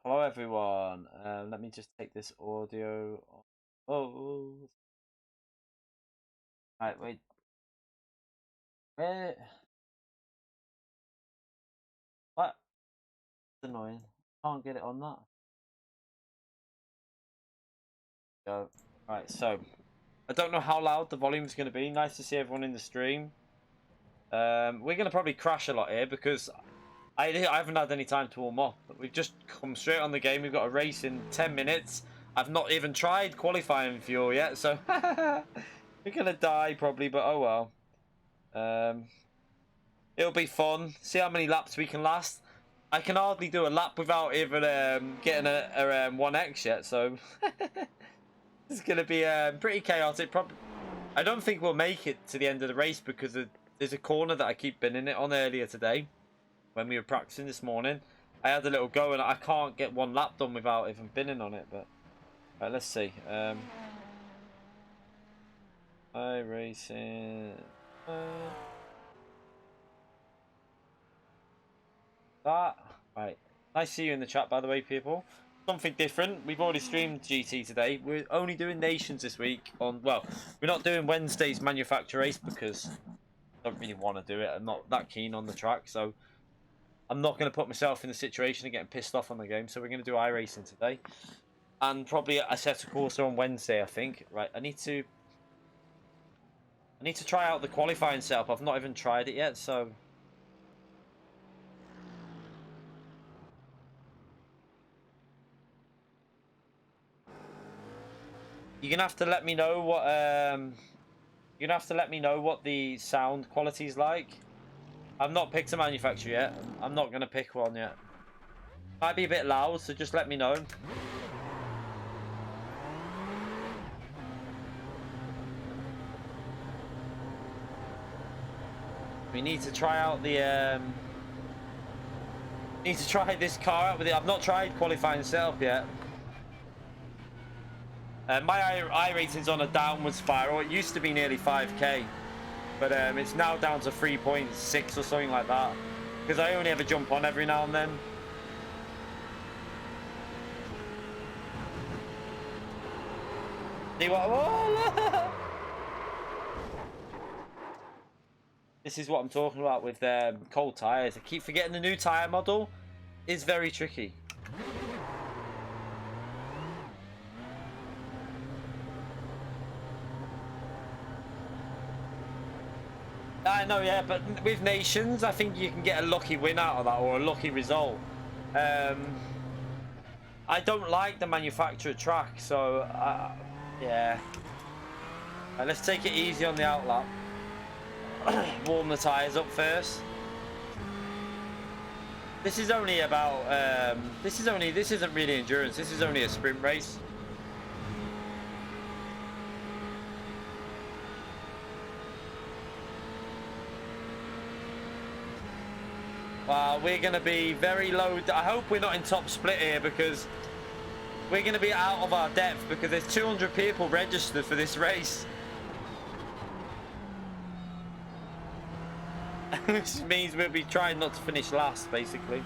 Hello everyone. Let me just take this audio. Oh, right, wait. Where? What? That's annoying. Can't get it on that. Go. Right, so I don't know how loud the volume is going to be. Nice to see everyone in the stream. We're going to probably crash a lot here because I haven't had any time to warm up. We've just come straight on the game. We've got a race in 10 minutes. I've not even tried qualifying fuel yet, so we're going to die probably, but oh well. It'll be fun. See how many laps we can last. I can hardly do a lap without even getting a 1x yet, so it's going to be pretty chaotic. Probably, I don't think we'll make it to the end of the race because there's a corner that I keep binning it on earlier today when we were practicing this morning. I had a little go and I can't get one lap done without even binning on it. But right, let's see. iRacing. That right. Nice to see you in the chat, by the way, people. Something different. We've already streamed GT today. We're only doing nations this week. Well, we're not doing Wednesday's manufacturer race because I don't really want to do it. I'm not that keen on the track, so I'm not going to put myself in the situation of getting pissed off on the game. So we're going to do iRacing today, and probably a set of course on Wednesday, I think. Right. I need to try out the qualifying setup. I've not even tried it yet, so. You're gonna have to let me know what You're gonna have to let me know what the sound quality is like. I've not picked a manufacturer yet. I'm not gonna pick one yet. Might be a bit loud, so just let me know. We need to try out the need to try this car out with it. I've not tried qualifying setup yet. My iRating's on a downward spiral. It used to be nearly 5k, but it's now down to 3.6 or something like that, because I only ever jump on every now and then. See what? Whoa! This is what I'm talking about with cold tires. I keep forgetting the new tire model is very tricky. I know, yeah, but with Nations, I think you can get a lucky win out of that, or a lucky result. I don't like the manufacturer track, so yeah. Let's take it easy on the outlap. Warm the tires up first. This is only about this isn't really endurance. This is only a sprint race. Wow, we're going to be very low. I hope we're not in top split here, because we're going to be out of our depth, because there's 200 people registered for this race. Which means we'll be trying not to finish last, basically.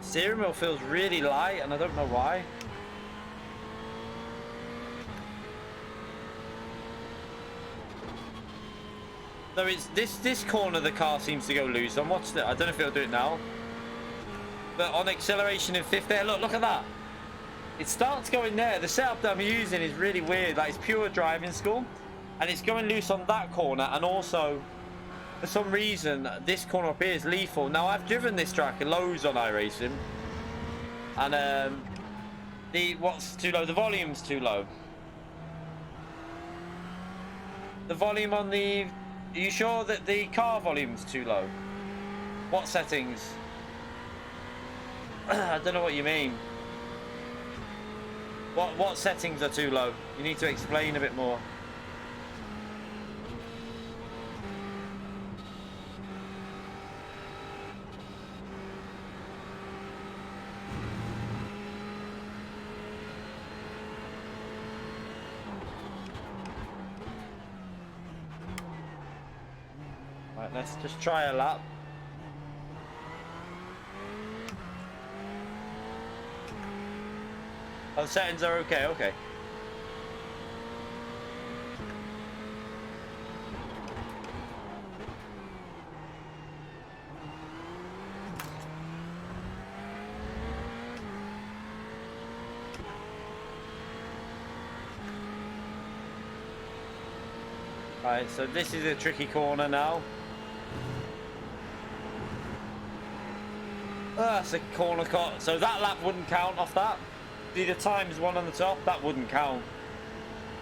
Steering wheel feels really light, and I don't know why. So it's this corner the car seems to go loose on. Watch it. I don't know if it'll do it now. But on acceleration in fifth there, look at that. It starts going there. The setup that I'm using is really weird. Like, it's pure driving school. And it's going loose on that corner, and also for some reason this corner up here is lethal. Now, I've driven this track loads on iRacing, and what's too low? The volume's too low. The volume on the... Are you sure that the car volume's too low? What settings? I don't know what you mean. What settings are too low? You need to explain a bit more. Right, let's just try a lap. Oh, settings are okay, okay. Right, so this is a tricky corner now. That's a corner cut. So that lap wouldn't count off that. See the times one on the top? That wouldn't count.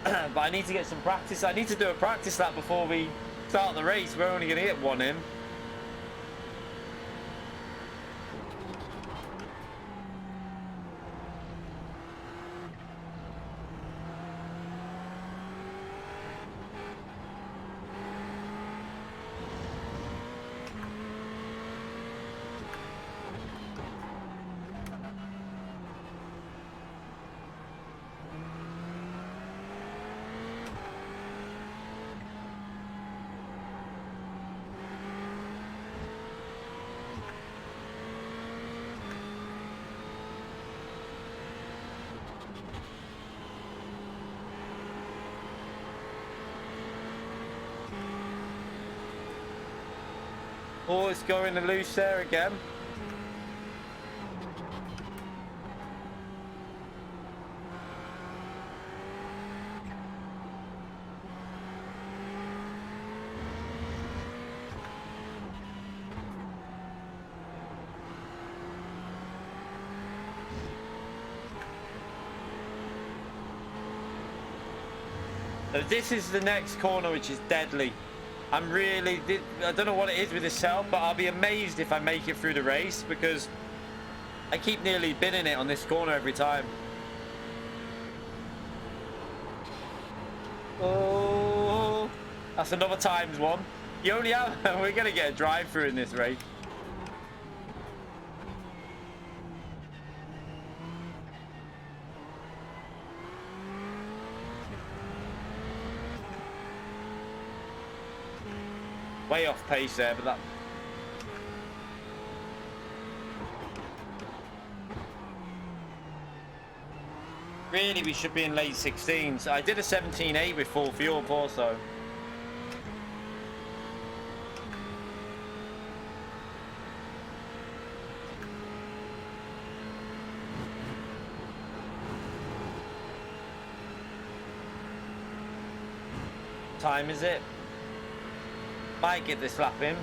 But I need to get some practice. I need to do a practice lap before we start the race. We're only going to get one in. Oh, it's going loose there again. So this is the next corner, which is deadly. I don't know what it is with this setup, but I'll be amazed if I make it through the race because I keep nearly binning it on this corner every time. Oh, that's another times one. You only have, we're going to get a drive through in this race. Way off pace there, but that... Really, we should be in late 16s. I did a 17.8 with full fuel also. Time is it? Might get this lap in.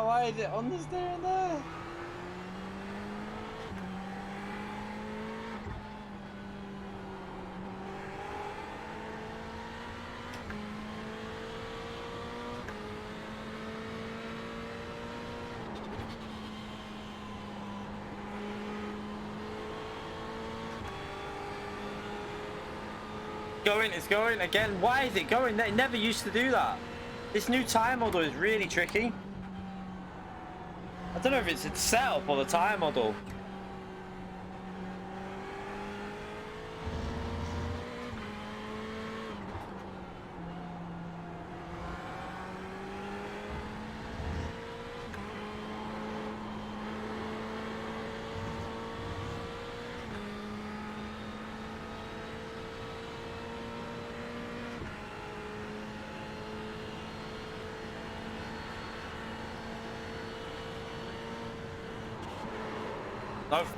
Why is it on the steering there? It's going again. Why is it going? It never used to do that. This new tire model is really tricky. I don't know if it's its setup or the tire model.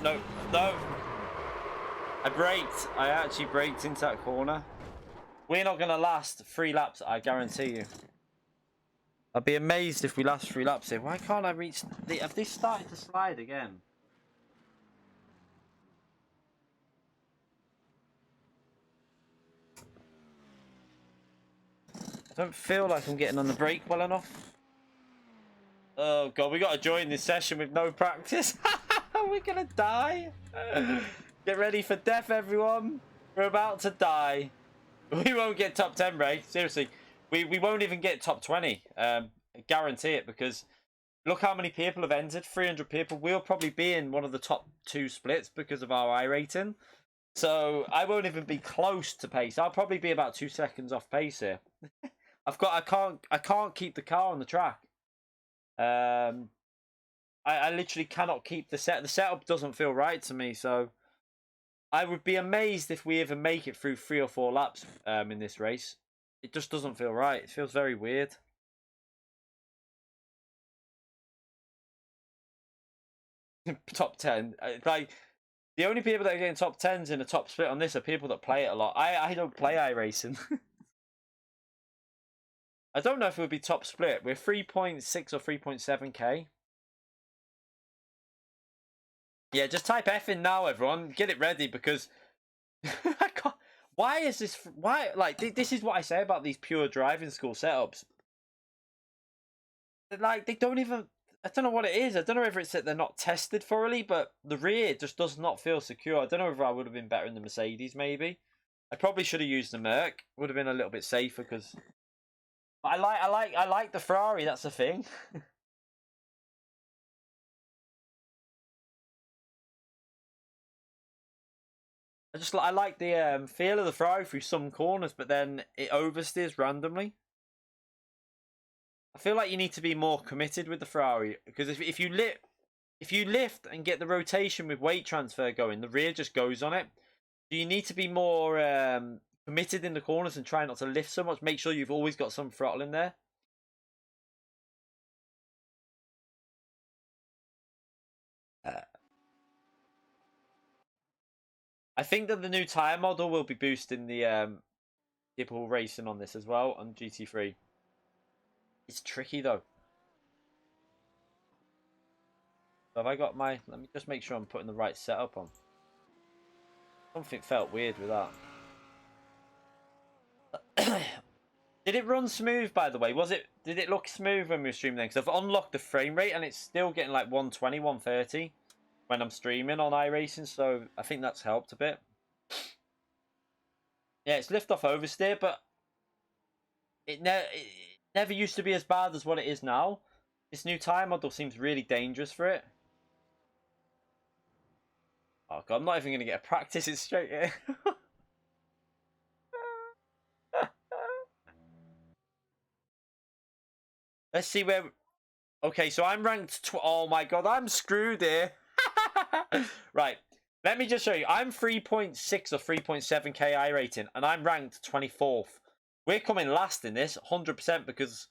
No. I braked. I actually braked into that corner. We're not going to last 3 laps, I guarantee you. I'd be amazed if we last 3 laps here. Why can't I reach... Have they started to slide again? I don't feel like I'm getting on the brake well enough. Oh, God. We got to join this session with no practice. We're going to die. Get ready for death, everyone. We're about to die. We won't get top 10, Ray. Seriously. We won't even get top 20. I guarantee it, because look how many people have entered. 300 people. We'll probably be in one of the top 2 splits because of our iRating. So I won't even be close to pace. I'll probably be about 2 seconds off pace here. I can't keep the car on the track. I literally cannot keep the setup doesn't feel right to me, so I would be amazed if we even make it through 3 or 4 laps in this race. It just doesn't feel right. It feels very weird. Top 10. Like, the only people that are getting top 10s in a top split on this are people that play it a lot. I don't play iRacing. I don't know if it would be top split. We're 3.6 or 3.7k. Yeah, just type F in now, everyone. Get it ready, because I can't. Why is this? Why, like, this is what I say about these pure driving school setups. Like, they don't even. I don't know what it is. I don't know if it's that they're not tested thoroughly, but the rear just does not feel secure. I don't know if I would have been better in the Mercedes. Maybe I probably should have used the Merc. Would have been a little bit safer, because I like the Ferrari. That's the thing. I like the feel of the Ferrari through some corners, but then it oversteers randomly. I feel like you need to be more committed with the Ferrari, because if you lift and get the rotation with weight transfer going, the rear just goes on it. So you need to be more committed in the corners and try not to lift so much. Make sure you've always got some throttle in there. I think that the new tyre model will be boosting the people racing on this as well on GT3. It's tricky though. So have I got my... Let me just make sure I'm putting the right setup on. Something felt weird with that. Did it run smooth, by the way? Did it look smooth when we were streaming then? Because I've unlocked the frame rate and it's still getting like 120, 130 when I'm streaming on iRacing. So I think that's helped a bit. Yeah, it's lift off oversteer, but it never used to be as bad as what it is now. This new tyre model seems really dangerous for it. Oh god, I'm not even going to get a practice it straight here. Let's see where... Okay, so I'm ranked... Oh my god, I'm screwed here. Right, let me just show you. I'm 3.6 or 3.7k I rating, and I'm ranked 24th. We're coming last in this, 100%, because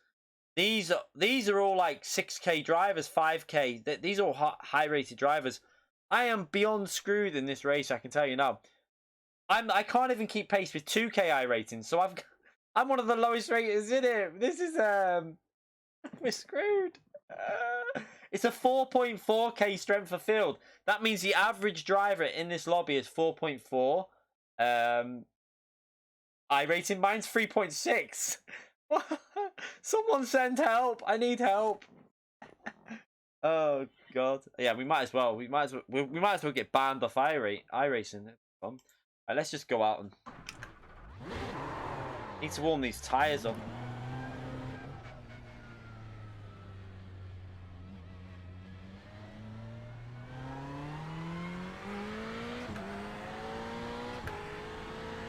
these are all like 6k drivers, 5k. These are all high-rated drivers. I am beyond screwed in this race, I can tell you now. I can't even keep pace with 2k I rating, so I'm one of the lowest raters in it. This is we're screwed. It's a 4.4k strength of field. That means the average driver in this lobby is 4.4. I rating, mine's 3.6. Someone send help. I need help. Oh god. Yeah, we might as well. We might as well get banned off iRacing. Right, let's just go out and need to warm these tires up.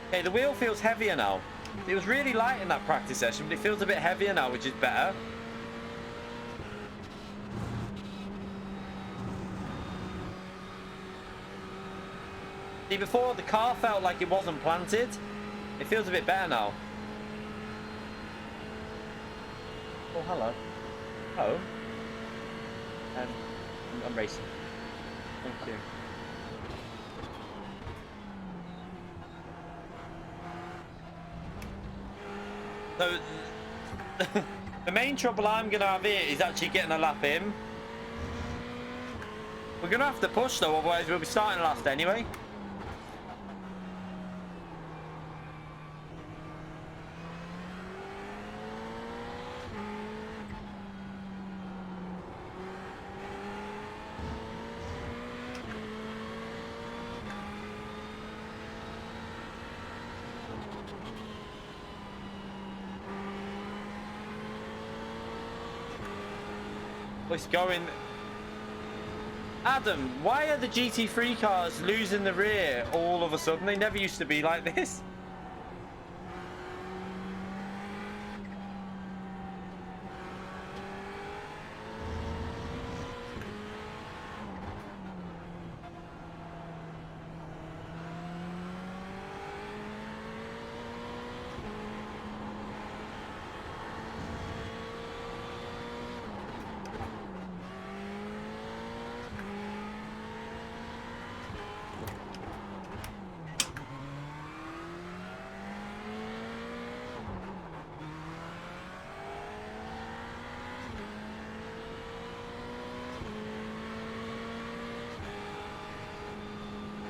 Okay, the wheel feels heavier now. It was really light in that practice session, but it feels a bit heavier now, which is better. See, before the car felt like it wasn't planted. It feels a bit better now. Oh, hello. Oh. I'm racing. Thank you. So, the main trouble I'm going to have here is actually getting a lap in. We're going to have to push though, otherwise we'll be starting last anyway. It's going... Adam, why are the GT3 cars losing the rear all of a sudden? They never used to be like this.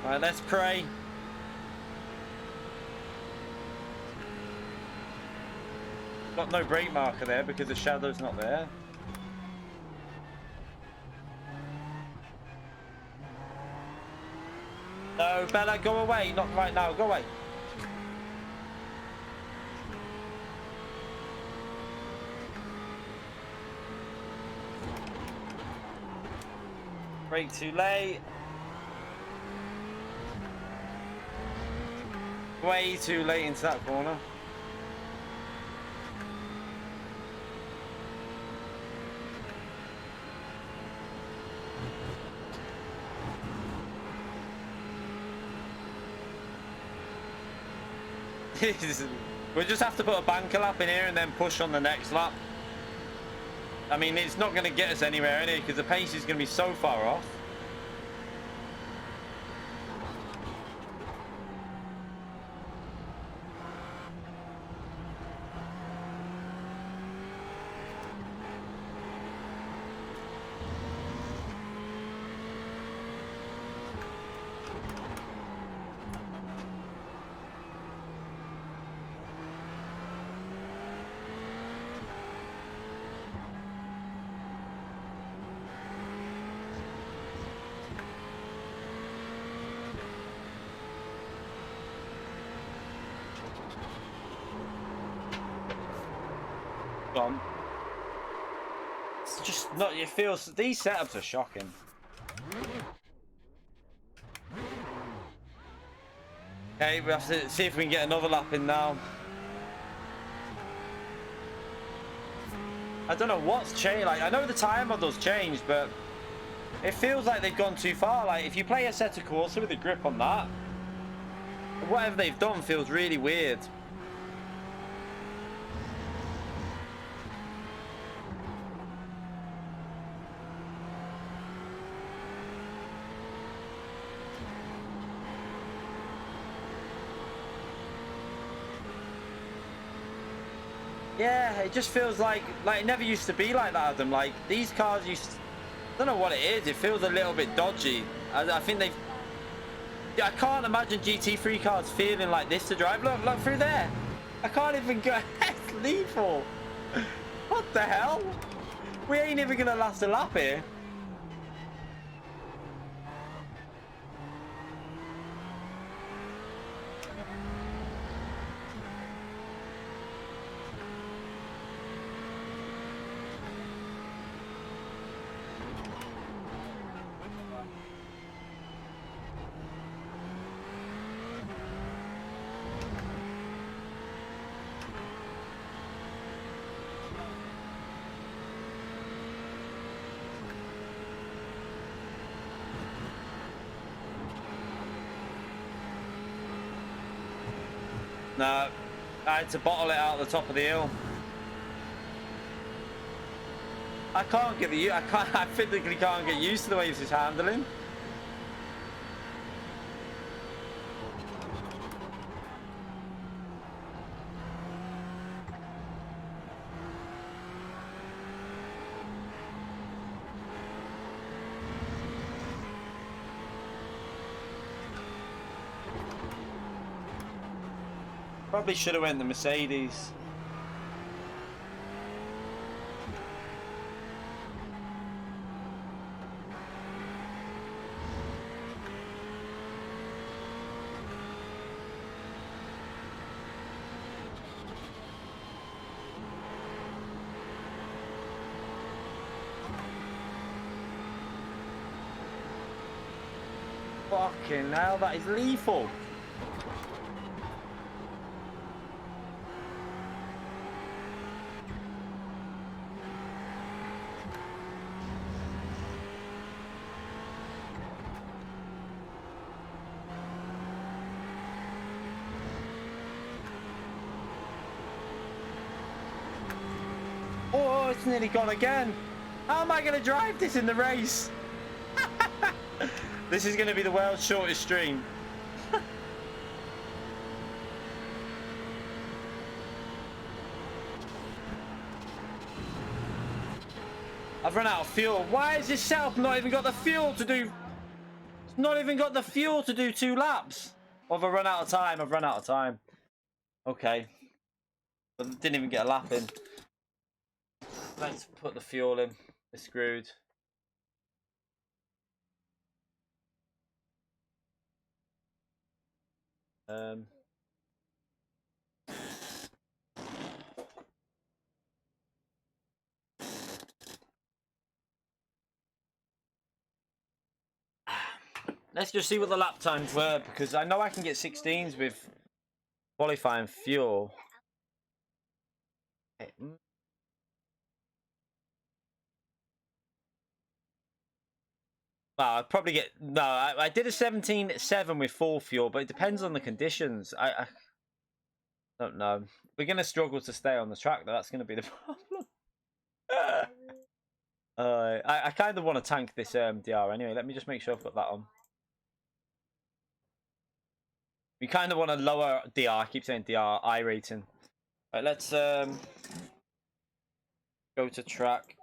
Right, let's pray. Got no brake marker there because the shadow's not there. No, Bella, go away. Not right now. Go away. Brake too late. Way too late into that corner. We'll just have to put a banker lap in here and then push on the next lap. I mean, it's not going to get us anywhere, is it? Because the pace is going to be so far off. on. It's just not, it feels, these setups are shocking. Okay, we have to see if we can get another lap in now. I don't know what's changed. Like, I know the time model's changed, but it feels like they've gone too far. Like, if you play a set of Corsa with a grip on that, whatever they've done feels really weird. Yeah, it just feels like it never used to be like that, Adam. Like, these cars used to, I don't know what it is. It feels a little bit dodgy. I think they've... Yeah, I can't imagine GT3 cars feeling like this to drive. Look through there. I can't even go. It's lethal. What the hell? We ain't even gonna last a lap here. No, I had to bottle it out the top of the hill. I can't get the, I physically can't get used to the way this is handling. Probably should have went the Mercedes. Fucking hell, that is lethal. Oh, it's nearly gone again. How am I going to drive this in the race? This is going to be the world's shortest stream. I've run out of fuel. Why has this setup not even got the fuel to do... It's not even got the fuel to do 2 laps. Or have I run out of time? I've run out of time. Okay. I didn't even get a lap in. Let's put the fuel in. We're screwed. Let's just see what the lap times were, because I know I can get 16s with qualifying fuel. Well, I'd probably get... No, I did a 17.7 with full fuel, but it depends on the conditions. I don't know. We're going to struggle to stay on the track, though. That's going to be the problem. I kind of want to tank this DR anyway. Let me just make sure I've got that on. We kind of want to lower DR. I keep saying DR, iRacing. Right, let's go to track.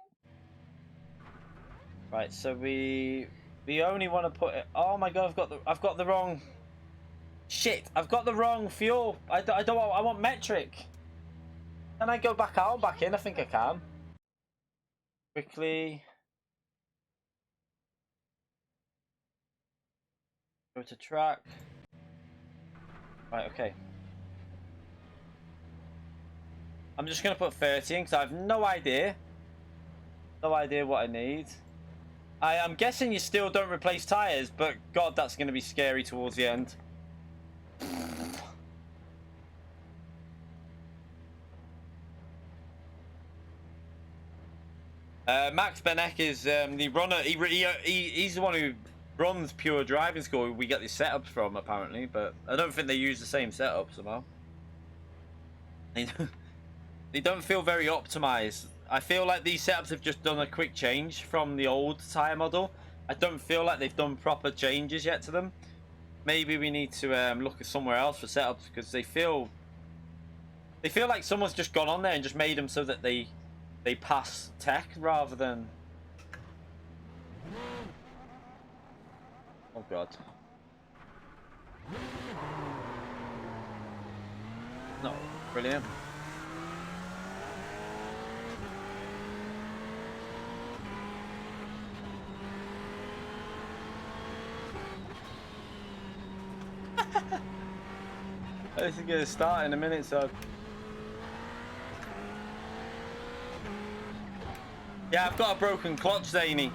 Right, so we only want to put it... Oh my god, I've got the wrong... Shit, I've got the wrong fuel. I want metric. Can I go back out, back in? I think I can. Quickly. Go to track. Right, okay. I'm just going to put 30 in because I have no idea. No idea what I need. I'm guessing you still don't replace tyres, but God, that's going to be scary towards the end. Max Benek is the runner. He's the one who runs Pure Driving School. We get these setups from, apparently, but I don't think they use the same setup somehow. They don't feel very optimized. I feel like these setups have just done a quick change from the old tyre model. I don't feel like they've done proper changes yet to them. Maybe we need to look at somewhere else for setups because they feel like someone's just gone on there and just made them so that they pass tech rather than... Oh God. No, brilliant. This is going to start in a minute, so... Yeah, I've got a broken clutch, Zany.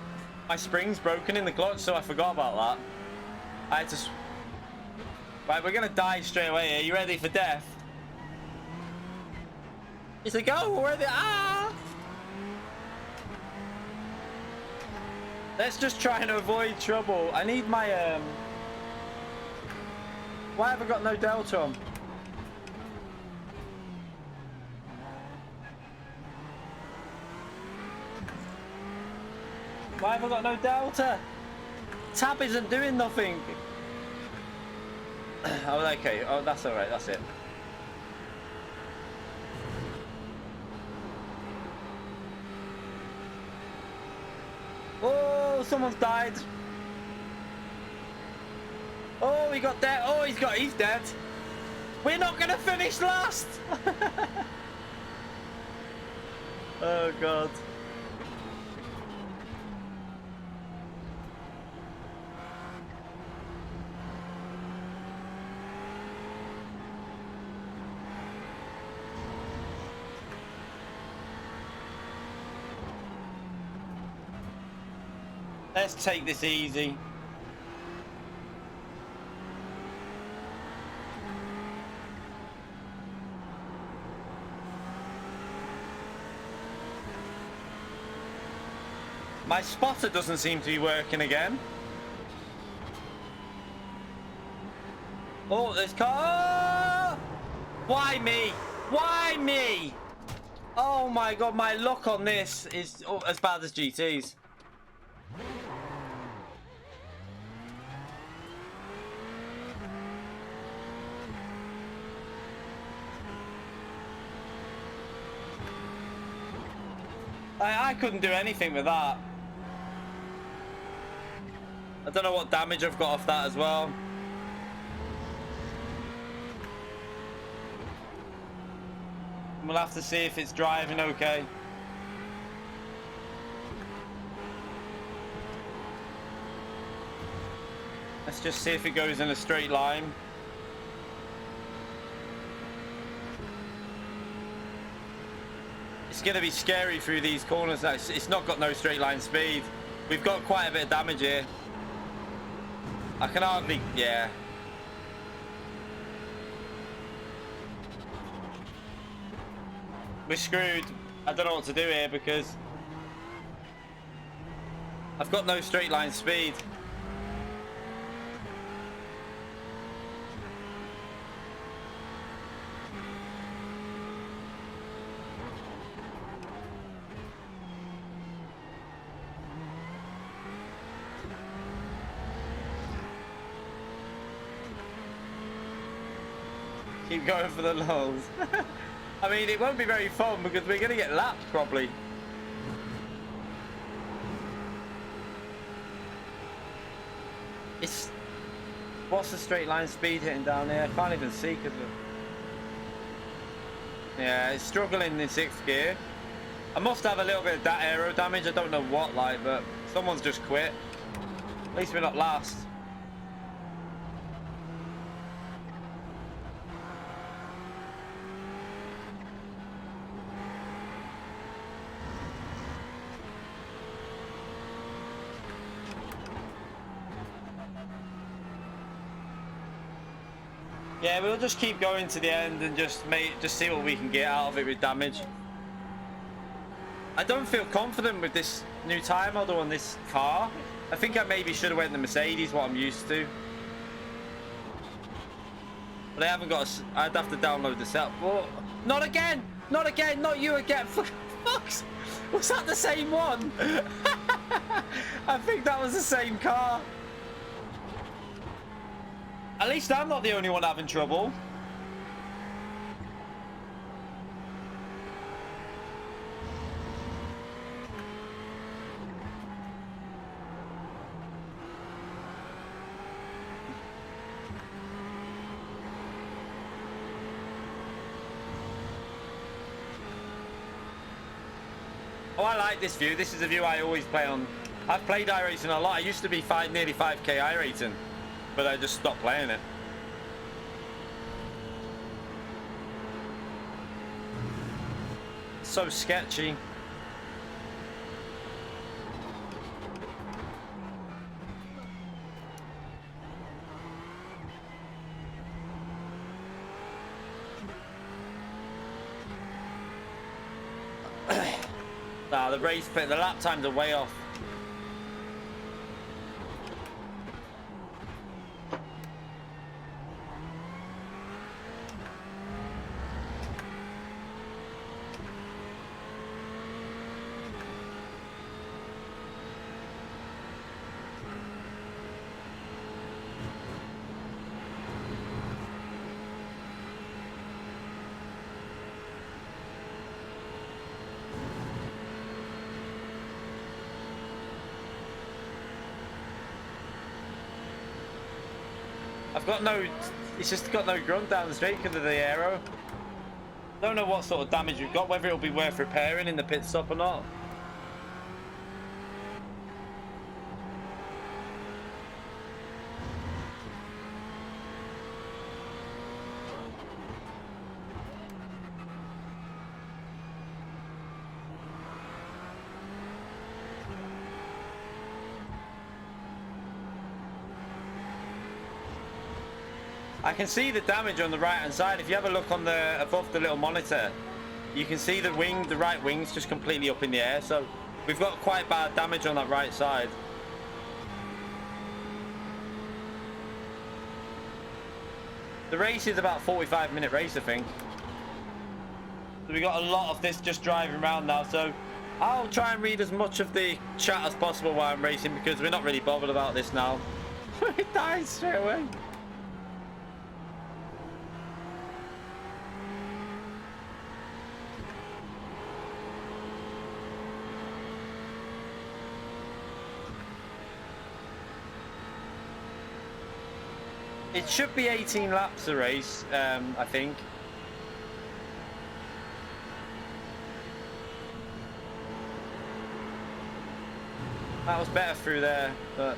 My spring's broken in the clutch, so I forgot about that. I had to... Right, we're going to die straight away here. You ready for death? He's like, oh, where are they? Ah! Let's just try and avoid trouble. I need my... Why have I got no delta on? Why have I got no delta? Tab isn't doing nothing. Oh, okay. Oh, that's all right. That's it. Oh, someone's died. Oh, he got dead. Oh, he's dead. We're not gonna finish last. Oh God. Let's take this easy. My spotter doesn't seem to be working again. Oh, this car! Why me? Why me? Oh my God, my luck on this is as bad as GT's. I couldn't do anything with that. I don't know what damage I've got off that as well. We'll have to see if it's driving okay. Let's just see if it goes in a straight line. It's going to be scary through these corners. It's not got no straight line speed. We've got quite a bit of damage here. I can hardly... Yeah. We're screwed. I don't know what to do here because I've got no straight line speed. Keep going for the lulls. I mean, it won't be very fun because we're going to get lapped probably. It's... What's the straight line speed hitting down here? I can't even see because of... Yeah, it's struggling in 6th gear. I must have a little bit of that aero damage. I don't know what, like, but someone's just quit. At least we're not last. Yeah, we'll just keep going to the end and just see what we can get out of it with damage. I don't feel confident with this new tire model on this car. I think I maybe should have went the Mercedes, what I'm used to. But I haven't got a... I'd have to download this app. Oh, not again! Not again! Not you again! Fucks! Was that the same one? I think that was the same car. At least I'm not the only one having trouble. Oh, I like this view. This is a view I always play on. I've played iRacing a lot. I used to be nearly 5k iRacing, but I just stopped playing it. So sketchy. Nah, the race pit, the lap times are way off. I've got no, it's just got no grunt down the straight because of the aero. Don't know what sort of damage we've got, whether it'll be worth repairing in the pit stop or not. I can see the damage on the right hand side. If you have a look on the above the little monitor, you can see the wing, the right wing's just completely up in the air. So we've got quite bad damage on that right side. The race is about 45-minute race, I think. So we got a lot of this just driving around now. So I'll try and read as much of the chat as possible while I'm racing, because we're not really bothered about this now. It died straight away. It should be 18 laps a race, I think. That was better through there, but...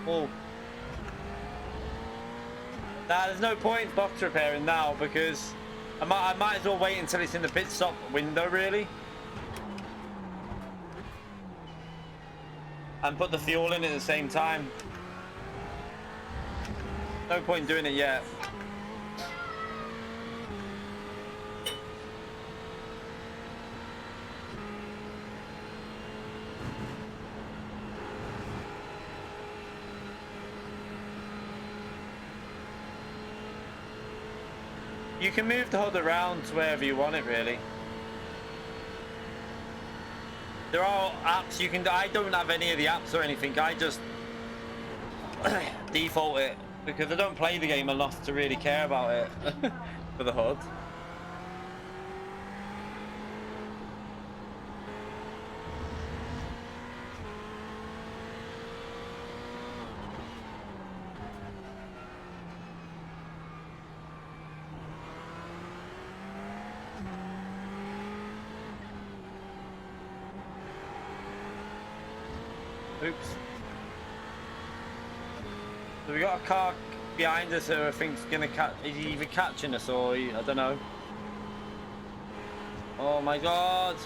Oh. Nah, there's no point box repairing now, because I might as well wait until it's in the pit stop window, really. And put the fuel in at the same time. No point doing it yet. You can move the HUD around to wherever you want it, really. There are apps you can... I don't have any of the apps or anything. I just default it, because I don't play the game enough to really care about it for the HUD. Oops. So we got a car behind us who I think's gonna catch. Is he either catching us or I don't know. Oh my god.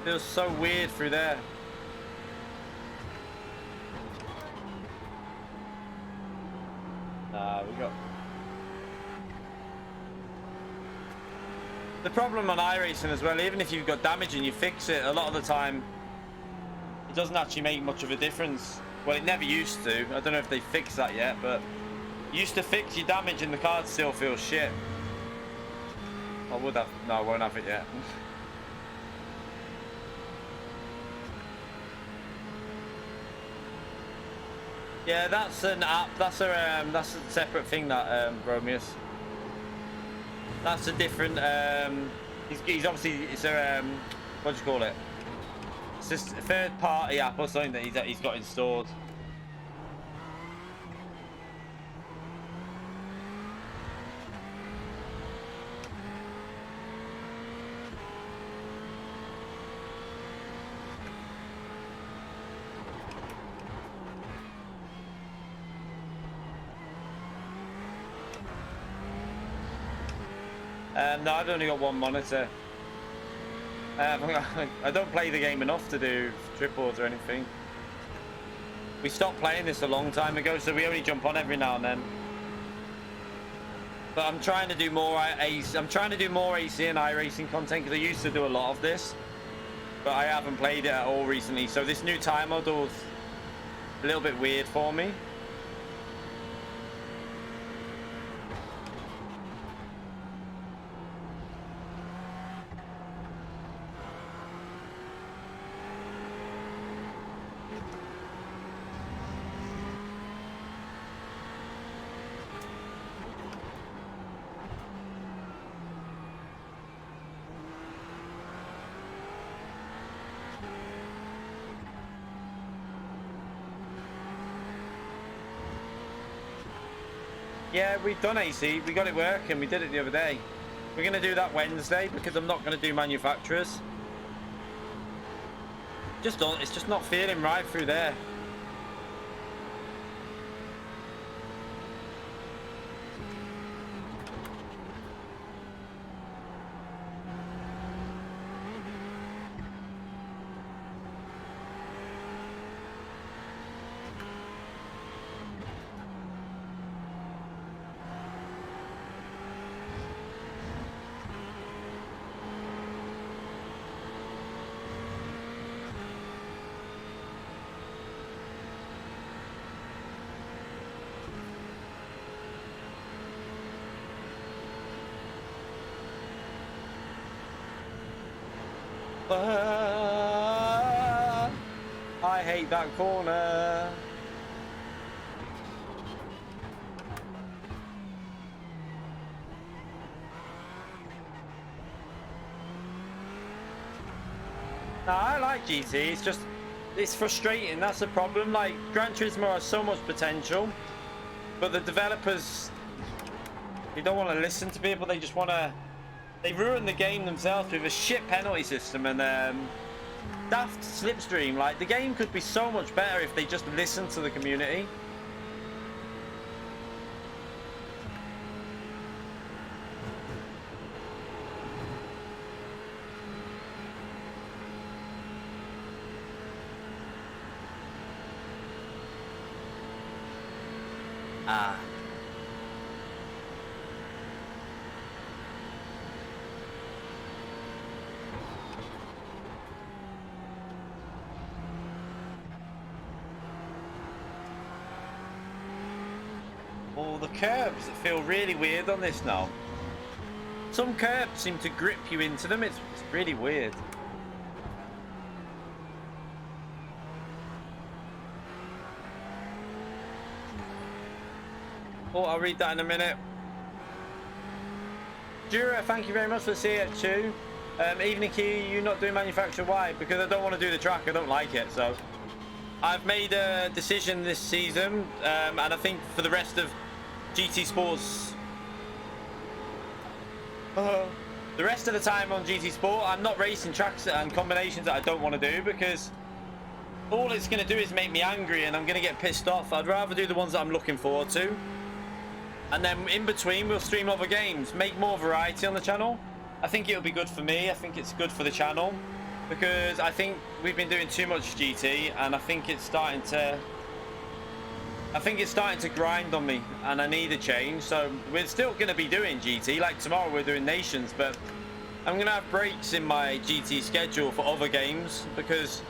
Feels so weird through there. We got... The problem on iRacing as well, even if you've got damage and you fix it, a lot of the time it doesn't actually make much of a difference. Well, it never used to. I don't know if they fixed that yet, but it used to fix your damage and the card still feels shit. I would have... No, I won't have it yet. Yeah, that's an app. That's a separate thing, that Romeus. That's a different. He's obviously, it's a what do you call it? It's just a third-party app or something that he's got installed. No, I've only got one monitor. I don't play the game enough to do triples or anything. We stopped playing this a long time ago, so we only jump on every now and then. But I'm trying to do more AC and iRacing content, because I used to do a lot of this, but I haven't played it at all recently. So this new time model is a little bit weird for me. Yeah, we've done AC. We got it working. We did it the other day. We're going to do that Wednesday, because I'm not going to do manufacturers. It's just not feeling right through there. I hate that corner. No, I like GT. It's frustrating. That's the problem. Like, Gran Turismo has so much potential, but the developers, they don't want to listen to people. They just want to... They ruined the game themselves with a shit penalty system and daft slipstream. Like, the game could be so much better if they just listened to the community. Ah. All the curbs feel really weird on this now. Some curbs seem to grip you into them. It's really weird. Oh, I'll read that in a minute. Dura, thank you very much for seeing it too. Evening Key, you not doing manufacturer? Why? Because I don't want to do the track. I don't like it. So I've made a decision this season, and I think for the rest of GT Sports, the rest of the time on GT Sport, I'm not racing tracks and combinations that I don't want to do, because all it's going to do is make me angry and I'm going to get pissed off. I'd rather do the ones that I'm looking forward to. And then in between, we'll stream other games, make more variety on the channel. I think it'll be good for me. I think it's good for the channel because I think we've been doing too much GT, and I think it's starting to grind on me, and I need a change. So we're still going to be doing GT. Like tomorrow, we're doing Nations, but I'm going to have breaks in my GT schedule for other games because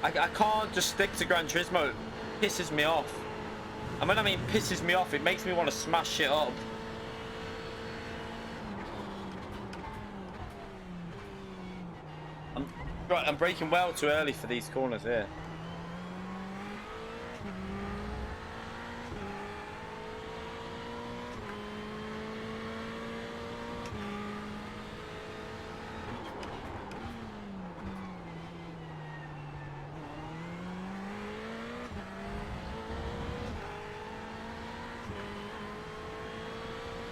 I can't just stick to Gran Turismo. It pisses me off. And when I mean pisses me off, it makes me want to smash shit up. I'm braking well too early for these corners here.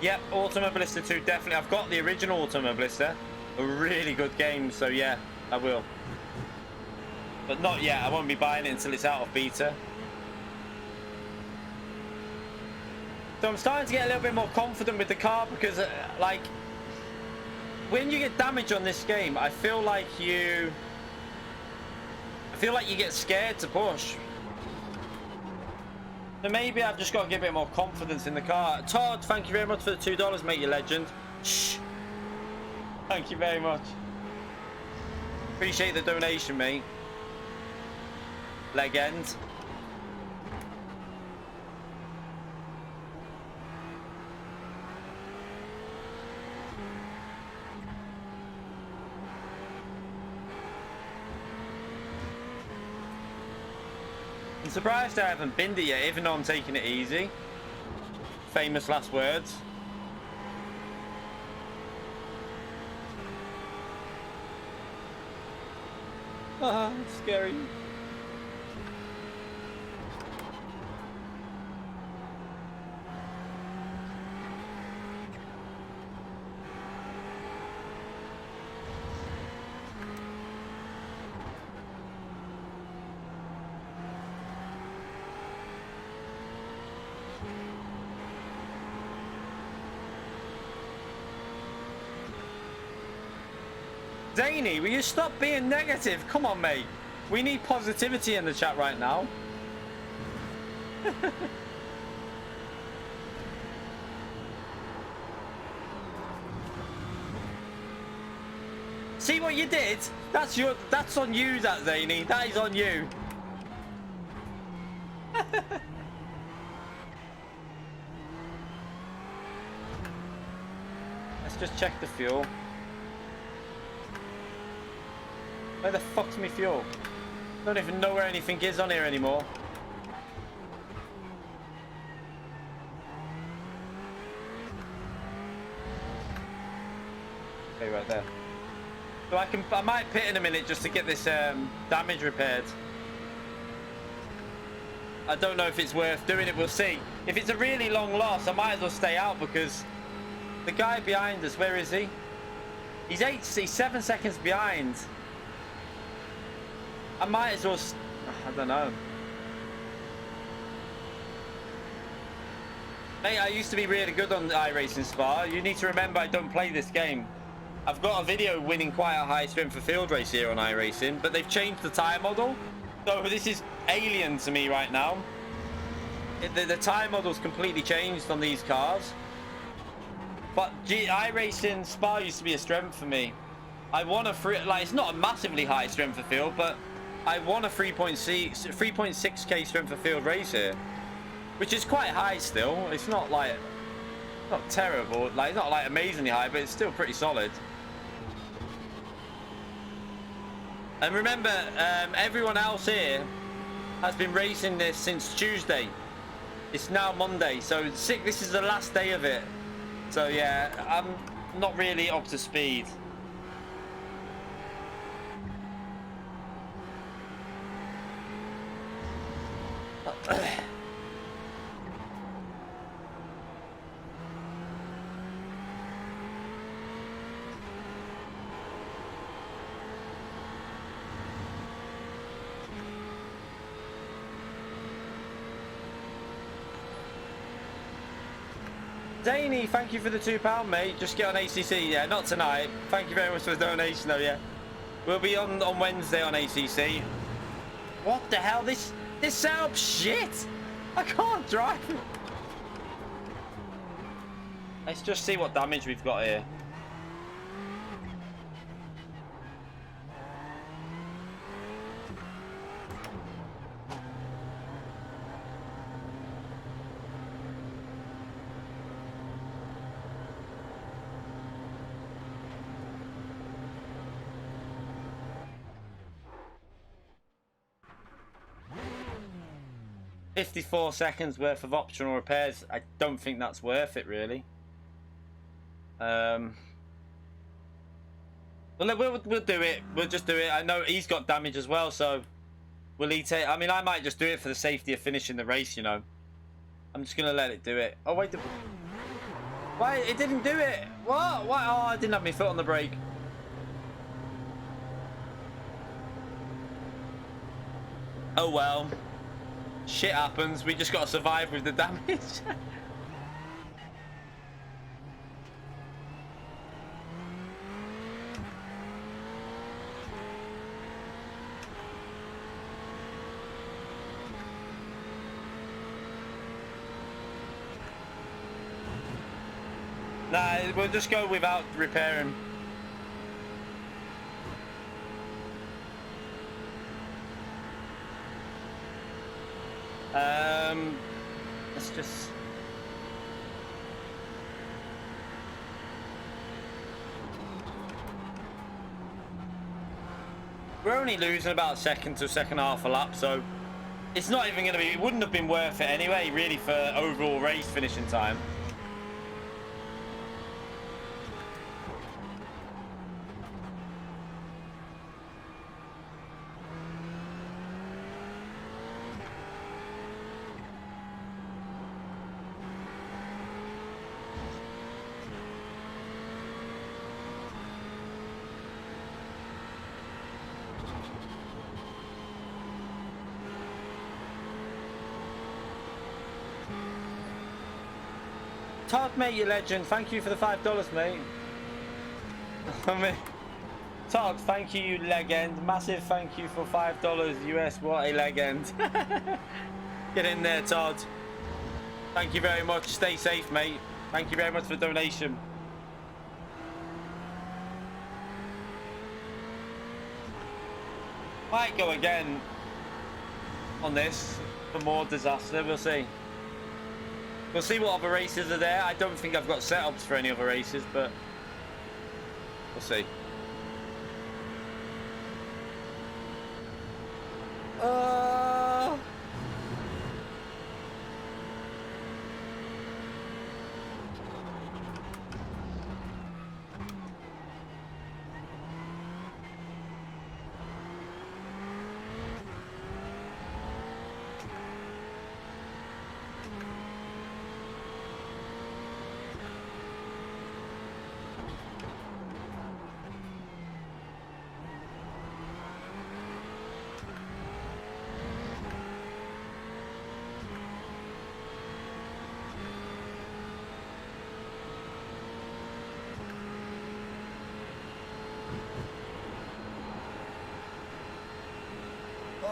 Yep, Automobilista 2, definitely. I've got the original Automobilista. A really good game, so yeah, I will. But not yet. I won't be buying it until it's out of beta. So I'm starting to get a little bit more confident with the car because, like, when you get damage on this game, I feel like you get scared to push. So maybe I've just got to get a bit more confidence in the car. Todd, thank you very much for the $2, mate, you legend. Shh. Thank you very much. Appreciate the donation, mate. Legend. I'm surprised I haven't binned it yet, even though I'm taking it easy. Famous last words. Ah, scary. Zany, will you stop being negative? Come on, mate. We need positivity in the chat right now. See what you did? That's on you, that Zany. That is on you. Let's just check the fuel. Where the fuck's my fuel? Don't even know where anything is on here anymore. Okay, right there. So I might pit in a minute just to get this damage repaired. I don't know if it's worth doing it, we'll see. If it's a really long loss, I might as well stay out because the guy behind us, where is he? He's 7 seconds behind. I might as well, I don't know. Mate, I used to be really good on iRacing Spa. You need to remember I don't play this game. I've got a video winning quite a high strength of field race here on iRacing, but they've changed the tyre model. So this is alien to me right now. The tyre model's completely changed on these cars. But iRacing Spa used to be a strength for me. I want it's not a massively high strength of field, but I won a 3.6k strength of field race here, which is quite high still. It's not like, not terrible, like it's not like amazingly high, but it's still pretty solid. And remember, everyone else here has been racing this since Tuesday. It's now Monday, so this is the last day of it. So yeah, I'm not really up to speed. Daney, thank you for the £2, mate. Just get on ACC. Yeah, not tonight. Thank you very much for the donation, though. Yeah, we'll be on Wednesday on ACC. What the hell? This setup shit. I can't drive. Let's just see what damage we've got here. $54 seconds worth of optional repairs. I don't think that's worth it, really. Well, we'll do it. We'll just do it. I know he's got damage as well, so will he take? I mean, I might just do it for the safety of finishing the race. You know, I'm just gonna let it do it. Oh wait, why it didn't do it? What? Why? Oh, I didn't have my foot on the brake. Oh well. Shit happens. We just got to survive with the damage. Nah, we'll just go without repairing. Let's just... We're only losing about a second to a second and a half a lap, so it's not even going to be... It wouldn't have been worth it anyway, really, for overall race finishing time. Todd, mate, you legend. Thank you for the $5, mate. I mean, Todd, thank you, you legend. Massive thank you for $5 US. What a legend. Get in there, Todd. Thank you very much. Stay safe, mate. Thank you very much for the donation. Might go again on this for more disaster. We'll see. We'll see what other races are there. I don't think I've got setups for any other races, but we'll see.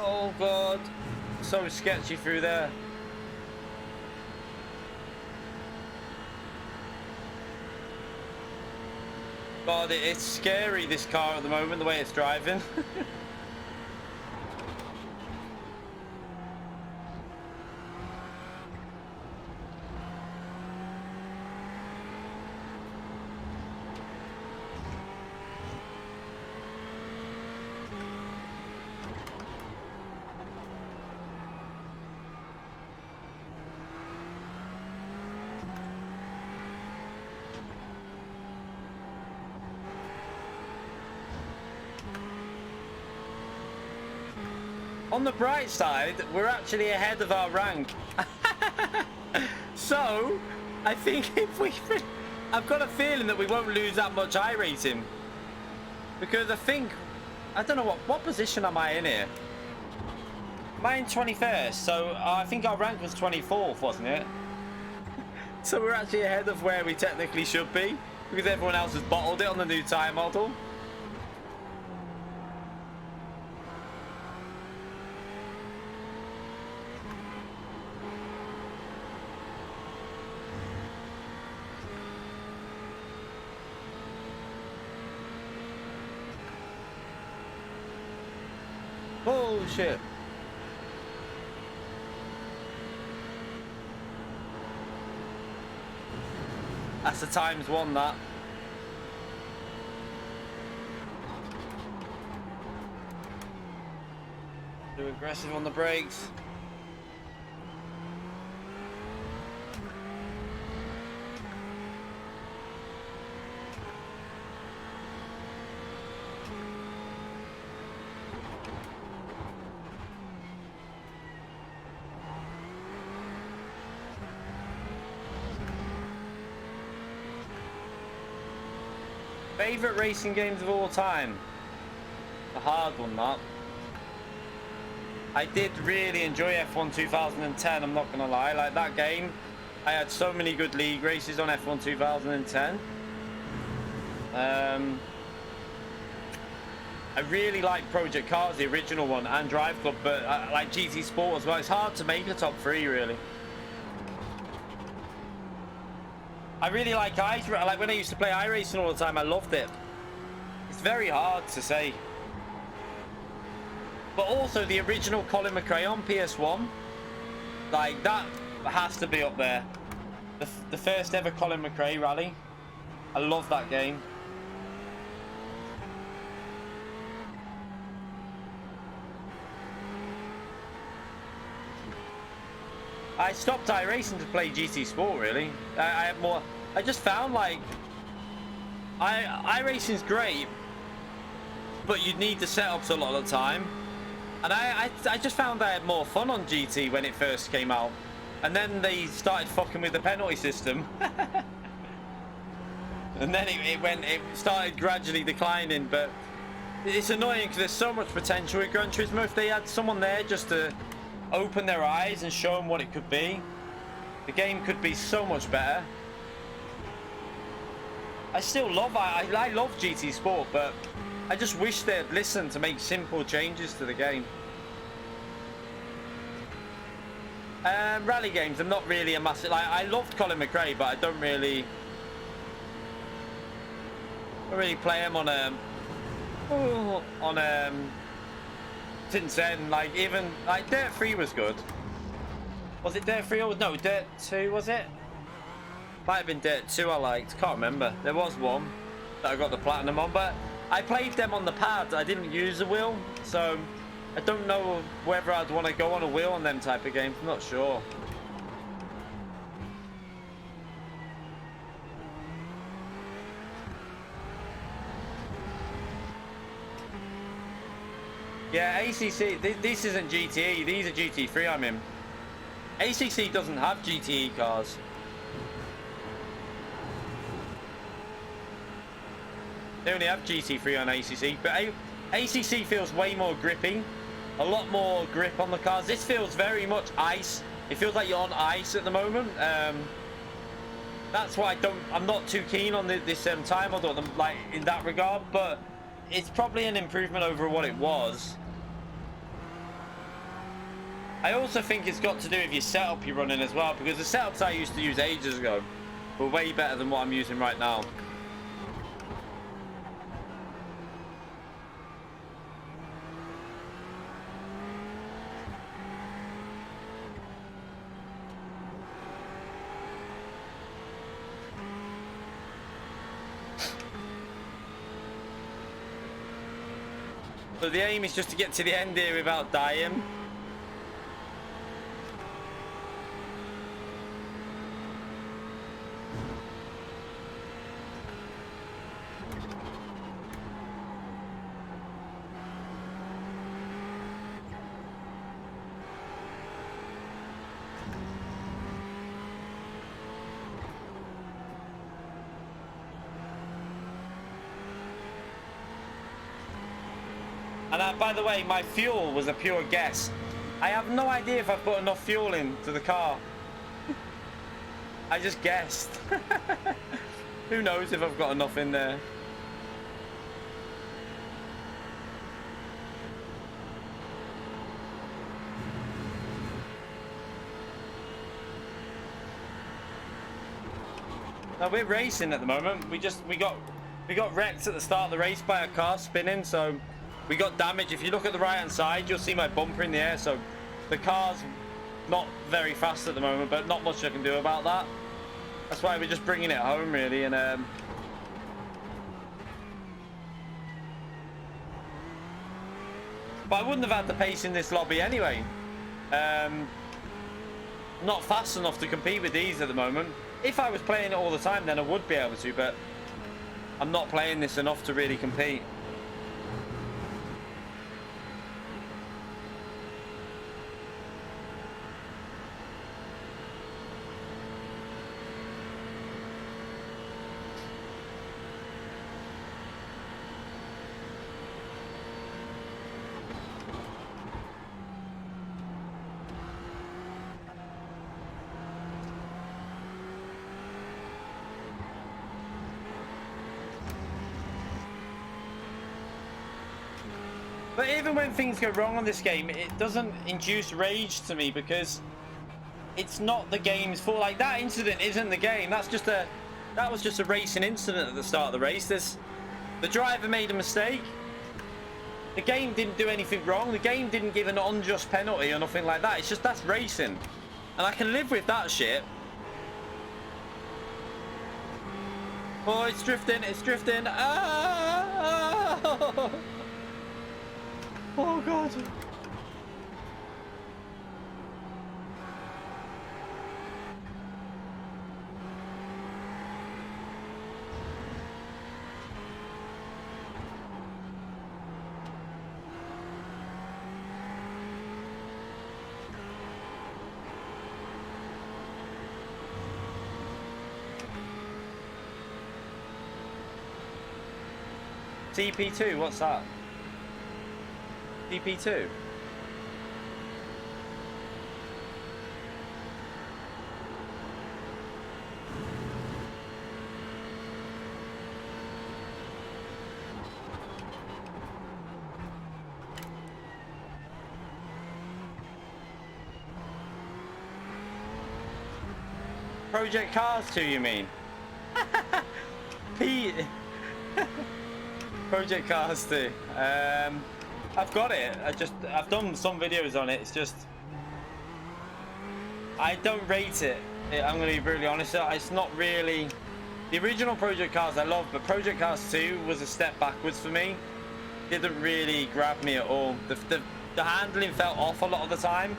Oh god, so sketchy through there. God, it's scary, this car at the moment, the way it's driving. On the bright side, we're actually ahead of our rank. So, I think if we... I've got a feeling that we won't lose that much iRacing. Because I think... I don't know what position am I in here? Am I in 21st? So, I think our rank was 24th, wasn't it? So we're actually ahead of where we technically should be, because everyone else has bottled it on the new tyre model. Oh shit. That's the ×1, that. Too aggressive on the brakes. Favorite racing games of all time? A hard one, that. I did really enjoy F1 2010, I'm not gonna lie. Like, that game, I had so many good league races on F1 2010. I really like Project Cars, the original one, and Drive Club, but I like GT Sport as well. It's hard to make a top 3, really. I really like like when I used to play iRacing all the time, I loved it. It's very hard to say. But also the original Colin McRae on PS1, like that has to be up there. The first ever Colin McRae rally. I love that game. I stopped iRacing to play GT Sport, really. I have more. I just found like iRacing's great, but you'd need the setups a lot of the time. And I just found I had more fun on GT when it first came out, and then they started fucking with the penalty system, and then it started gradually declining. But it's annoying because there's so much potential with Gran Turismo. If they had someone there just to open their eyes and show them what it could be, the game could be so much better. I love GT Sport, but I just wish they'd listen to make simple changes to the game. Rally games, I'm not really a massive. Like, I loved Colin McRae, but I don't really play him on since then. Like, even like Dirt 3 was good. Was it Dirt 3 or no? Dirt 2 was it? Might have been Dirt 2 I liked. Can't remember. There was one that I got the platinum on, but I played them on the pad. I didn't use a wheel, so I don't know whether I'd want to go on a wheel on them type of games. I'm not sure. Yeah, ACC, this isn't GTE, these are GT3 I'm in. ACC doesn't have GTE cars. They only have GT3 on ACC, but ACC feels way more grippy. A lot more grip on the cars. This feels very much ice. It feels like you're on ice at the moment. That's why I'm not too keen on this time model, like in that regard, but it's probably an improvement over what it was. I also think it's got to do with your setup you're running as well, because the setups I used to use ages ago were way better than what I'm using right now. So the aim is just to get to the end here without dying. And by the way, my fuel was a pure guess. I have no idea if I've put enough fuel into the car. I just guessed. Who knows if I've got enough in there. No, we're racing at the moment. We got wrecked at the start of the race by a car spinning, so we got damage. If you look at the right hand side, you'll see my bumper in the air. So the car's not very fast at the moment, but not much I can do about that. That's why we're just bringing it home, really. And but I wouldn't have had the pace in this lobby anyway. Not fast enough to compete with these at the moment. If I was playing it all the time, then I would be able to, but I'm not playing this enough to really compete. But even when things go wrong on this game, it doesn't induce rage to me because it's not the game's fault. Like, that incident isn't the game. That was just a racing incident at the start of the race. The driver made a mistake. The game didn't do anything wrong. The game didn't give an unjust penalty or nothing like that. It's just, that's racing. And I can live with that shit. Oh, it's drifting, it's drifting. Ah! Oh god. TP2, what's that? TP2? Project Cars 2, you mean? Project Cars 2. I've got it. I've done some videos on it. It's just, I don't rate it. I'm going to be brutally honest. It's not really the original Project Cars I love, but Project Cars 2 was a step backwards for me. Didn't really grab me at all. The handling felt off a lot of the time.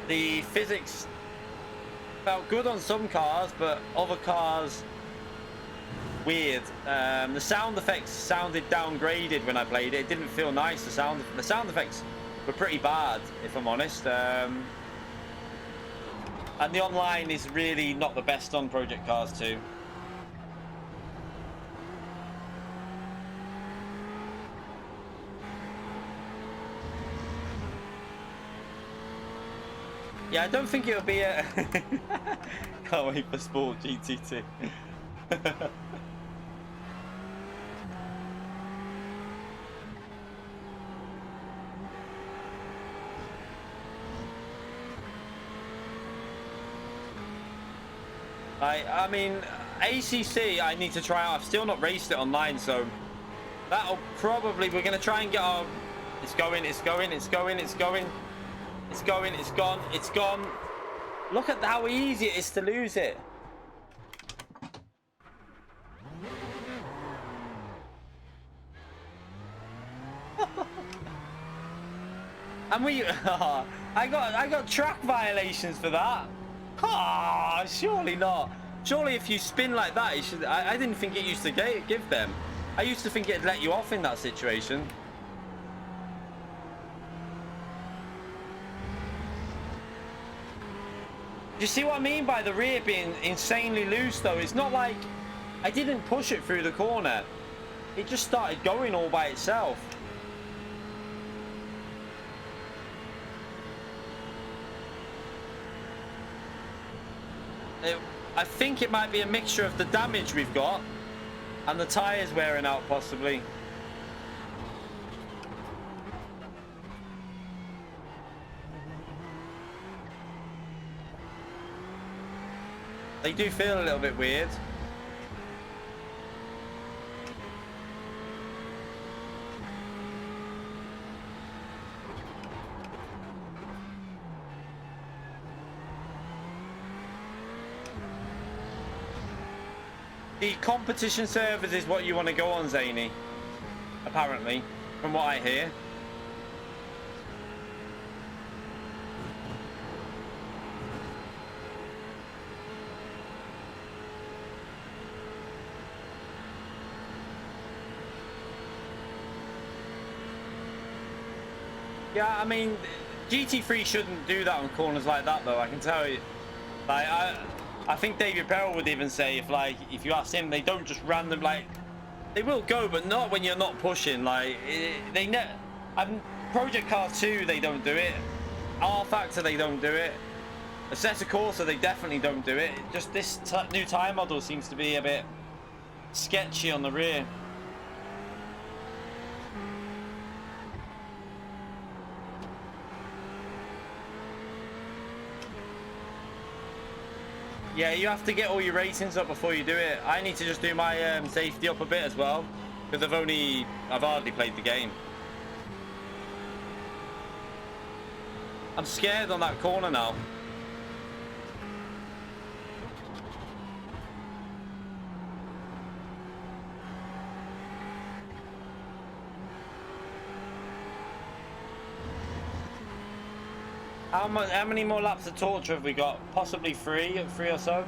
The physics felt good on some cars, but other cars weird. The sound effects sounded downgraded when I played it. It didn't feel nice. The sound effects were pretty bad, if I'm honest. And the online is really not the best on Project Cars 2. Yeah, I don't think it'll be a can't wait for Sport GT2. I mean, ACC I need to try out. I've still not raced it online, so that'll probably, we're going to try and get our, it's going, it's going, it's going, it's going, it's going, it's gone, it's gone. Look at how easy it is to lose it. And I got track violations for that. Ah, surely not. Surely if you spin like that, it should. I didn't think it used to give them. I used to think it'd let you off in that situation. Do you see what I mean by the rear being insanely loose though? It's not like I didn't push it through the corner. It just started going all by itself. I think it might be a mixture of the damage we've got and the tyres wearing out, possibly. They do feel a little bit weird. The competition servers is what you want to go on, Zany. Apparently, from what I hear. Yeah, I mean, GT3 shouldn't do that on corners like that, though. I can tell you. Like, I think David Perel would even say if you ask him, they don't just random, like, they will go, but not when you're not pushing. Like, Project Car 2, they don't do it. R Factor, they don't do it. Assetto Corsa, they definitely don't do it. Just this new tyre model seems to be a bit sketchy on the rear. Yeah, you have to get all your ratings up before you do it. I need to just do my safety up a bit as well, because I've hardly played the game. I'm scared on that corner now. How many more laps of torture have we got? Possibly three or so.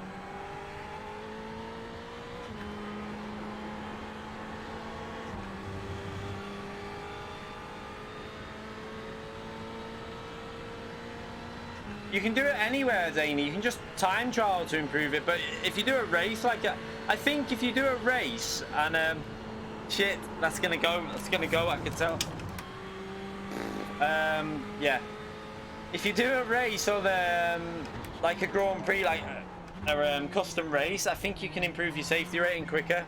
You can do it anywhere, Zany. You can just time trial to improve it. But if you do a race like I think if you do a race and shit, that's gonna go. That's gonna go. I can tell. Yeah. If you do a race or like a Grand Prix, like a custom race, I think you can improve your safety rating quicker.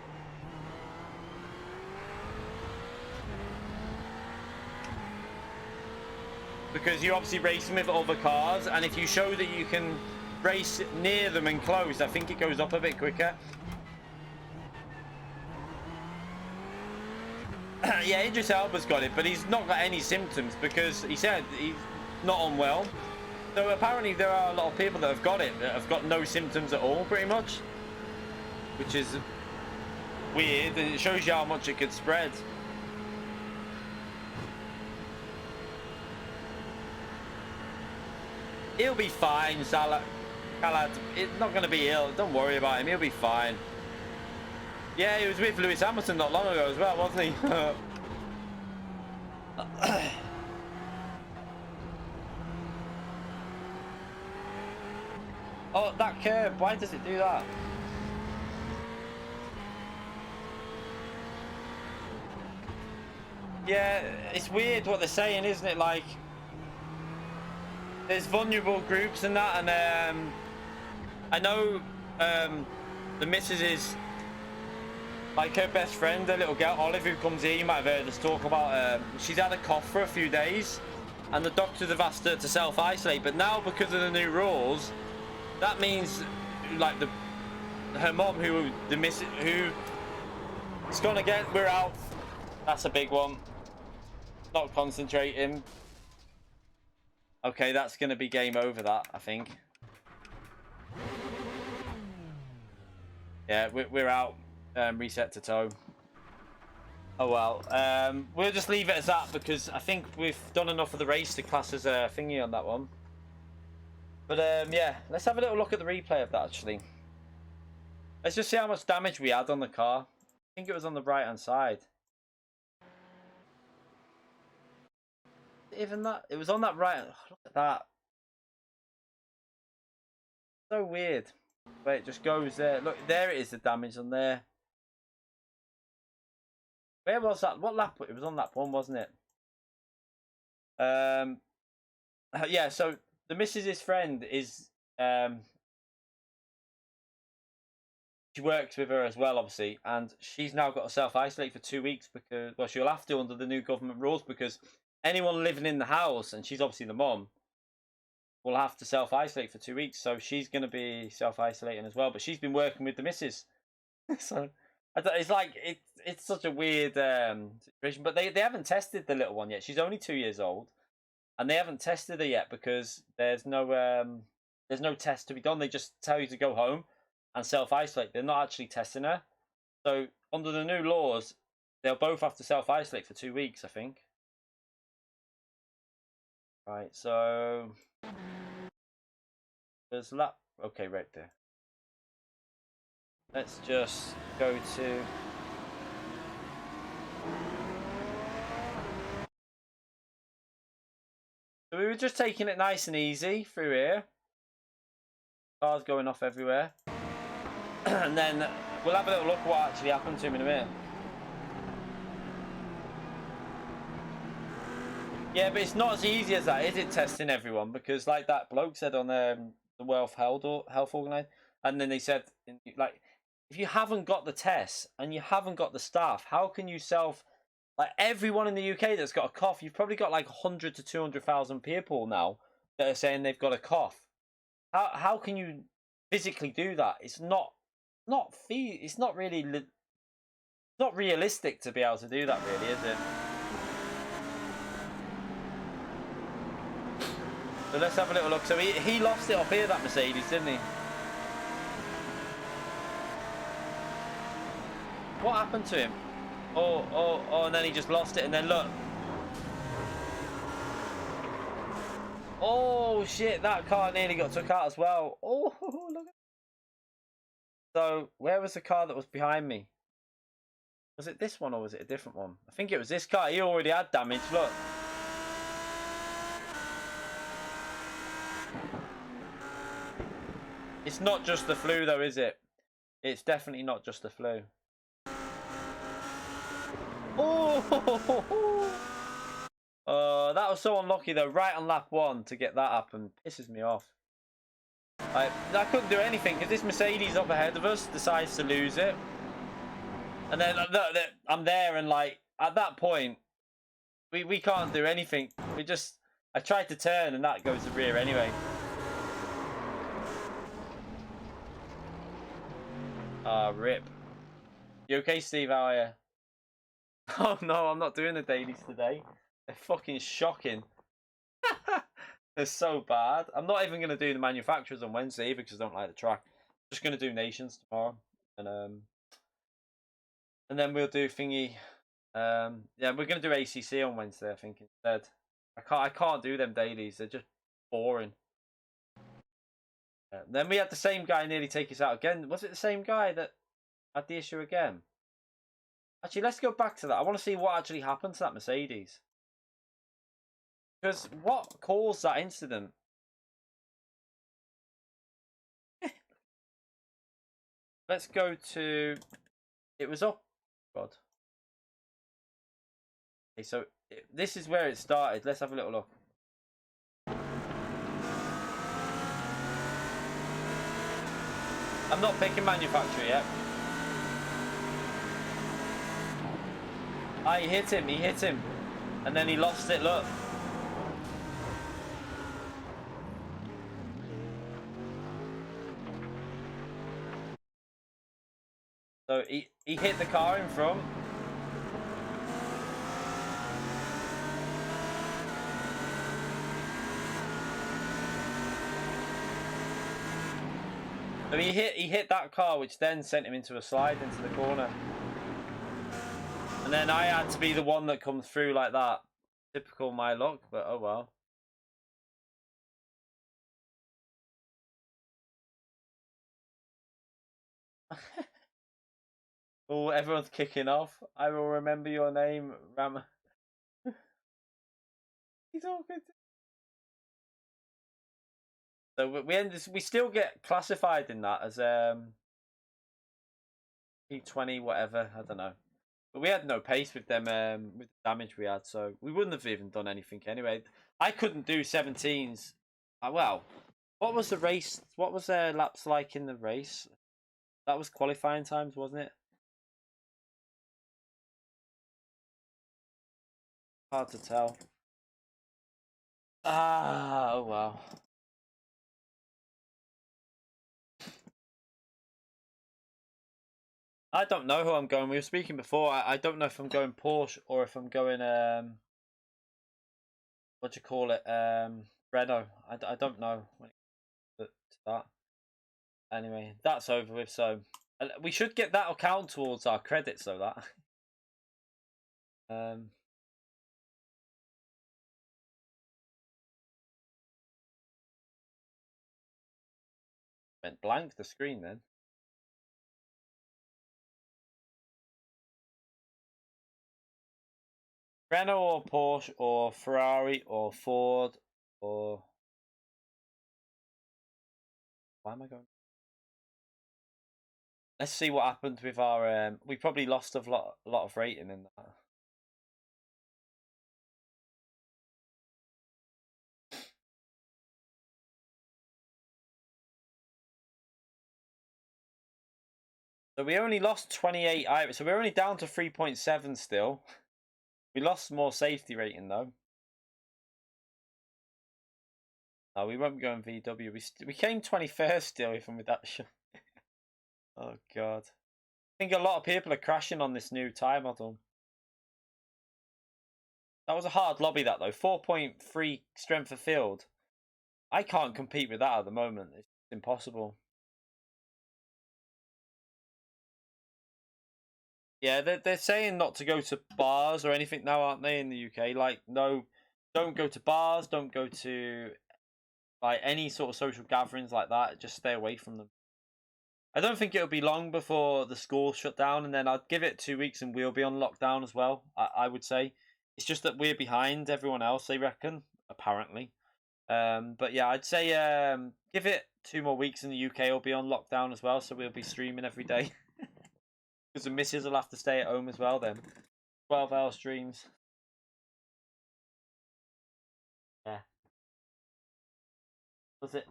Because you're obviously racing with other cars, and if you show that you can race near them and close, I think it goes up a bit quicker. Yeah, Idris Elba's got it, but he's not got any symptoms because he said he's not unwell. So apparently there are a lot of people that have got it that have got no symptoms at all, pretty much, which is weird, and it shows you how much it could spread. He'll be fine, Salah. Khalad, it's not going to be ill. Don't worry about him. He'll be fine. Yeah, he was with Lewis Hamilton not long ago as well, wasn't he? Oh, that curve. Why does it do that? Yeah, it's weird what they're saying, isn't it? Like, there's vulnerable groups and that, and I know the missus is like her best friend, her little girl Olive, who comes here. You might have heard us talk about. She's had a cough for a few days, and the doctors have asked her to self-isolate. But now, because of the new rules, that means like her mom, who it's gone again. We're out. That's a big one. Not concentrating. Okay, that's going to be game over, that, I think. Yeah, we're out. Reset to tow. Oh, well. We'll just leave it as that because I think we've done enough of the race to class as a thingy on that one. But, yeah, let's have a little look at the replay of that, actually. Let's just see how much damage we had on the car. I think it was on the right-hand side. Even that, it was on that right. Look at that. So weird. Wait, it just goes there. Look, there it is, the damage on there. Where was that? What lap? It was on that one, wasn't it? Yeah, so the missus's friend is she works with her as well, obviously, and she's now got to self-isolate for 2 weeks because, well, she'll have to under the new government rules because anyone living in the house, and she's obviously the mom, will have to self-isolate for 2 weeks. So she's going to be self-isolating as well, but she's been working with the missus. So it's like it's such a weird situation. But they haven't tested the little one yet. She's only 2 years old, and they haven't tested her yet because there's no test to be done. They just tell you to go home and self-isolate. They're not actually testing her. So under the new laws, they'll both have to self-isolate for 2 weeks, I think. Right, so there's that. Okay, right there. Let's just go to... So we were just taking it nice and easy through here. Cars going off everywhere. And then we'll have a little look at what actually happened to him in a minute. Yeah, but it's not as easy as that, is it, testing everyone? Because like that bloke said on the World Health Organization, and then they said, like, if you haven't got the tests and you haven't got the staff, how can you like everyone in the UK that's got a cough? You've probably got like 100 to 200,000 people now that are saying they've got a cough. How can you physically do that? It's not really not realistic to be able to do that, really, is it? So let's have a little look. So he lost it up here, that Mercedes, didn't he? What happened to him? Oh, and then he just lost it, and then look. Oh, shit, that car nearly got took out as well. Oh, look at... So, where was the car that was behind me? Was it this one or was it a different one? I think it was this car. He already had damage, look. It's not just the flu though, is it? It's definitely not just the flu. Oh, that was so unlucky though. Right on lap 1 to get that happen. Pisses me off. I couldn't do anything because this Mercedes up ahead of us decides to lose it. And then I'm there and like, at that point, we can't do anything. I tried to turn and that goes to rear anyway. Rip. You okay, Steve? How are you? Oh no, I'm not doing the dailies today. They're fucking shocking. They're so bad. I'm not even going to do the manufacturers on Wednesday either because I don't like the track. I'm just going to do Nations tomorrow. And then we'll do thingy. Yeah, we're going to do ACC on Wednesday, I think, instead. I can't do them dailies. They're just boring. Then we had the same guy nearly take us out again. Was it the same guy that had the issue again? Actually, let's go back to that. I want to see what actually happened to that Mercedes. Because what caused that incident? Let's go to... It was up... God. Okay, so this is where it started. Let's have a little look. I'm not picking manufacturer yet. He hit him. And then he lost it, look. So he hit the car in front. So he hit that car, which then sent him into a slide into the corner. And then I had to be the one that comes through like that. Typical my luck, but oh well. Oh, everyone's kicking off. I will remember your name, Ram. He's all good. So we still get classified in that as P20 whatever, I don't know. But we had no pace with them with the damage we had, so we wouldn't have even done anything anyway. I couldn't do 17s. Well, what was the race? What was their laps like in the race? That was qualifying times, wasn't it? Hard to tell. Ah, oh well. I don't know who I'm going. We were speaking before. I don't know if I'm going Porsche or if I'm going what do you call it? Renault. I don't know when it comes to that. Anyway, that's over with. So we should get that account towards our credits, though. That. Went blank the screen then. Renault or Porsche or Ferrari or Ford or why am I going? Let's see what happened with our. We probably lost a lot of rating in that. So we only lost 28. So we're only down to 3.7 still. We lost more safety rating though. No, we won't be going VW. We came 21st still, even with that shot. Oh god. I think a lot of people are crashing on this new tyre model. That was a hard lobby, that though. 4.3 strength of field. I can't compete with that at the moment. It's impossible. Yeah, they're saying not to go to bars or anything now, aren't they, in the UK? Like, no, don't go to bars, don't go to like any sort of social gatherings like that. Just stay away from them. I don't think it'll be long before the schools shut down, and then I'd give it 2 weeks and we'll be on lockdown as well. I would say it's just that we're behind everyone else. They reckon, apparently. But yeah, I'd say give it 2 more weeks and the UK will be on lockdown as well, so we'll be streaming every day. Because the missus will have to stay at home as well then. 12-hour streams. Yeah. Was it?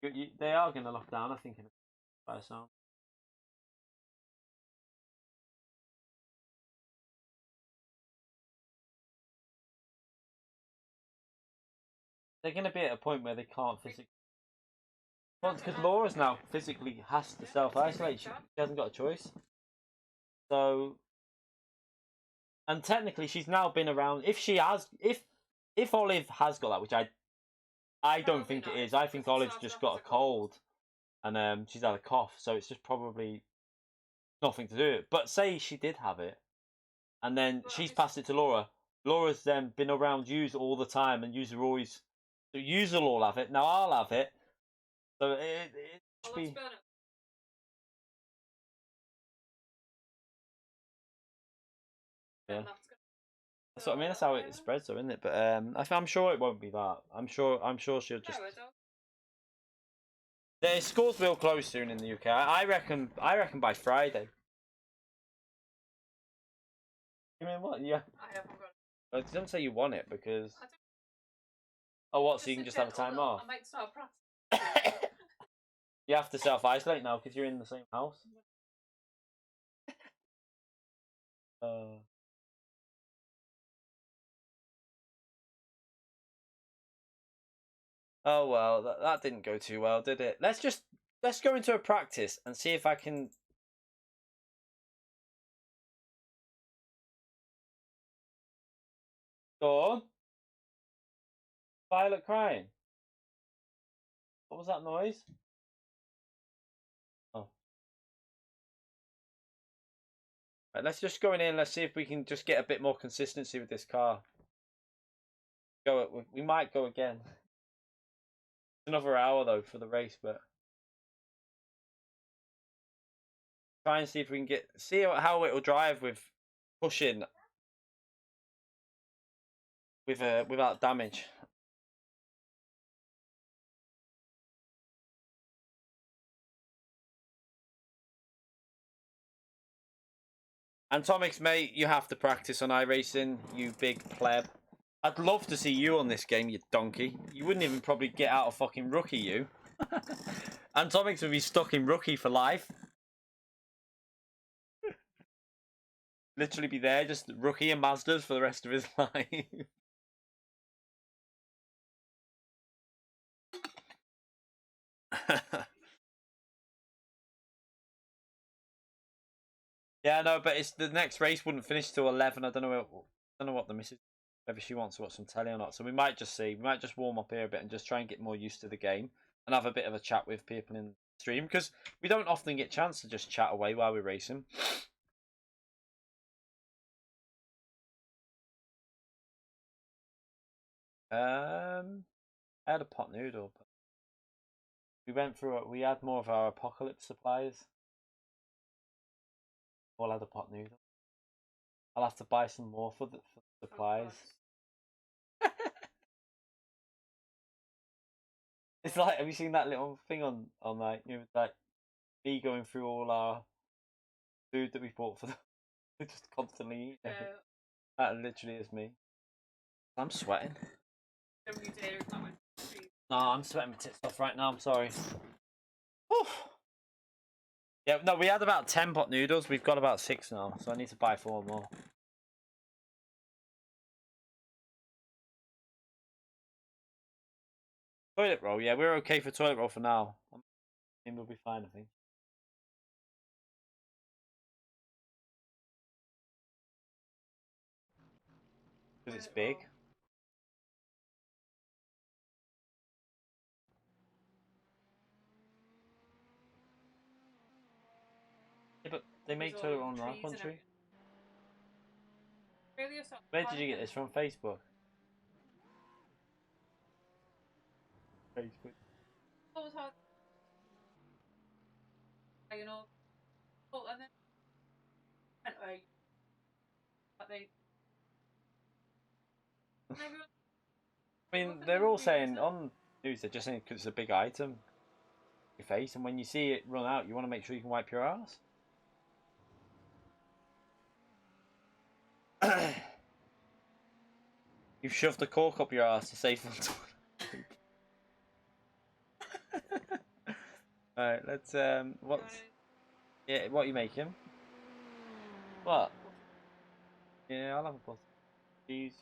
They are going to lock down, I think, by the sound. They're going to be at a point where they can't physically. Well, because Laura's now physically has to self-isolate. She hasn't got a choice. So, and technically, she's now been around. If she has, if Olive has got that, which I don't think it is. I think Olive's just got a cold, and she's had a cough, so it's just probably nothing to do with it. But say she did have it, and then she's passed it to Laura. Laura's then been around yous all the time, and yous are always. So yous will all have it. Now I'll have it. So it should be. Yeah. That's what I mean. That's how it spreads, though, isn't it? But I'm sure it won't be that. I'm sure she'll just. The schools will close soon in the UK. I reckon by Friday. You mean what? Yeah. I haven't got it. Don't say you want it because. Oh, what? So you can just have a time off? I might start practicing. You have to self-isolate now because you're in the same house. Oh well, that didn't go too well, did it? Let's go into a practice and see if I can. Go on. Violet crying. What was that noise? Oh. Right, let's just go in here and let's see if we can just get a bit more consistency with this car. We might go again. Another hour though for the race, but try and see if we can see how it will drive with pushing without damage. Atomics, mate, you have to practice on iRacing, you big pleb. I'd love to see you on this game, you donkey. You wouldn't even probably get out of fucking rookie, you. Atomics would be stuck in rookie for life. Literally be there, just rookie and Mazdas for the rest of his life. Yeah, no, but it's the next race wouldn't finish till 11. I don't know what the missus, whether she wants to watch some telly or not. So we might just see. We might just warm up here a bit and just try and get more used to the game and have a bit of a chat with people in the stream because we don't often get a chance to just chat away while we're racing. I had a pot noodle, but we went through it. We had more of our apocalypse supplies. All had a pot noodle. I'll have to buy some more for the supplies. It's like, have you seen that little thing on like, you know, like me going through all our food that we bought for them, just constantly eating. Yeah. That literally is me. I'm sweating. No, I'm sweating my tits off right now. I'm sorry. Oof. Yeah, no, we had about 10 pot noodles. We've got about 6 now, so I need to buy 4 more. Toilet roll, yeah, we're okay for toilet roll for now. I think we'll be fine, I think. Because it's big. Yeah, but they make toilet roll in our country. Where did you get this from? Facebook? Facebook. You know, and then I mean, they're all saying on news they're just saying because it's a big item, your face, and when you see it run out, you want to make sure you can wipe your ass. You've shoved the cork up your ass to save them. Alright, let's what's what are you making? What? Yeah, I'll have a bottle of cheese.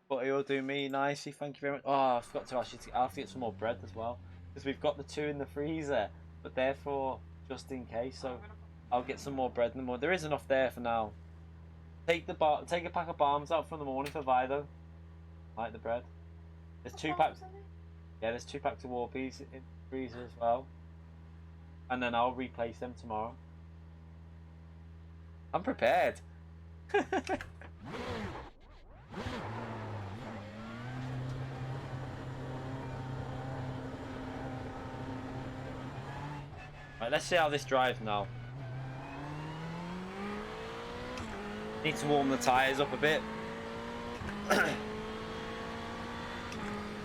But you'll do me nicely, thank you very much. Oh, I forgot to ask you I'll have to get some more bread as well. Because we've got the 2 in the freezer, but therefore just in case, so I'll get some more bread in the morning. There is enough there for now. Take a pack of bombs out from the morning for Vido. Like the bread. There's 2 packs. Yeah, there's 2 packs of Warpies in the freezer as well. And then I'll replace them tomorrow. I'm prepared. Right, let's see how this drives now. Need to warm the tyres up a bit. It's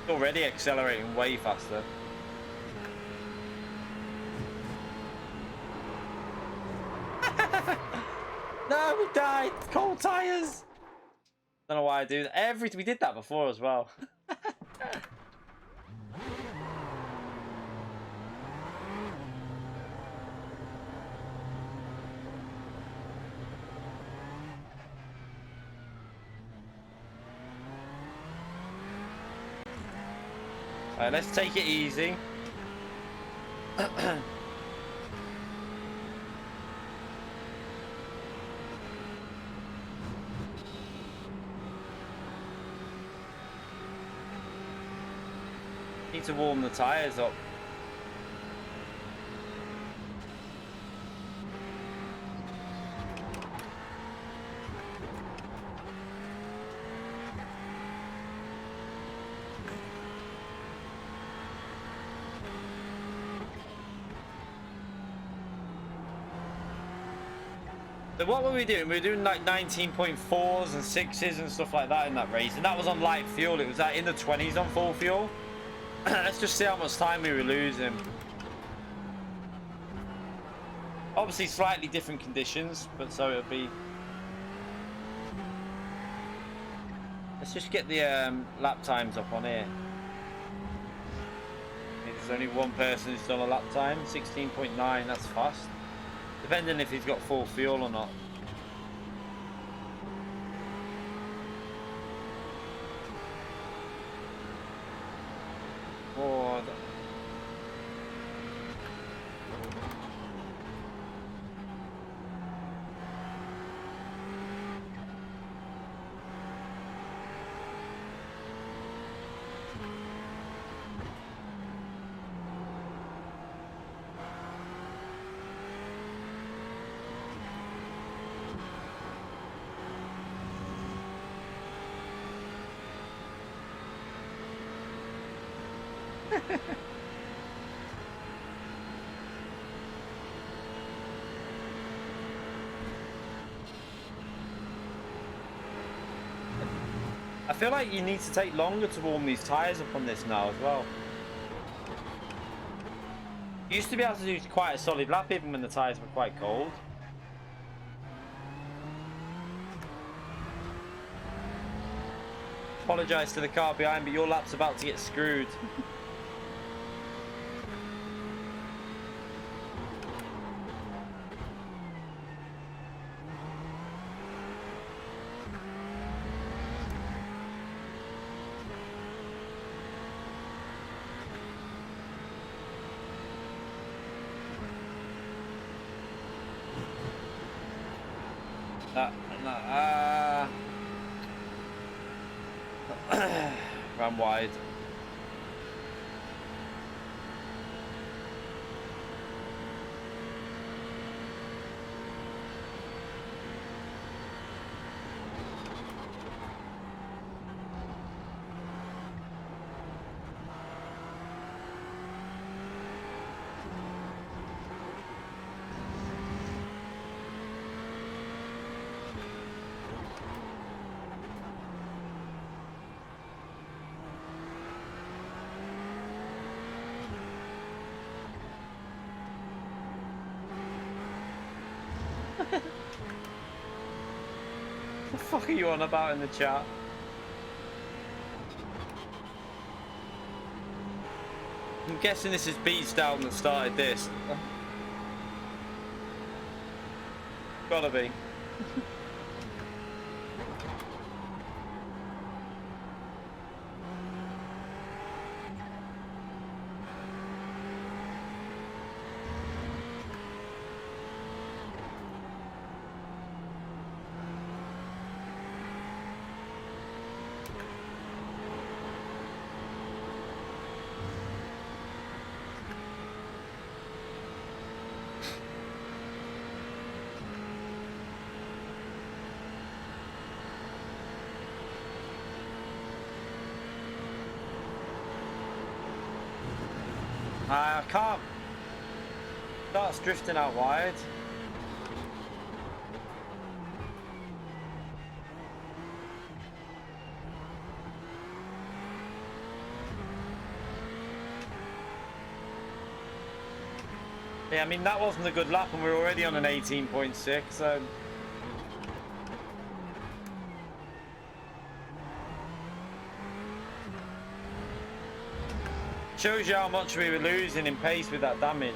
already accelerating way faster. No, we died! Cold tyres! Don't know why I do that. We did that before as well. Alright, let's take it easy. Need to warm the tyres up. So what were we doing? We were doing like 19.4s and 6s and stuff like that in that race, and that was on light fuel. It was like in the 20s on full fuel. Let's just see how much time we were losing. Obviously slightly different conditions, but so it'll be. Let's just get the lap times up on here. There's only one person who's done a lap time, 16.9, that's fast. Depending if he's got full fuel or not. I feel like you need to take longer to warm these tyres up on this now as well. You used to be able to do quite a solid lap even when the tyres were quite cold. Apologise to the car behind, but your lap's about to get screwed. Ran wide. What the fuck are you on about in the chat? I'm guessing this is Beats Down that started this. Gotta be. I can't. Starts drifting out wide. Yeah, I mean that wasn't a good lap, and we're already on an 18.6. So. Shows you how much we were losing in pace with that damage.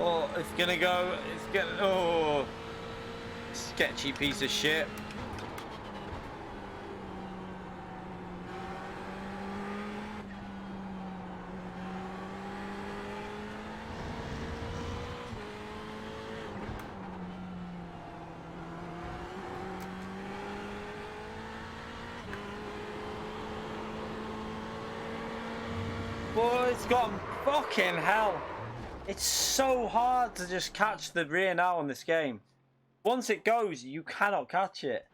Oh, it's gonna go. It's getting. Oh, sketchy piece of shit. Boy, it's gone. Fucking hell. It's so hard to just catch the rear now on this game. Once it goes, you cannot catch it.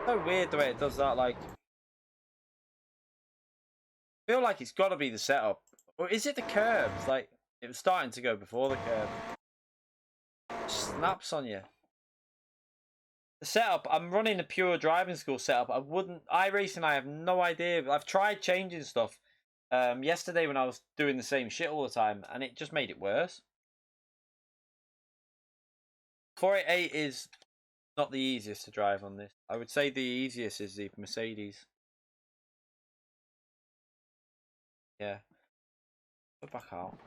So weird the way it does that, like. like it's got to be the setup. Or is it the curbs? Like, it was starting to go before the curb. Snaps on you. The setup, I'm running a pure driving school setup. I wouldn't... iRacing, I have no idea. I've tried changing stuff yesterday when I was doing the same shit all the time, and it just made it worse. 488 is not the easiest to drive on this. I would say the easiest is the Mercedes. Yeah. Put back out.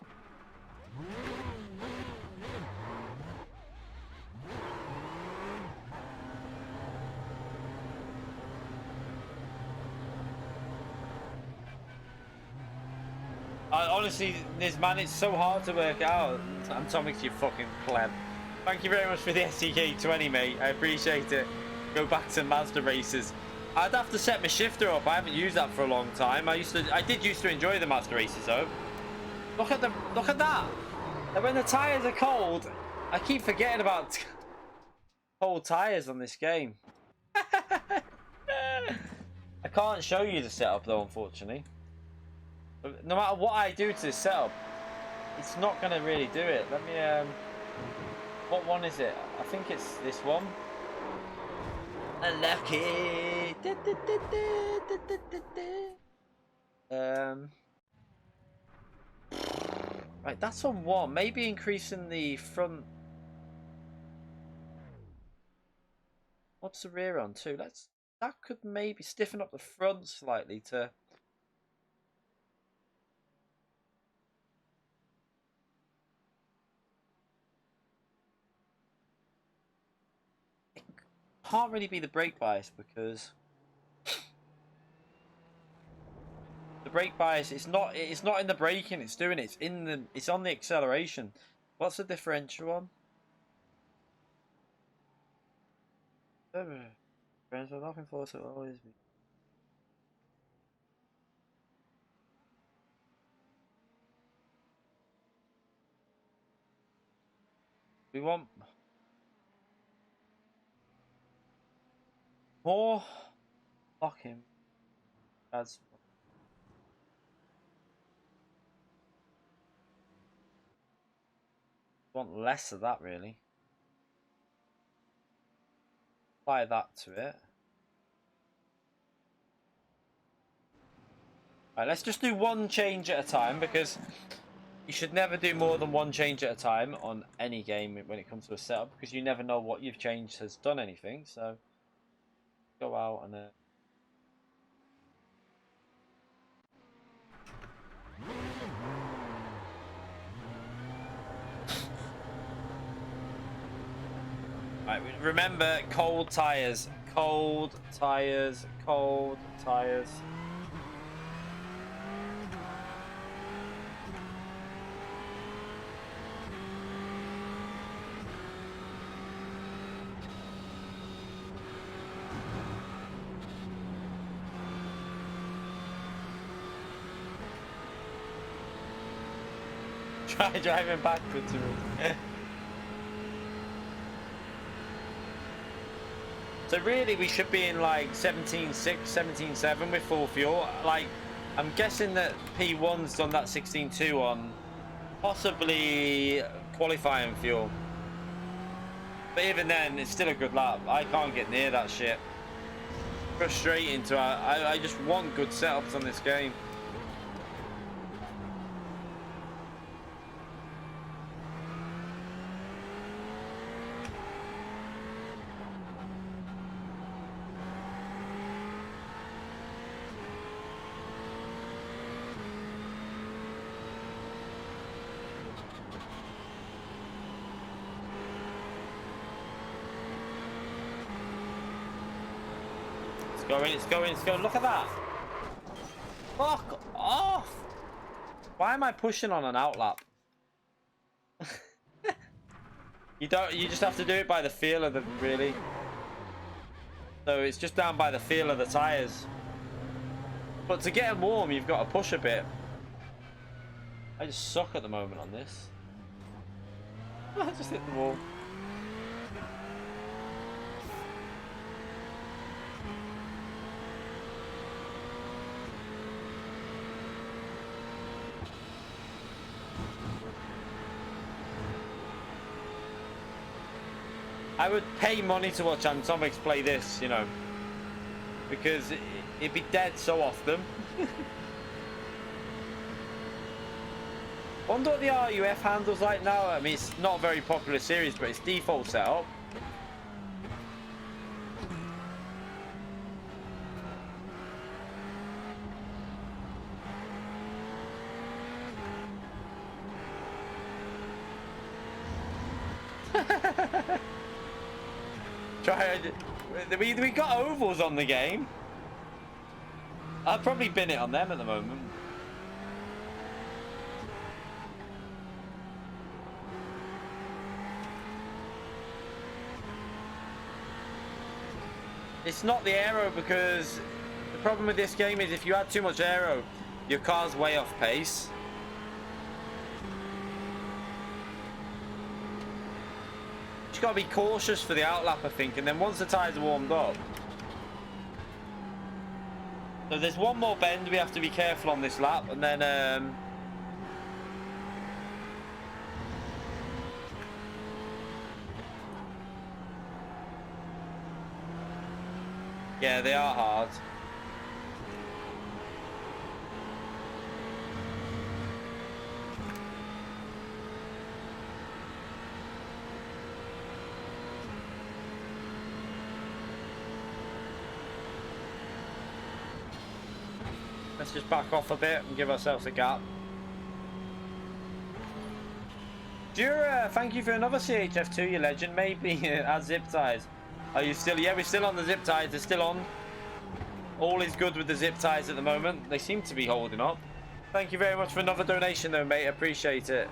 Honestly, this man, it's so hard to work out. Atomics, you fucking pleb. Thank you very much for the STK20, mate. I appreciate it. Go back to Mazda races. I'd have to set my shifter up. I haven't used that for a long time. I did used to enjoy the Mazda races though. Look at that. And when the tires are cold, I keep forgetting about cold tires on this game. I can't show you the setup though, unfortunately. No matter what I do to this setup, it's not going to really do it. Let me, what one is it? I think it's this one. Unlucky. Right, that's on one. Maybe increasing the front. What's the rear on two? That could maybe stiffen up the front slightly to. Can't really be the brake bias because the brake bias it's not in the braking, it's doing it. It's on the acceleration. What's the differential on? Differential nothing for us will always be. We want more locking. That's want less of that really. Apply that to it. Alright, let's just do one change at a time because you should never do more than one change at a time on any game when it comes to a setup because you never know what you've changed has done anything. So go out and right, remember cold tires, cold tires, cold tires. Try driving backwards. So really we should be in like 17.6, 17.7 with full fuel. Like, I'm guessing that P1's done that 16.2 on possibly qualifying fuel. But even then, it's still a good lap. I can't get near that shit. Frustrating to I just want good setups on this game. It's going. Look at that. Fuck off. Why am I pushing on an outlap? You just have to do it by the feel of them, really. So it's just down by the feel of the tires. But to get them warm, you've got to push a bit. I just suck at the moment on this. I just hit the wall. I would pay money to watch Atomics play this, you know, because it'd be dead so often. Wonder what the RUF handle's like now. I mean, it's not a very popular series, but it's default setup. We got ovals on the game. I'd probably bin it on them at the moment. It's not the aero, because the problem with this game is if you add too much aero, your car's way off pace. Just got to be cautious for the outlap, I think, and then once the tyres are warmed up. So there's one more bend we have to be careful on this lap, and then yeah, they are hard. Let's just back off a bit and give ourselves a gap. Dura, thank you for another CHF2, you legend. Maybe add zip ties. Are you still? Yeah, we're still on the zip ties. They're still on. All is good with the zip ties at the moment. They seem to be holding up. Thank you very much for another donation though, mate. Appreciate it.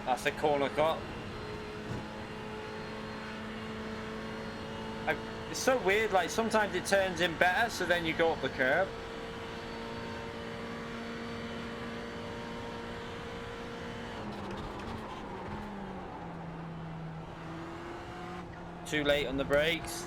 That's a corner cut. It's so weird, like sometimes it turns in better, so then you go up the curb. Too late on the brakes.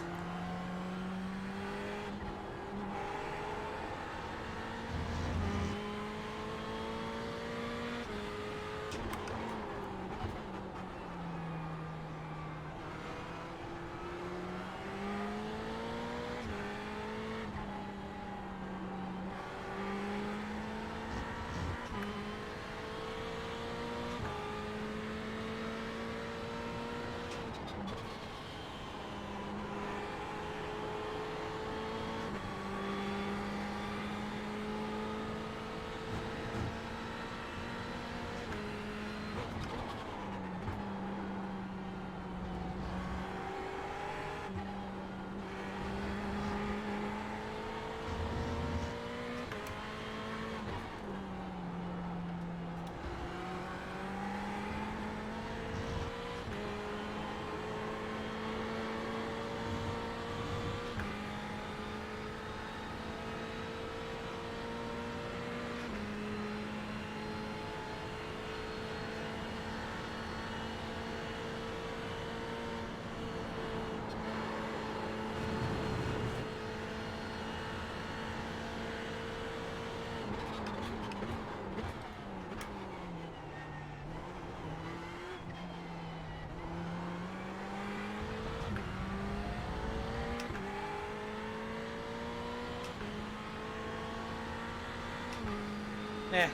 Yeah.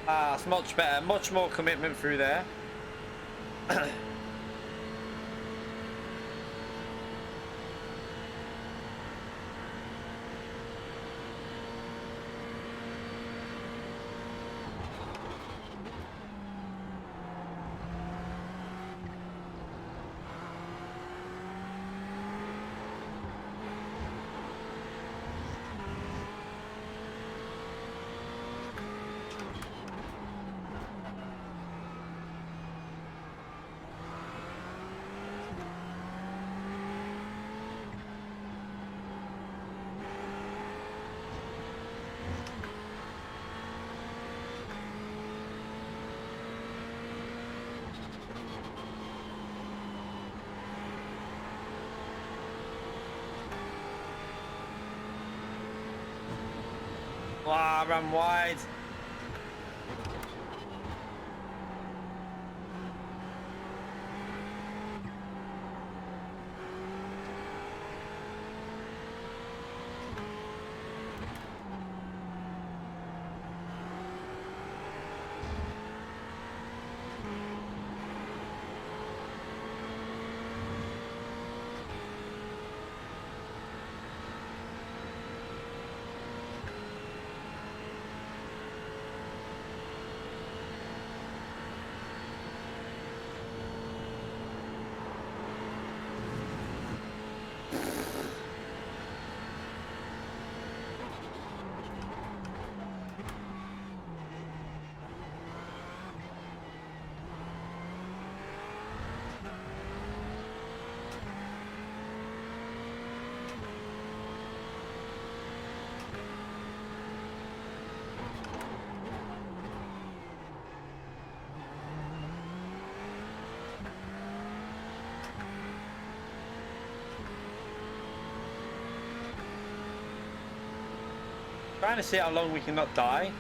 Ah, it's much better, much more commitment through there. Ah, I ran wide. Trying to see how long we can not die.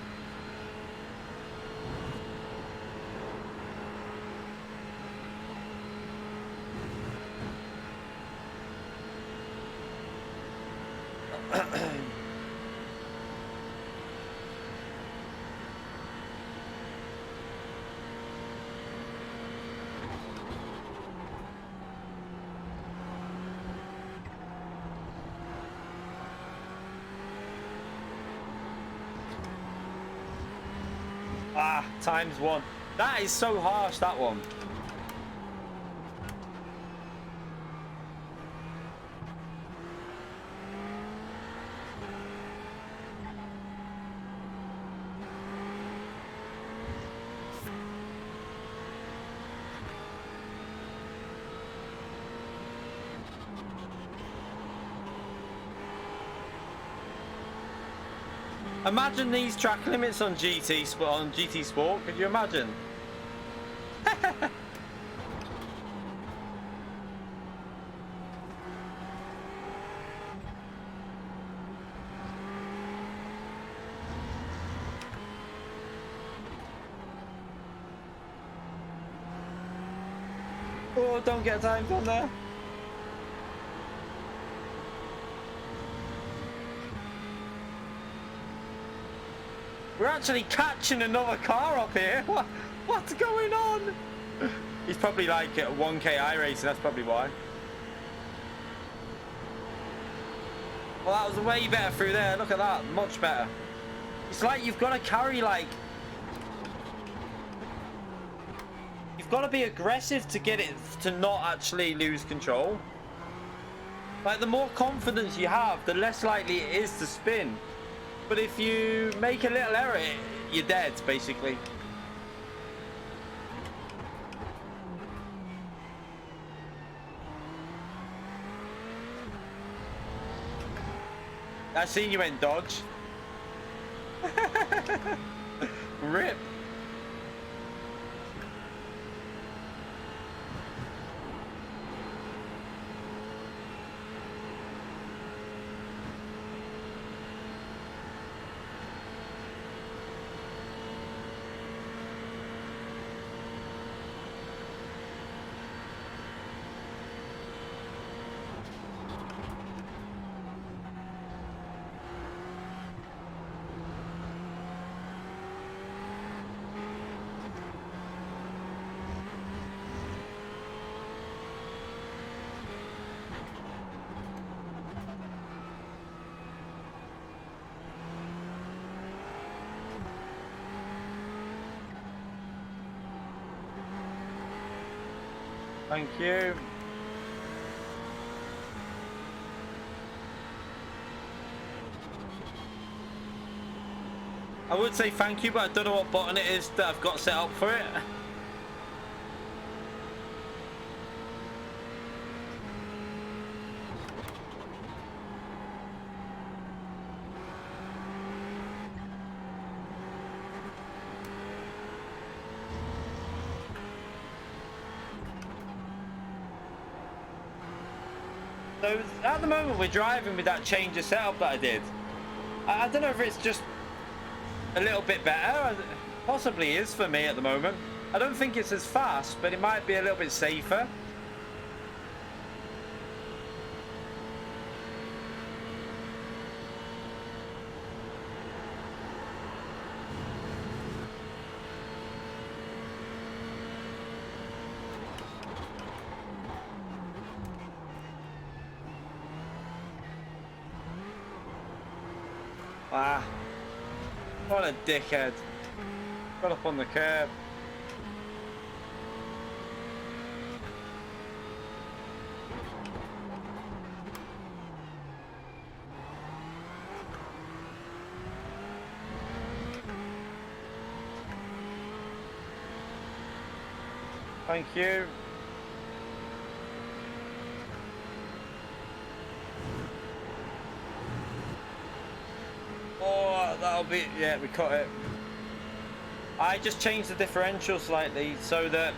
Ah, ×1. That is so harsh, that one. Imagine these track limits on GT Sport. Could you imagine? Oh, don't get timed on there. We're actually catching another car up here. What's going on? He's probably like at 1K iRacing, that's probably why. Well, that was way better through there. Look at that, much better. It's like you've got to carry like... You've got to be aggressive to get it to not actually lose control. Like the more confidence you have, the less likely it is to spin. But if you make a little error, you're dead, basically. I seen you went dodge. Rip. Thank you. I would say thank you, but I don't know what button it is that I've got set up for it. So at the moment we're driving with that change of setup that I did. I don't know if it's just a little bit better. Possibly is for me at the moment. I don't think it's as fast, but it might be a little bit safer. Ah, what a dickhead. Got up on the curb. Thank you. Oh, that'll be, yeah, we cut it. I just changed the differential slightly so that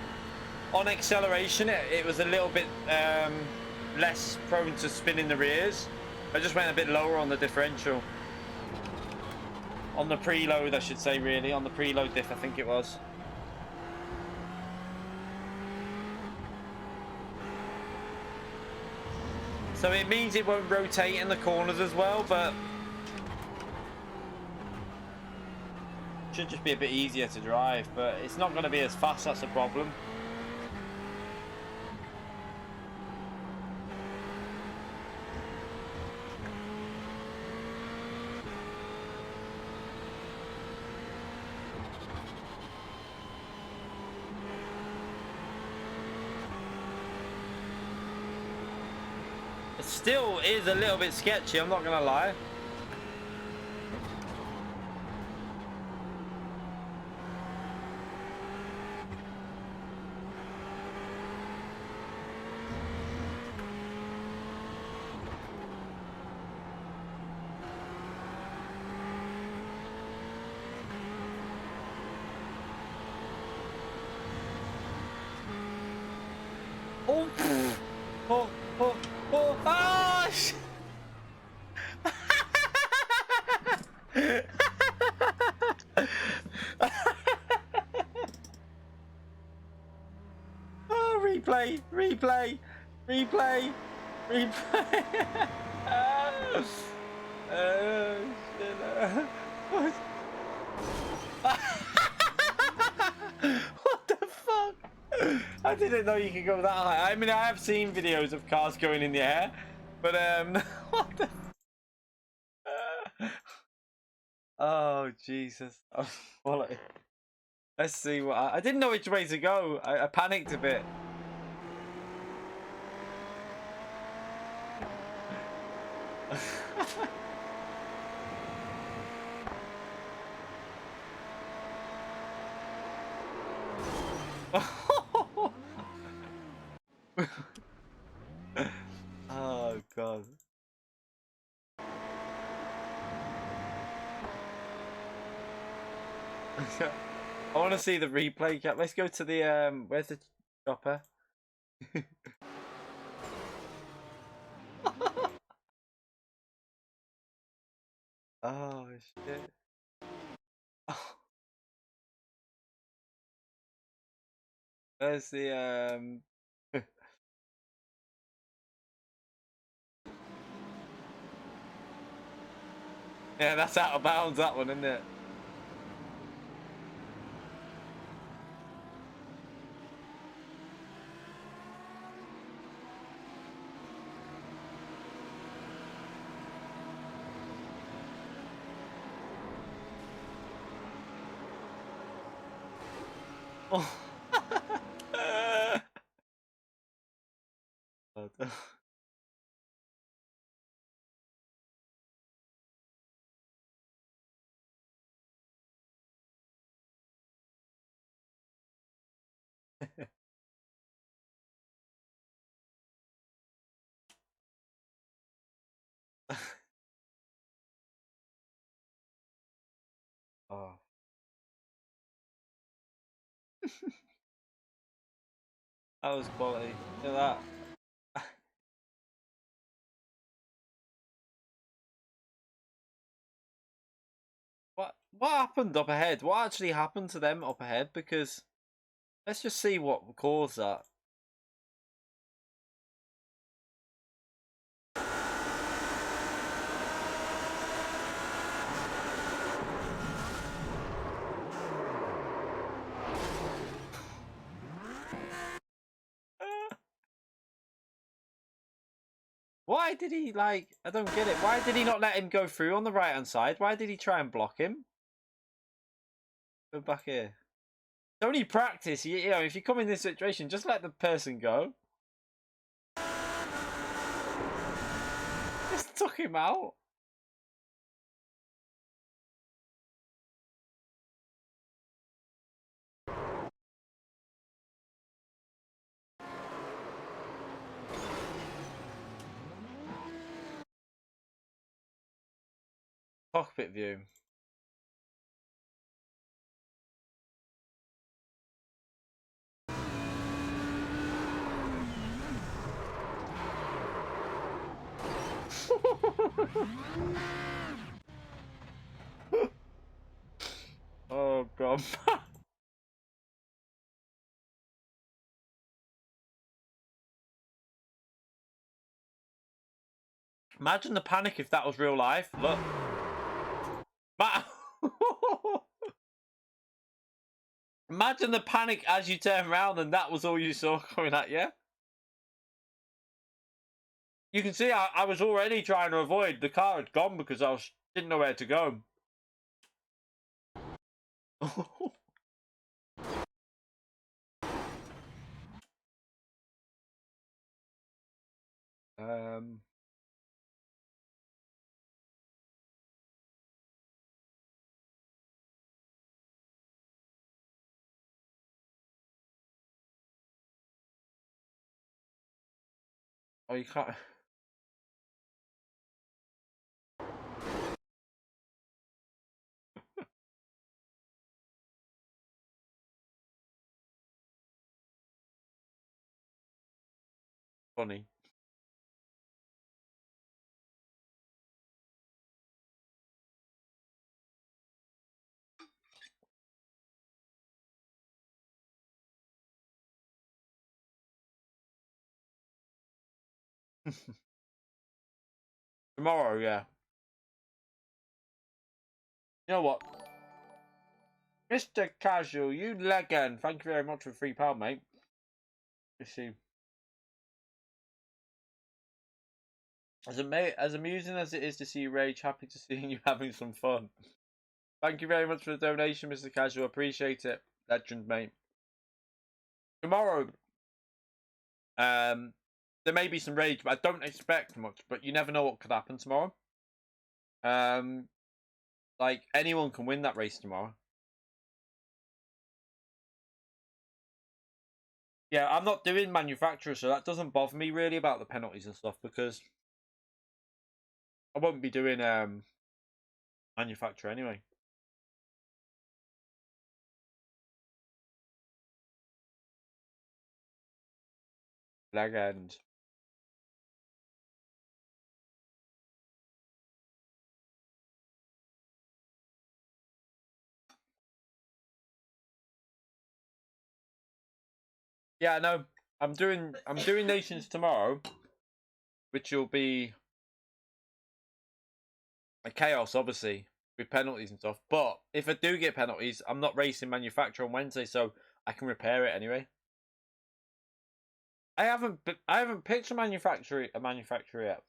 on acceleration it was a little bit less prone to spinning the rears. I just went a bit lower on the differential. On the preload, I should say, really. On the preload diff, I think it was. So it means it won't rotate in the corners as well, but should just be a bit easier to drive, but it's not going to be as fast, that's a problem. It still is a little bit sketchy, I'm not going to lie. Oh, oh, oh, oh, ah, oh, replay, replay, replay, replay. Shit. What? What the fuck? I didn't know you could go that high. I mean, I have seen videos of cars going in the air, but what the? Oh Jesus! Oh, quality. Let's see what I didn't know which way to go. I panicked a bit. Oh God. I want to see the replay cap. Let's go to the where's the chopper? Oh shit. Oh. Where's the yeah, that's out of bounds, that one, isn't it? Oh. Oh. That was quality. Look at that. What happened up ahead? What actually happened to them up ahead? Because let's just see what caused that. Why did he, like, I don't get it. Why did he not let him go through on the right hand side? Why did he try and block him? Go back here. It's only practice. You know, if you come in this situation, just let the person go. Just took him out. Cockpit view. Oh god. Imagine the panic if that was real life. Look. Imagine the panic as you turn around and that was all you saw coming at you. You can see I was already trying to avoid. The car had gone because didn't know where to go. Oh, you can't. Funny. Tomorrow, yeah. You know what? Mr. Casual, you legend. Thank you very much for £3, mate. Let's see. As amusing as it is to see you rage, happy to see you having some fun. Thank you very much for the donation, Mr. Casual. Appreciate it. Legend, mate. Tomorrow, there may be some rage, but I don't expect much. But you never know what could happen tomorrow. Like, anyone can win that race tomorrow. Yeah, I'm not doing manufacturer, so that doesn't bother me really about the penalties and stuff because I won't be doing manufacturer anyway. Legend. Yeah, no, I'm doing nations tomorrow, which will be a chaos, obviously, with penalties and stuff. But if I do get penalties, I'm not racing manufacturer on Wednesday, so I can repair it anyway. I haven't picked a manufacturer yet.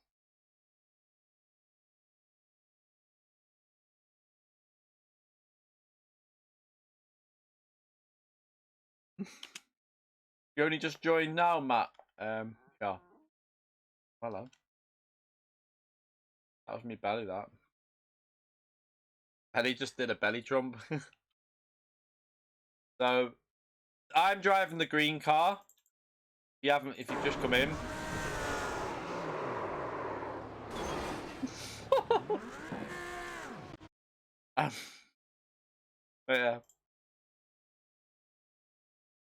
You only just joined now, Matt. Yeah. Hello. That was me belly, that. And he just did a belly trump. So, I'm driving the green car. If you've just come in. But yeah.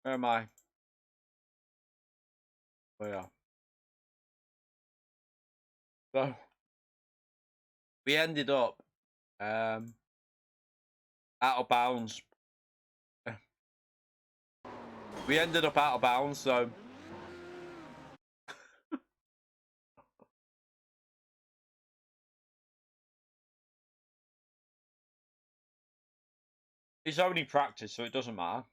Where am I? Oh yeah. So we ended up out of bounds. We ended up out of bounds, so it's only practice, so it doesn't matter.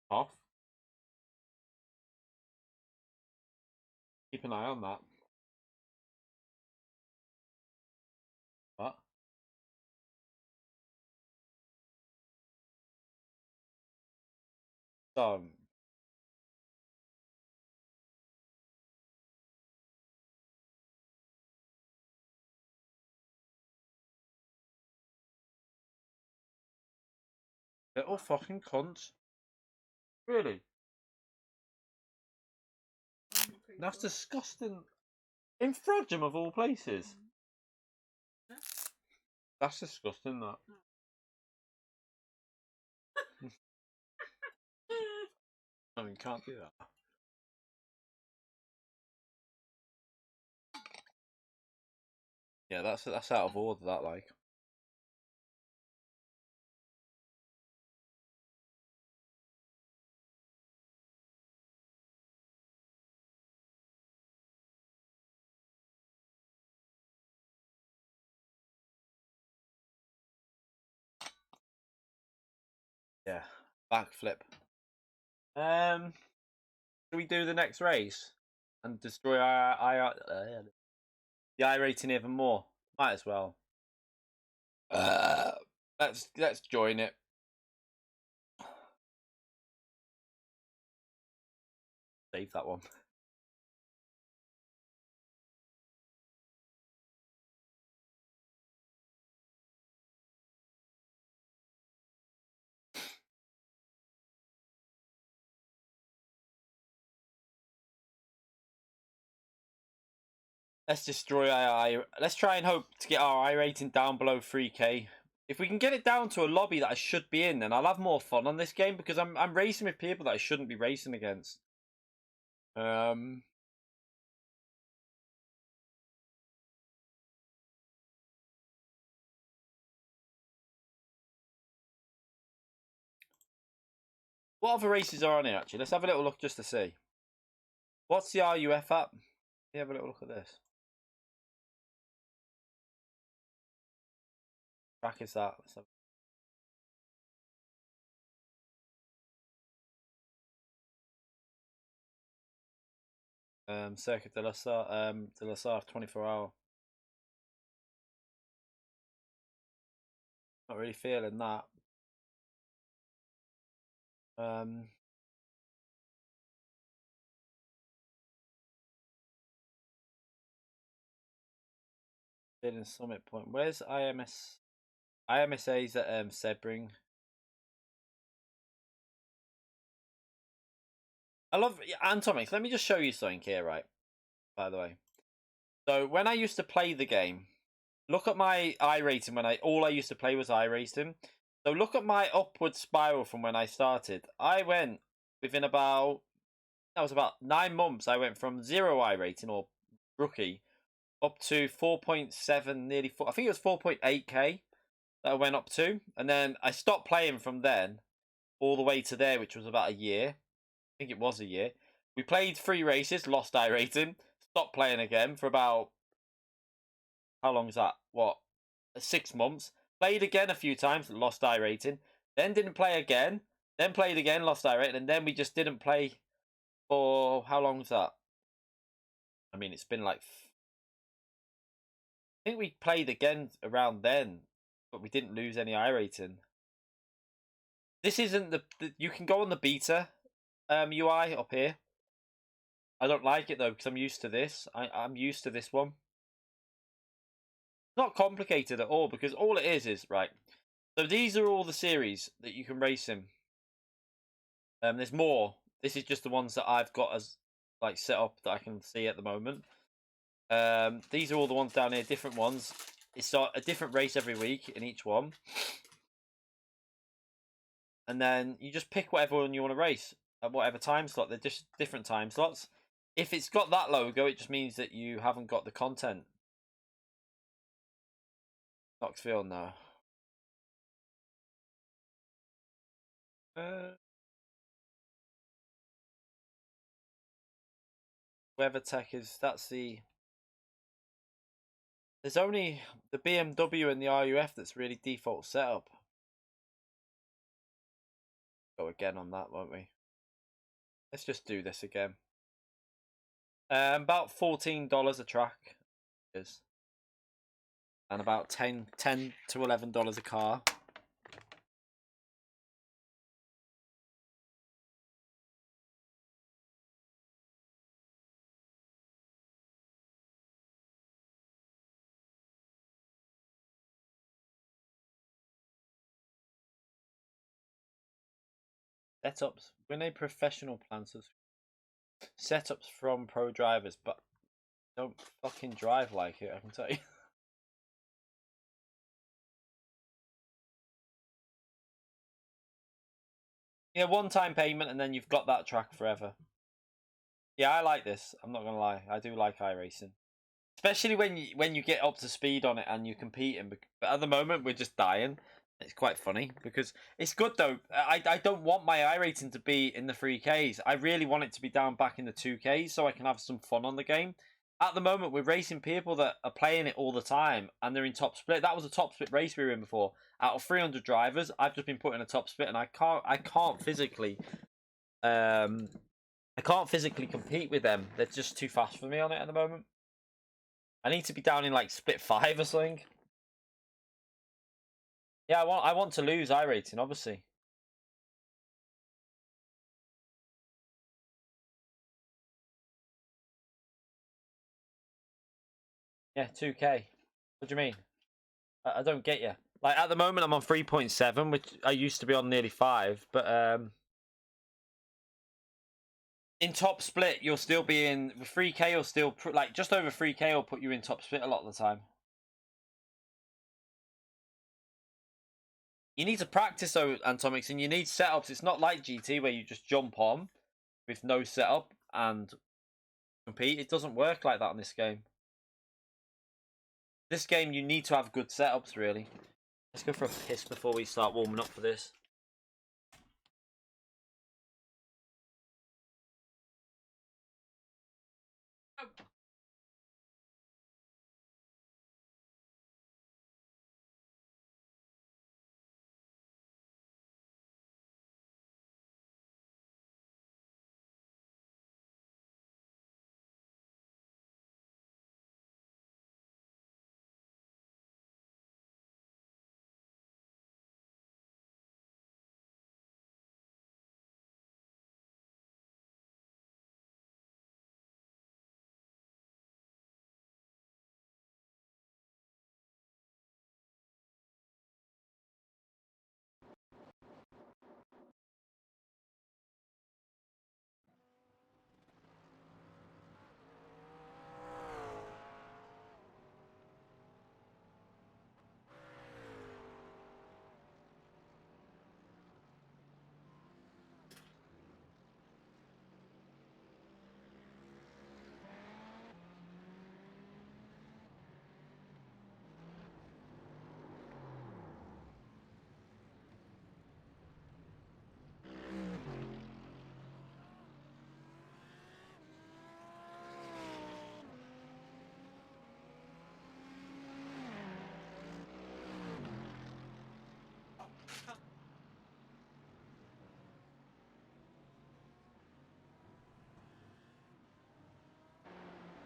Off. Keep an eye on that. What? So, little fucking cunts. Really? That's disgusting. In Frodsham of all places. That's disgusting, that. I mean, can't do that. Yeah, that's out of order, that, like. Yeah, backflip. Should we do the next race and destroy the I rating even more? Might as well. Let's join it. Save that one. Let's destroy II. Let's try and hope to get our I rating down below 3K. If we can get it down to a lobby that I should be in, then I'll have more fun on this game, because I'm racing with people that I shouldn't be racing against. What other races are on here, actually? Let's have a little look just to see. What's the RUF app? Let me have a little look at this. Track is that? Let's have... Circuit de la Sarre 24 hour. Not really feeling that. Feeling Summit Point. Where's IMS? IMSA's at Sebring. I love Antomics. Let me just show you something here, right? By the way, so when I used to play the game, look at my I rating when all I used to play was iRacing. So look at my upward spiral from when I started. I went within about 9 months. I went from 0 I rating or rookie up to 4.7, nearly 4. I think it was 4.8k that I went up to, and then I stopped playing from then all the way to there, which was about a year. I think it was a year. We played 3 races, lost I rating, stopped playing again for about, how long is that? What, 6 months? Played again a few times, lost I rating, then didn't play again, then played again, lost I rating, and then we just didn't play for, how long was that? I mean, it's been like, I think we played again around then, but we didn't lose any I rating. This isn't the you can go on the beta UI up here. I don't like it though, because I'm used to this. I'm used to this one. It's not complicated at all, because all it is right. So these are all the series that you can race in. There's more. This is just the ones that I've got as like set up that I can see at the moment. These are all the ones down here, different ones. It's a different race every week in each one. and then you just pick whatever one you want to race at whatever time slot. They're just different time slots. If it's got that logo, it just means that you haven't got the content. Knoxville, no. WeatherTech is, that's the... There's only the BMW and the RUF that's really default setup. Go again on that, won't we? Let's just do this again. About $14 a track is, and about $10 to $11 a car. Setups. When a professional plan setups from pro drivers, but don't fucking drive like it, I can tell you. Yeah, one-time payment and then you've got that track forever. Yeah, I like this. I'm not gonna lie. I do like iRacing. Especially when you get up to speed on it and you're competing. But at the moment, we're just dying. It's quite funny because it's good though. I don't want my iRating to be in the 3Ks. I really want it to be down back in the 2Ks so I can have some fun on the game. At the moment, we're racing people that are playing it all the time and they're in top split. That was a top split race we were in before. Out of 300 drivers, I've just been put in a top split and I can't physically compete with them. They're just too fast for me on it at the moment. I need to be down in like split 5 or something. Yeah, I want to lose iRating, obviously. Yeah, 2K. What do you mean? I don't get you. Like at the moment, I'm on 3.7, which I used to be on nearly 5. But in top split, you'll still be in 3K. Or still like just over 3K will put you in top split a lot of the time. You need to practice though, Antomix, and you need setups. It's not like GT where you just jump on with no setup and compete. It doesn't work like that in this game. This game, you need to have good setups, really. Let's go for a piss before we start warming up for this.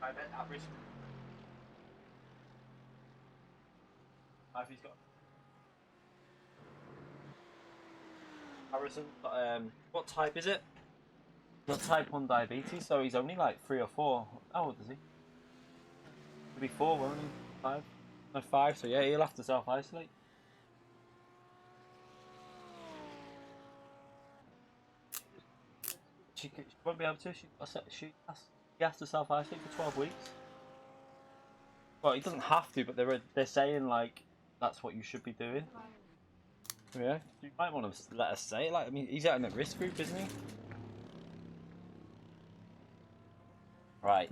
I bet average. If he's got Harrison, what type is it? Got type 1 diabetes, so he's only like 3 or 4. How old is he? He'll be 4, won't he? 5? No, 5, so yeah, he'll have to self-isolate. She won't be able to. She has to self-isolate for 12 weeks. Well, he doesn't have to, but they're saying like that's what you should be doing. Yeah, you might want to let us say it. Like, I mean, he's out in a risk group, isn't he? Right.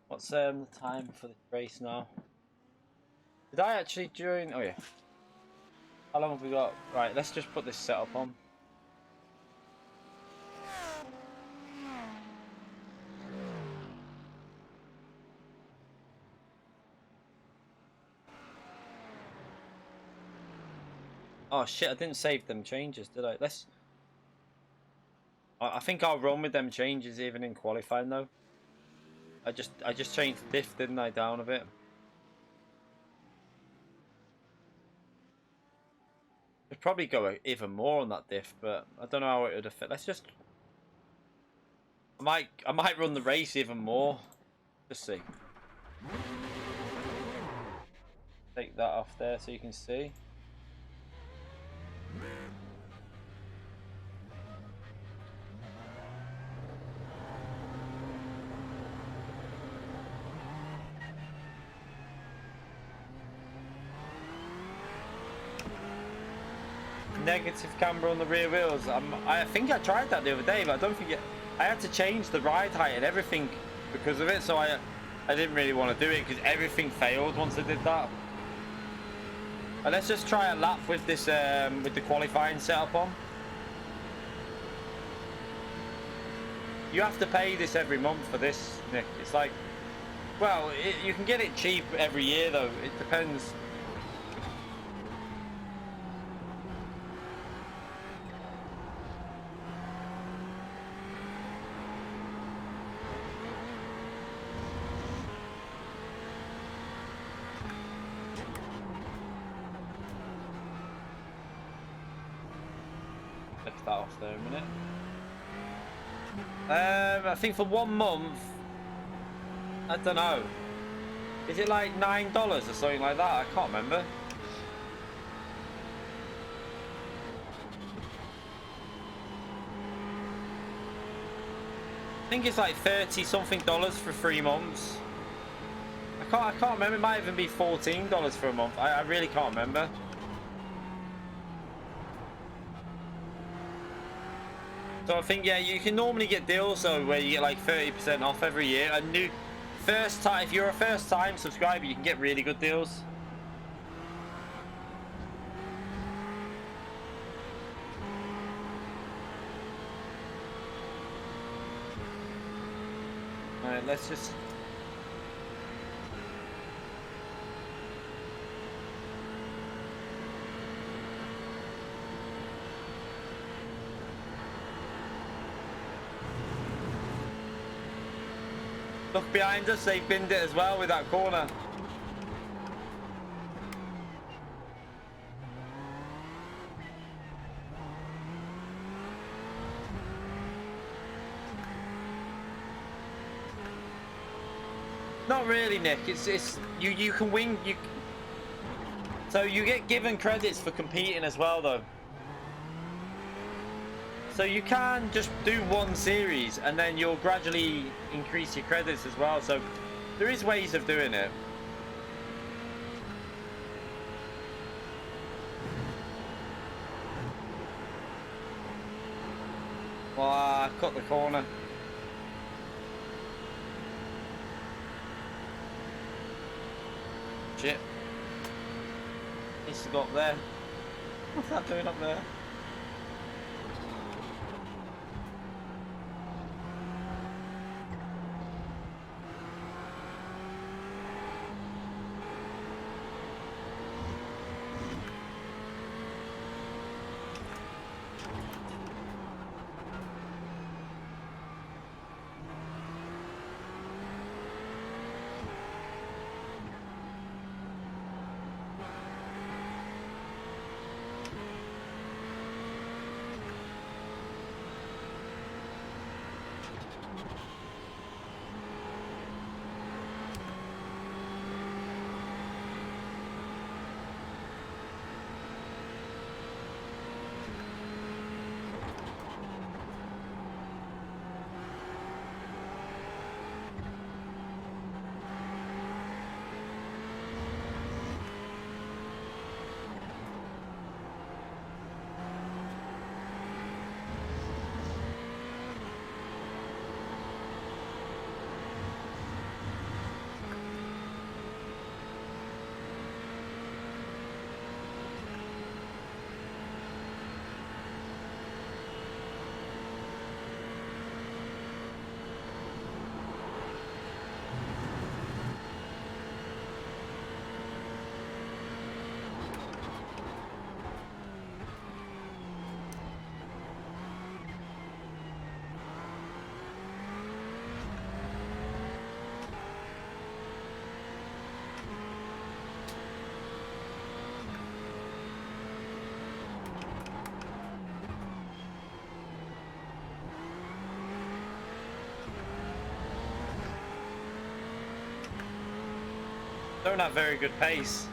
What's the time for the race now? Did I actually join? Oh yeah. How long have we got? Right, let's just put this setup on. Oh shit, I didn't save them changes, did I? Let's... I think I'll run with them changes even in qualifying though. I just changed the diff, didn't I, down a bit. I'd probably go even more on that diff, but I don't know how it would affect. Let's just... I might run the race even more. Just see. Take that off there so you can see. Negative camber on the rear wheels. I think I tried that the other day, but I don't think I had to change the ride height and everything because of it, so I didn't really want to do it because everything failed once I did that. And let's just try a lap with this with the qualifying setup on. You have to pay this every month for this, Nick. It's like, well, you can get it cheap every year though. It depends. Lift that off there a minute. I think for 1 month, I don't know. Is it like $9 or something like that? I can't remember. I think it's like 30 something dollars for 3 months. I can't remember. It might even be $14 for a month. I really can't remember. So I think, yeah, you can normally get deals though where you get like 30% off every year. A new first time, if you're a first time subscriber, you can get really good deals. Alright, let's just... Look behind us, they binned it as well with that corner. Not really, Nick. It's you can win. So you get given credits for competing as well, though. So you can just do one series and then you'll gradually increase your credits as well. So there is ways of doing it. Well, I cut the corner. Shit. Needs to go up there. What's that doing up there? Don't have very good pace.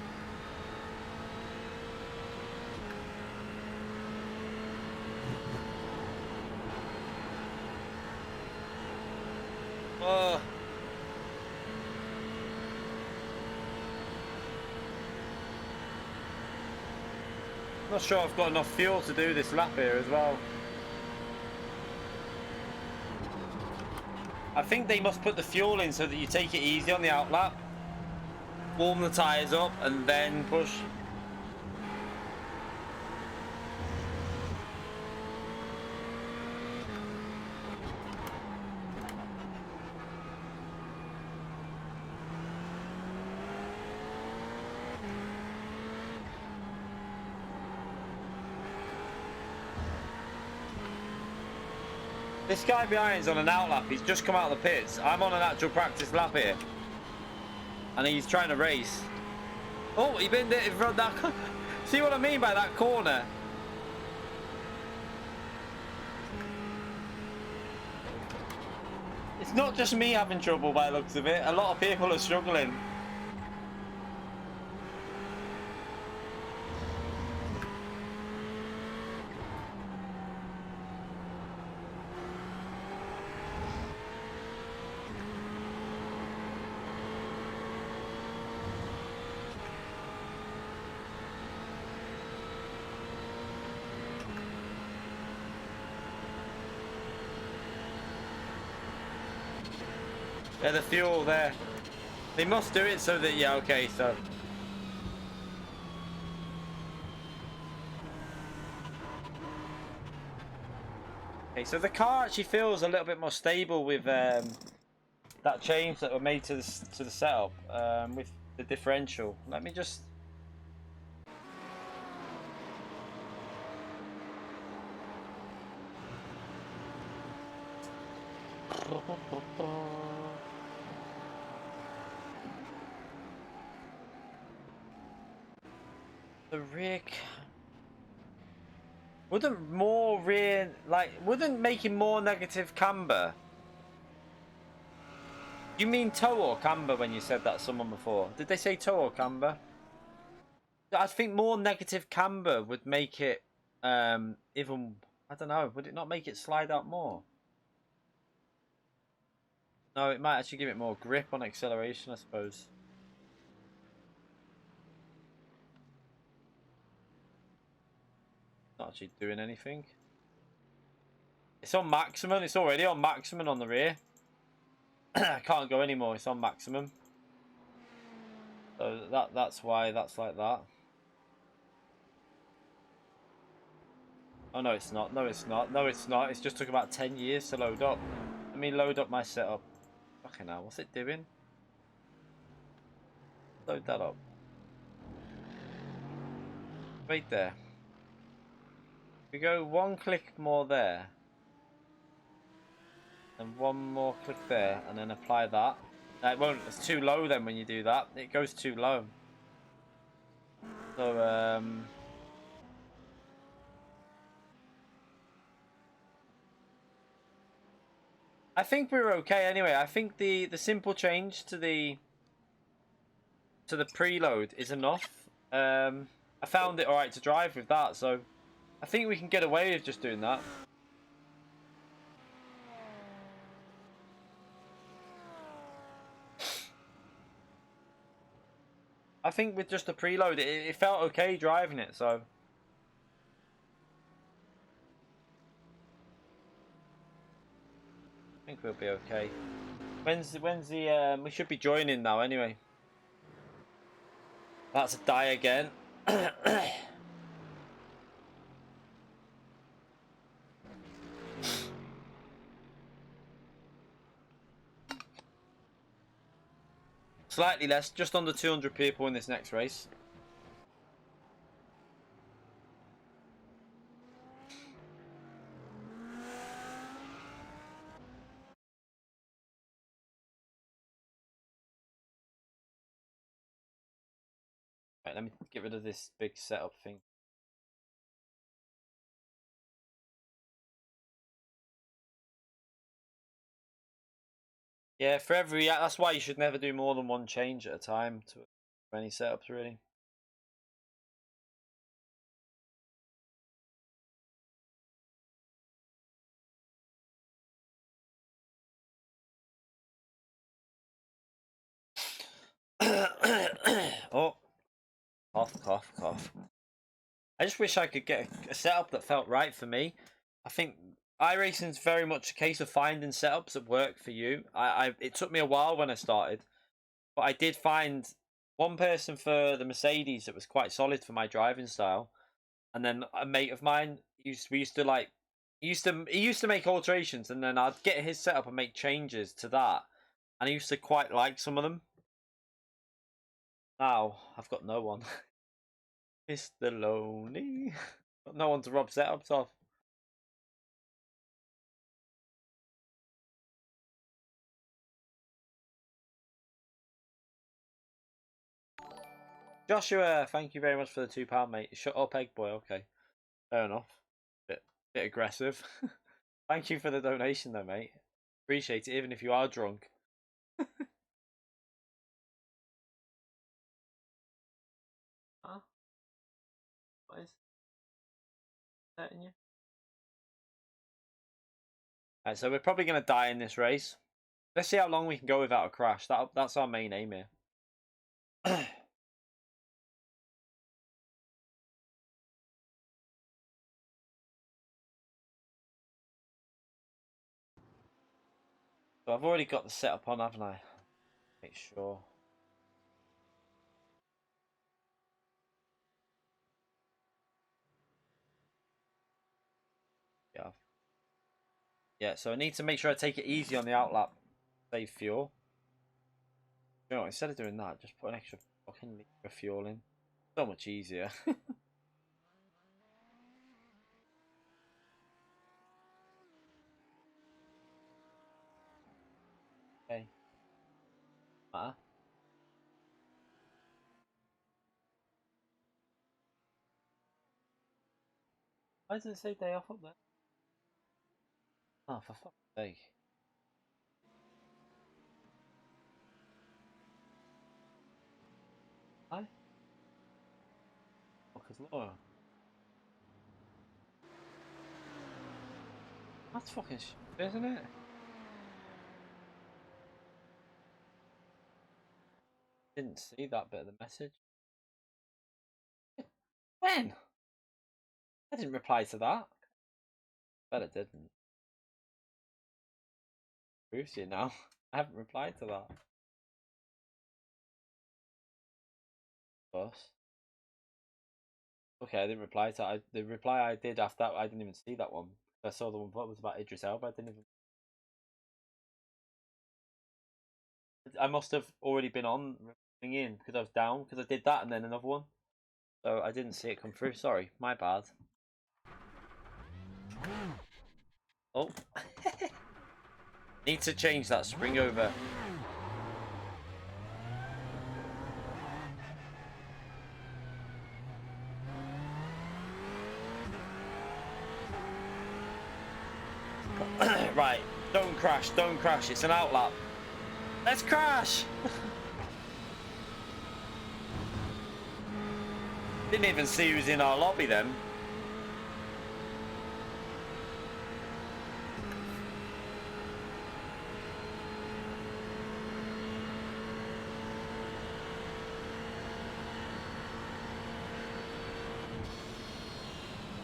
Oh. Not sure I've got enough fuel to do this lap here as well. I think they must put the fuel in so that you take it easy on the outlap. Warm the tyres up and then push. This guy behind's on an outlap. He's just come out of the pits. I'm on an actual practice lap here. And he's trying to race. Oh, he been there in front of that. See what I mean by that corner? It's not just me having trouble by the looks of it. A lot of people are struggling. Yeah, the fuel there. They must do it so that, yeah, okay, so. Okay, so the car actually feels a little bit more stable with that change that were made to the setup with the differential. Let me just. The rear, wouldn't more rear, like, wouldn't making more negative camber? You mean toe or camber when you said that to someone before? Did they say toe or camber? I think more negative camber would make it even, I don't know, would it not make it slide out more? No, it might actually give it more grip on acceleration, I suppose. Not actually doing anything. It's on maximum. It's already on maximum on the rear. I can't go anymore. It's on maximum. So that's why that's like that. Oh no, it's not. No, it's not. No, it's not. It's just took about 10 years to load up. Let me load up my setup. Fucking hell, what's it doing? Load that up. Wait there. We go one click more there. And one more click there, and then apply that. No, it won't. It's too low then when you do that. It goes too low. So, I think we were okay anyway. I think the simple change to the preload is enough. I found it alright to drive with that, so I think we can get away with just doing that. I think with just the preload, it felt okay driving it, so. I think we'll be okay. When's the we should be joining now anyway. That's a die again. Slightly less, just under 200 people in this next race. Right, let me get rid of this big setup thing. Yeah, for every, that's why you should never do more than one change at a time to Any setups really? Oh, cough, cough, cough. I just wish I could get a setup that felt right for me. I think iRacing's very much a case of finding setups that work for you. It took me a while when I started, but I did find one person for the Mercedes that was quite solid for my driving style, and then a mate of mine we used to like he used to make alterations, and then I'd get his setup and make changes to that, and I used to quite like some of them. Now I've got no one. Mr. Lonely. Got no one to rob setups off. Joshua, thank you very much for the £2, mate. Shut up, egg boy. Okay, fair enough. Bit aggressive. Thank you for the donation, though, mate. Appreciate it, even if you are drunk. Huh? What is hurting you? Alright, so we're probably gonna die in this race. Let's see how long we can go without a crash. That's our main aim here. So I've already got the setup on, haven't I? Make sure. Yeah. Yeah, so I need to make sure I take it easy on the outlap. Save fuel. You know, instead of doing that, just put an extra fucking litre of fuel in. So much easier. Okay. Why does it say day off up there? Oh, for fuck's sake. Hi? Fuckers Laura. That's fucking shit, isn't it? Didn't see that bit of the message. When? I didn't reply to that. Bet I didn't. Proves you now. I haven't replied to that. Boss. Okay, I didn't reply to that. The reply I did after that, I didn't even see that one. I saw the one that was about Idris Elba. I didn't even. I must have already been on in because I was down because I did that and then another one. So I didn't see it come through. Sorry, my bad. Oh. Need to change that spring over. Right, don't crash, don't crash. It's an outlap. Let's crash! Didn't even see who's in our lobby then.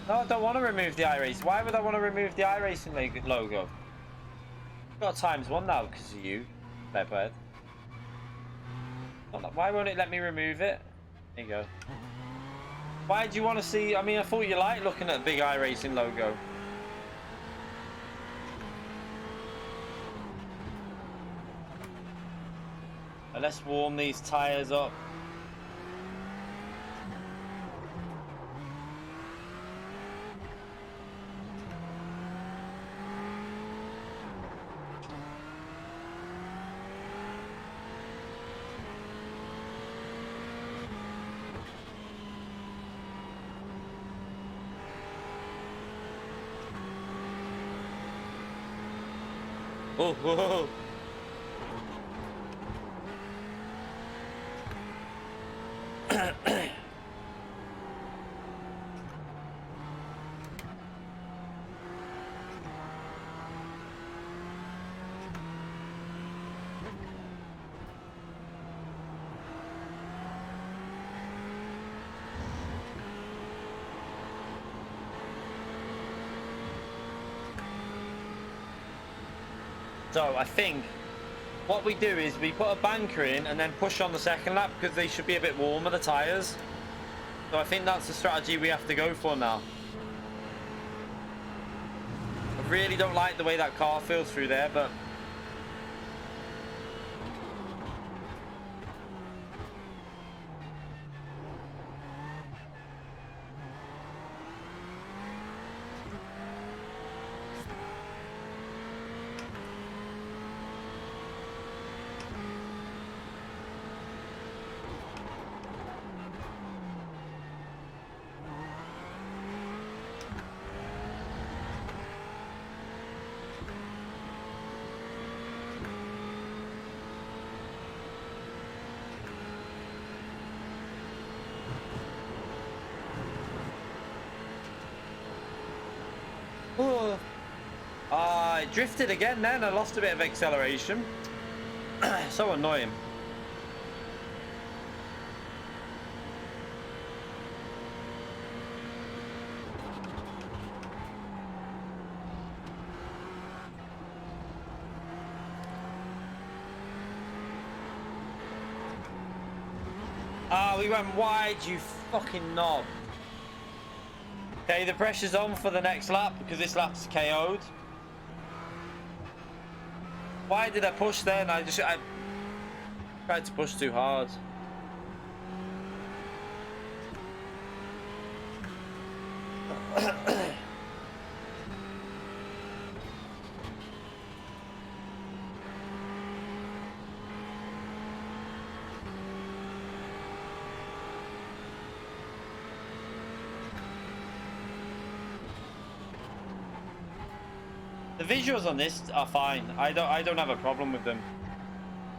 No, I don't want to remove the iRacing. Why would I want to remove the iRacing logo? I've got ×1 now because of you, Pepperhead. Why won't it let me remove it? There you go. Why do you want to see? I mean, I thought you liked looking at the big iRacing logo. Let's warm these tyres up. Oh, whoa. So I think what we do is we put a banker in and then push on the second lap because they should be a bit warmer, the tyres. So I think that's the strategy we have to go for now. I really don't like the way that car feels through there, but... Oh, I drifted again then. I lost a bit of acceleration. So annoying. Ah, we went wide, you fucking knob. Okay, the pressure's on for the next lap because this lap's KO'd. Why did I push then? I tried to push too hard. The visuals on this are fine. I don't have a problem with them.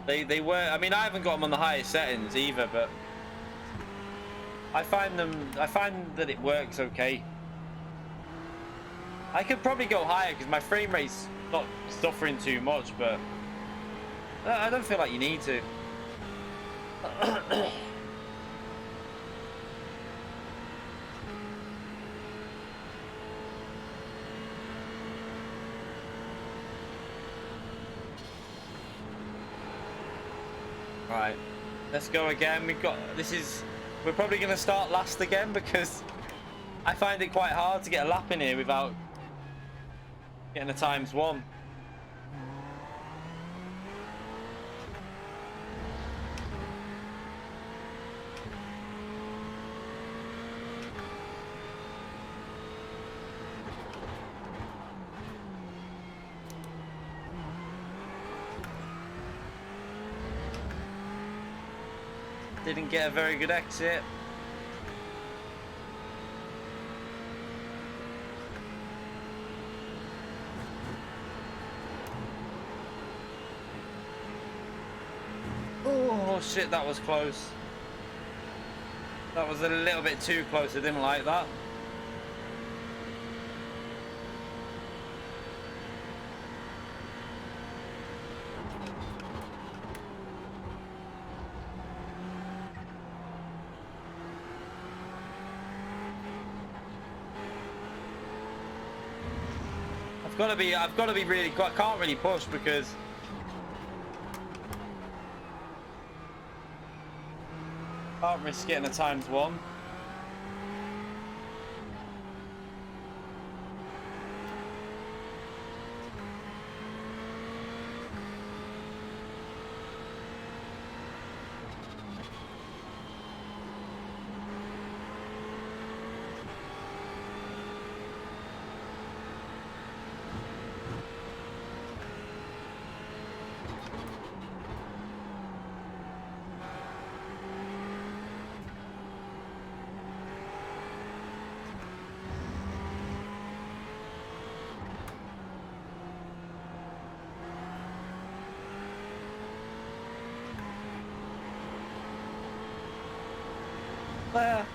They were. I mean, I haven't got them on the highest settings either, but I find that it works okay. I could probably go higher because my frame rate's not suffering too much, but I don't feel like you need to. Right, let's go again. We're probably going to start last again because I find it quite hard to get a lap in here without getting a ×1. Didn't get a very good exit. Oh shit, that was close. That was a little bit too close. I didn't like that. I've got to be really. I can't really push because I can't risk getting a ×1. There.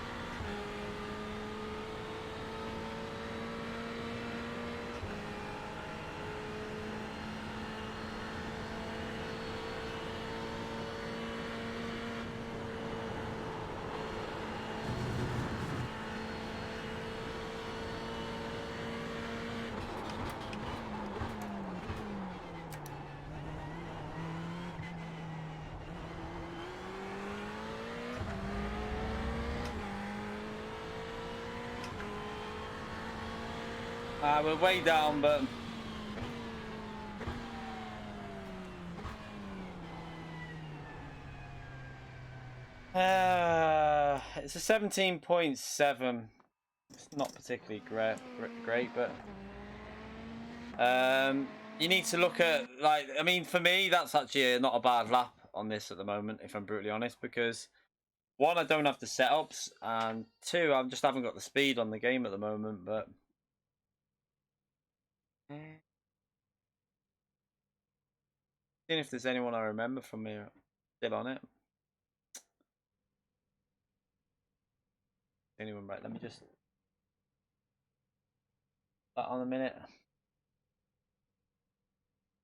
We're way down, but... it's a 17.7. It's not particularly great, but... you need to look at, like, I mean, for me, that's actually not a bad lap on this at the moment, if I'm brutally honest, because... One, I don't have the setups, and two, I just haven't got the speed on the game at the moment, but... Seeing if there's anyone I remember from here still on it. Anyone, right, let me just... That on a minute.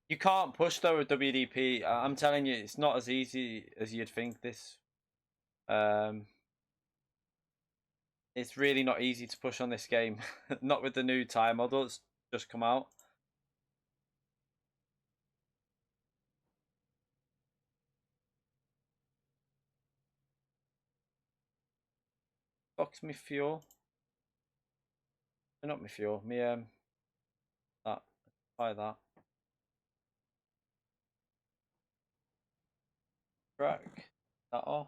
You can't push though with WDP. I'm telling you, it's not as easy as you'd think this. It's really not easy to push on this game. Not with the new tire model that's just come out. Fuck's me fuel. Not me fuel. Me that. Buy that. Track that off.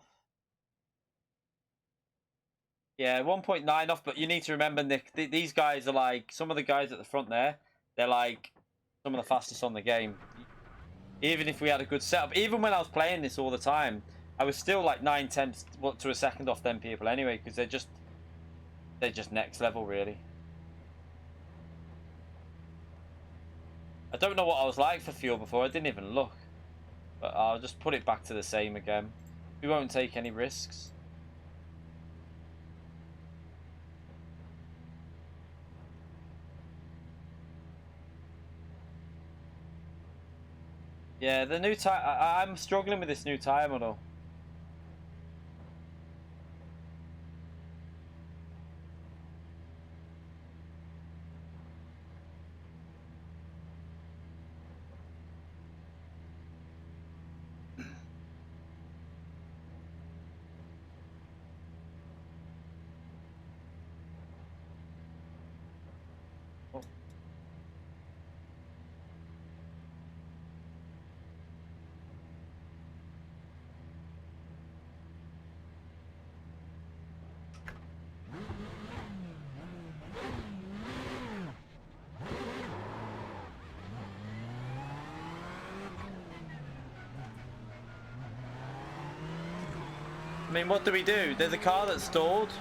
Yeah, 1.9 off, but you need to remember, Nick, these guys are like, some of the guys at the front there, they're like some of the fastest on the game. Even if we had a good setup, even when I was playing this all the time, I was still like 9/10 to a second off them people anyway, because they're just next level, really. I don't know what I was like for fuel before, I didn't even look. But I'll just put it back to the same again. We won't take any risks. Yeah, the new tire. I'm struggling with this new tire model. Oh. I mean, what do we do? There's a car that's stalled.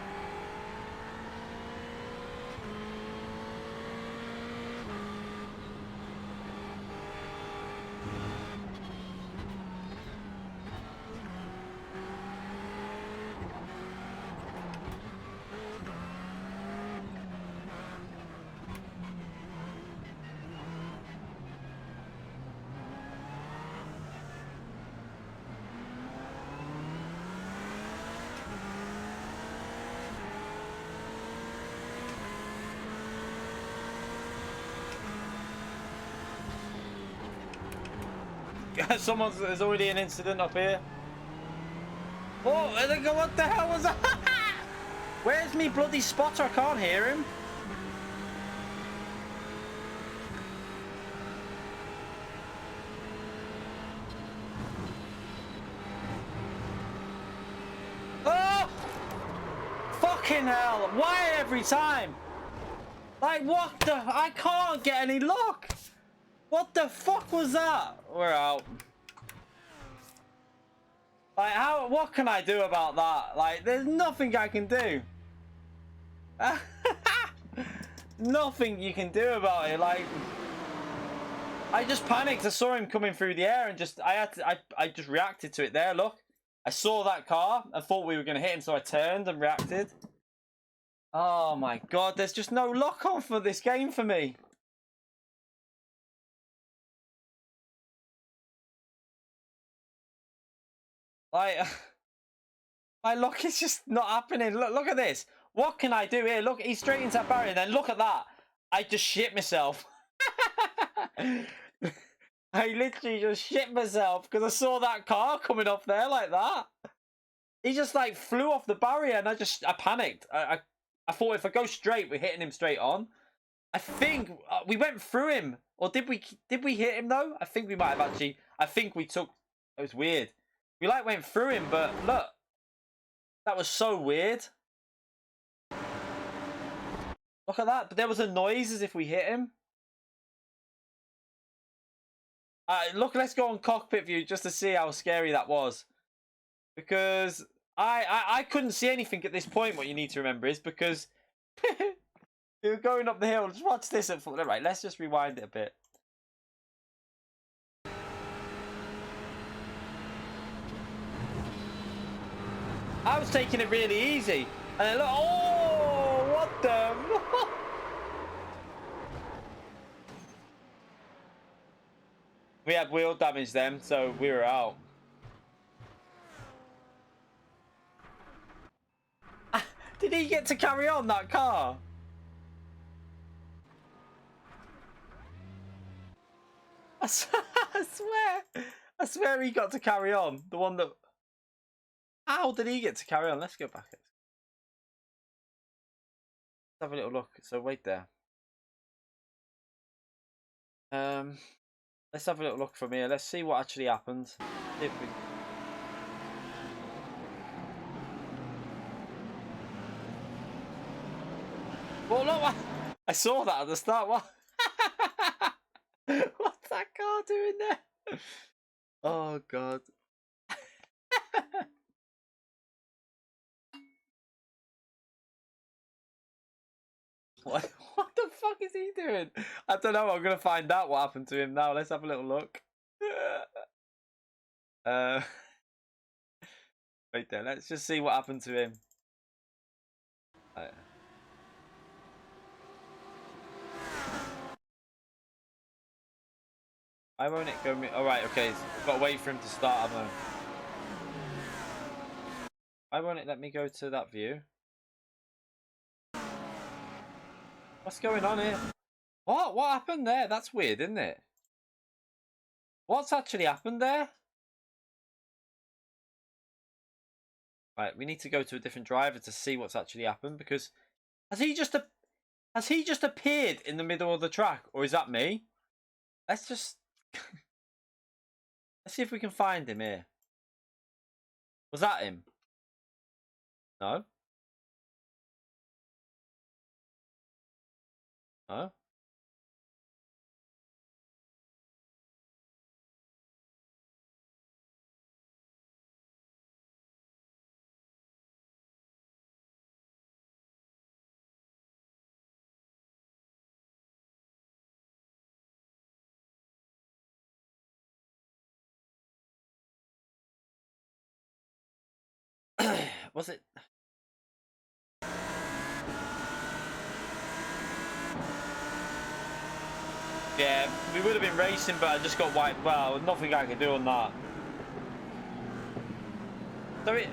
There's already an incident up here. Oh, what the hell was that? Where's me bloody spotter? I can't hear him. Oh! Fucking hell. Why every time? Like, what the? I can't get any luck. What the fuck was that? We're out. Like, what can I do about that? Like, there's nothing I can do. Nothing you can do about it. Like, I just panicked. I saw him coming through the air and I just reacted to it there. Look, I saw that car. I thought we were going to hit him, so I turned and reacted. Oh my God, there's just no luck on for this game for me. Like, my luck is just not happening. Look at this. What can I do here? Look, he's straight into that barrier. And then look at that. I just shit myself. I literally just shit myself because I saw that car coming up there like that. He just like flew off the barrier and I panicked. I thought if I go straight, we're hitting him straight on. I think we went through him. Or did we hit him, though? I think we might have actually. I think we took... It was weird. We, like, went through him, but look. That was so weird. Look at that. But there was a noise as if we hit him. Look, let's go on cockpit view just to see how scary that was. Because I couldn't see anything at this point. What you need to remember is because you're going up the hill. Just watch this at full. Right, let's just rewind it a bit. I was taking it really easy. And then look, oh, what the... We had wheel damage then, so we were out. Did he get to carry on that car? I swear he got to carry on. The one that... How did he get to carry on? Let's go back. Let's have a little look. So wait there. Let's have a little look from here. Let's see what actually happened. See if we... Well, look, I saw that at the start. What? What's that car doing there? Oh God. What the fuck is he doing? I don't know. I'm gonna find out what happened to him now. Let's have a little look. Wait there. Let's just see what happened to him. Why won't it go? All right. Okay. I've got to wait for him to start. Why won't it let me go to that view? What's going on here? What happened there? That's weird, isn't it? What's actually happened there? Right, we need to go to a different driver to see what's actually happened, because has he just appeared in the middle of the track, or is that me? Let's just let's see if we can find him here. Was that him? No. No. Was it? Yeah, we would have been racing, but I just got wiped. Well, nothing I can do on that. So it...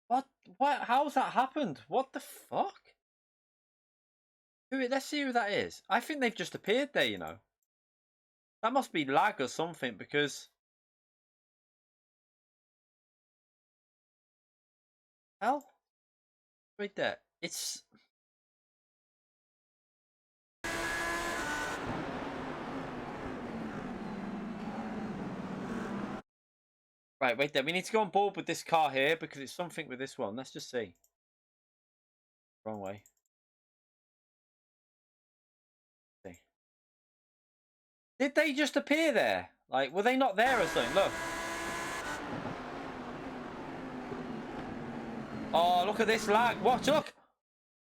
What? How's that happened? What the fuck? Let's see who that is. I think they've just appeared there, you know. That must be lag or something, because... Hell? Right there. It's... Right, wait there. We need to go on board with this car here, because it's something with this one. Let's just see. Wrong way. See. Did they just appear there? Like, were they not there or something? Look. Oh, look at this lag. Watch, look.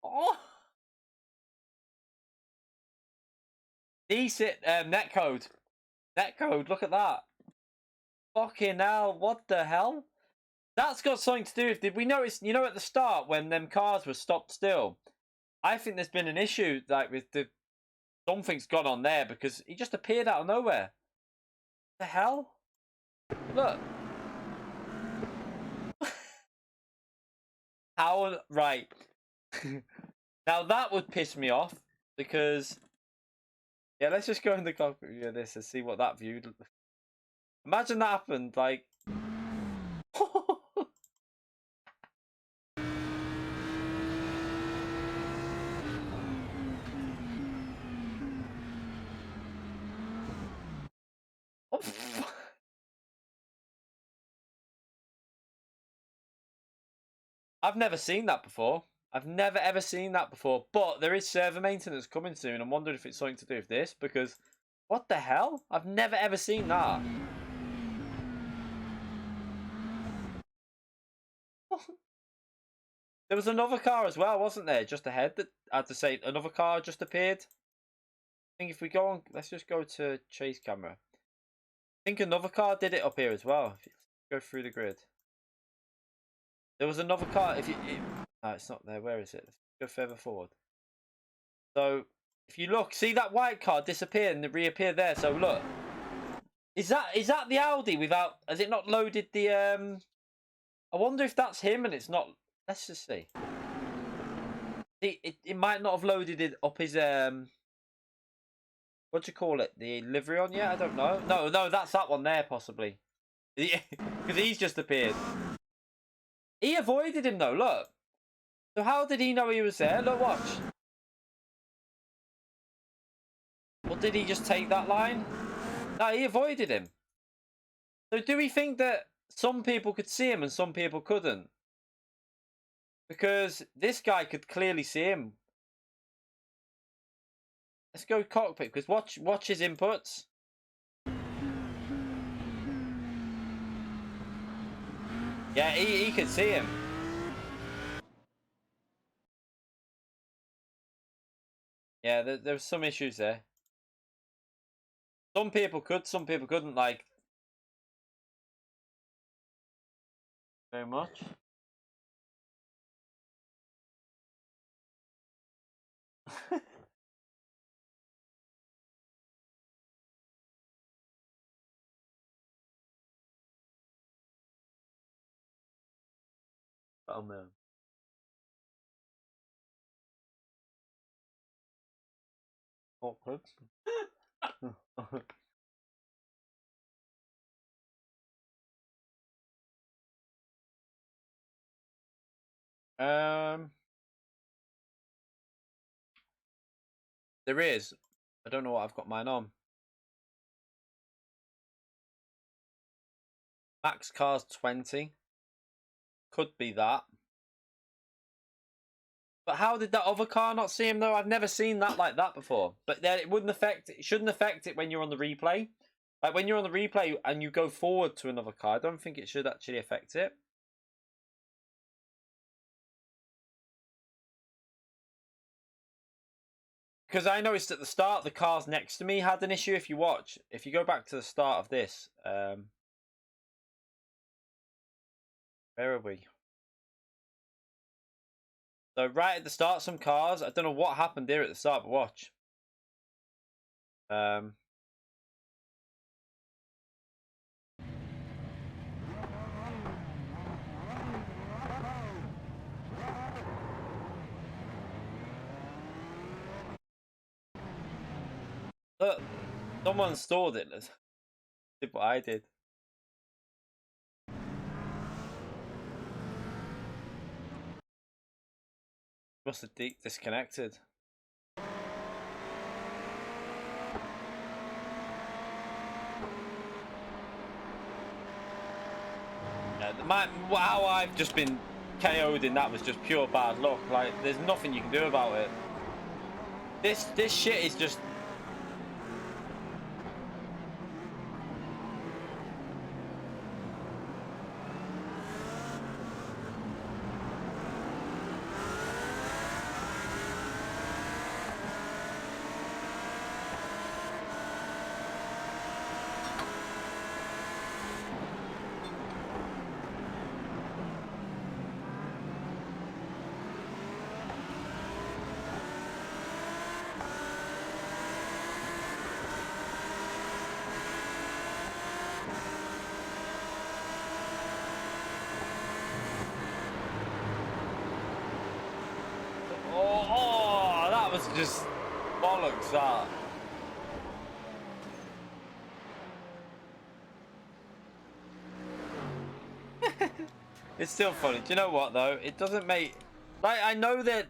Oh. Decent netcode. Netcode, look at that. Fucking hell, what the hell? That's got something to do with... Did we notice, you know, at the start when them cars were stopped still? I think there's been an issue, like, with the... Something's gone on there, because he just appeared out of nowhere. The hell? Look. How... Right. Now that would piss me off, because... Yeah, let's just go in the cockpit view of this and see what that view... Imagine that happened, like... I've never seen that before. I've never ever seen that before. But there is server maintenance coming soon. I'm wondering if it's something to do with this, because what the hell? I've never ever seen that. There was another car as well, wasn't there? Just ahead that I had to say another car just appeared. I think if we go on, let's just go to chase camera. I think another car did it up here as well. If you go through the grid. There was another car. If you, no, it's not there. Where is it? Let's go further forward. So if you look, see that white car disappear and reappear there. So look, is that the Audi without? Has it not loaded the? I wonder if that's him and it's not. Let's just see. It might not have loaded it up his what do you call it? The livery on yet? I don't know. No, that's that one there possibly. Because he's just appeared. He avoided him though. Look. So how did he know he was there? Look, watch. Or did he just take that line? No, he avoided him. So do we think that some people could see him and some people couldn't? Because this guy could clearly see him. Let's go cockpit, because watch his inputs. Yeah, he could see him. Yeah, there's some issues there. Some people could, some people couldn't, like. Very much. Oh man. Awkward. There is. I don't know what I've got mine on. Max car's 20. Could be that. But how did that other car not see him though? I've never seen that like that before. But then it wouldn't affect. It shouldn't affect it when you're on the replay. Like when you're on the replay and you go forward to another car, I don't think it should actually affect it. Because I noticed at the start the cars next to me had an issue. If you watch, if you go back to the start of this, where are we? So right at the start, some cars. I don't know what happened there at the start, but watch. Look, someone stored it. Did what I did. Must have disconnected. Yeah, how I've just been KO'd in that was just pure bad luck. Like, there's nothing you can do about it. This shit is just. That was just bollocks, that. It's still funny. Do you know what though? It doesn't make, like, I know that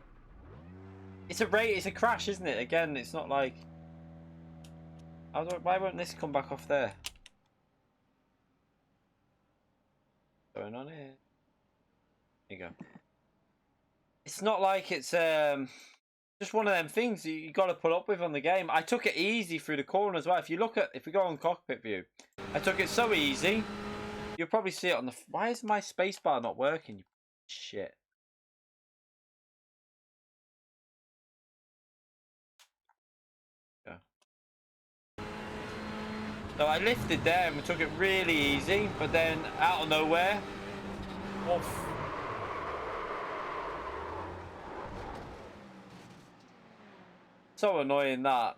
it's a crash, isn't it? Again, it's not like, why won't this come back off there? What's going on here? Here you go. it's not like it's just one of them things you got to put up with on the game. I took it easy through the corner as well. If we go on cockpit view, I took it so easy. You'll probably see it on the. Why is my spacebar not working? You shit. Yeah. So I lifted there and we took it really easy, but then out of nowhere, off. So annoying that.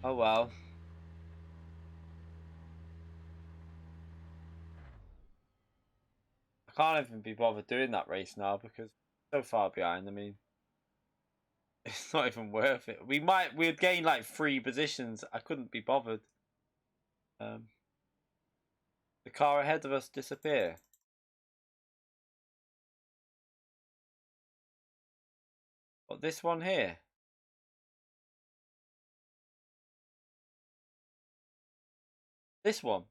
Oh well. I can't even be bothered doing that race now because I'm so far behind. I mean, it's not even worth it. We'd gain like 3 positions. I couldn't be bothered. The car ahead of us disappear. What, this one here? This one?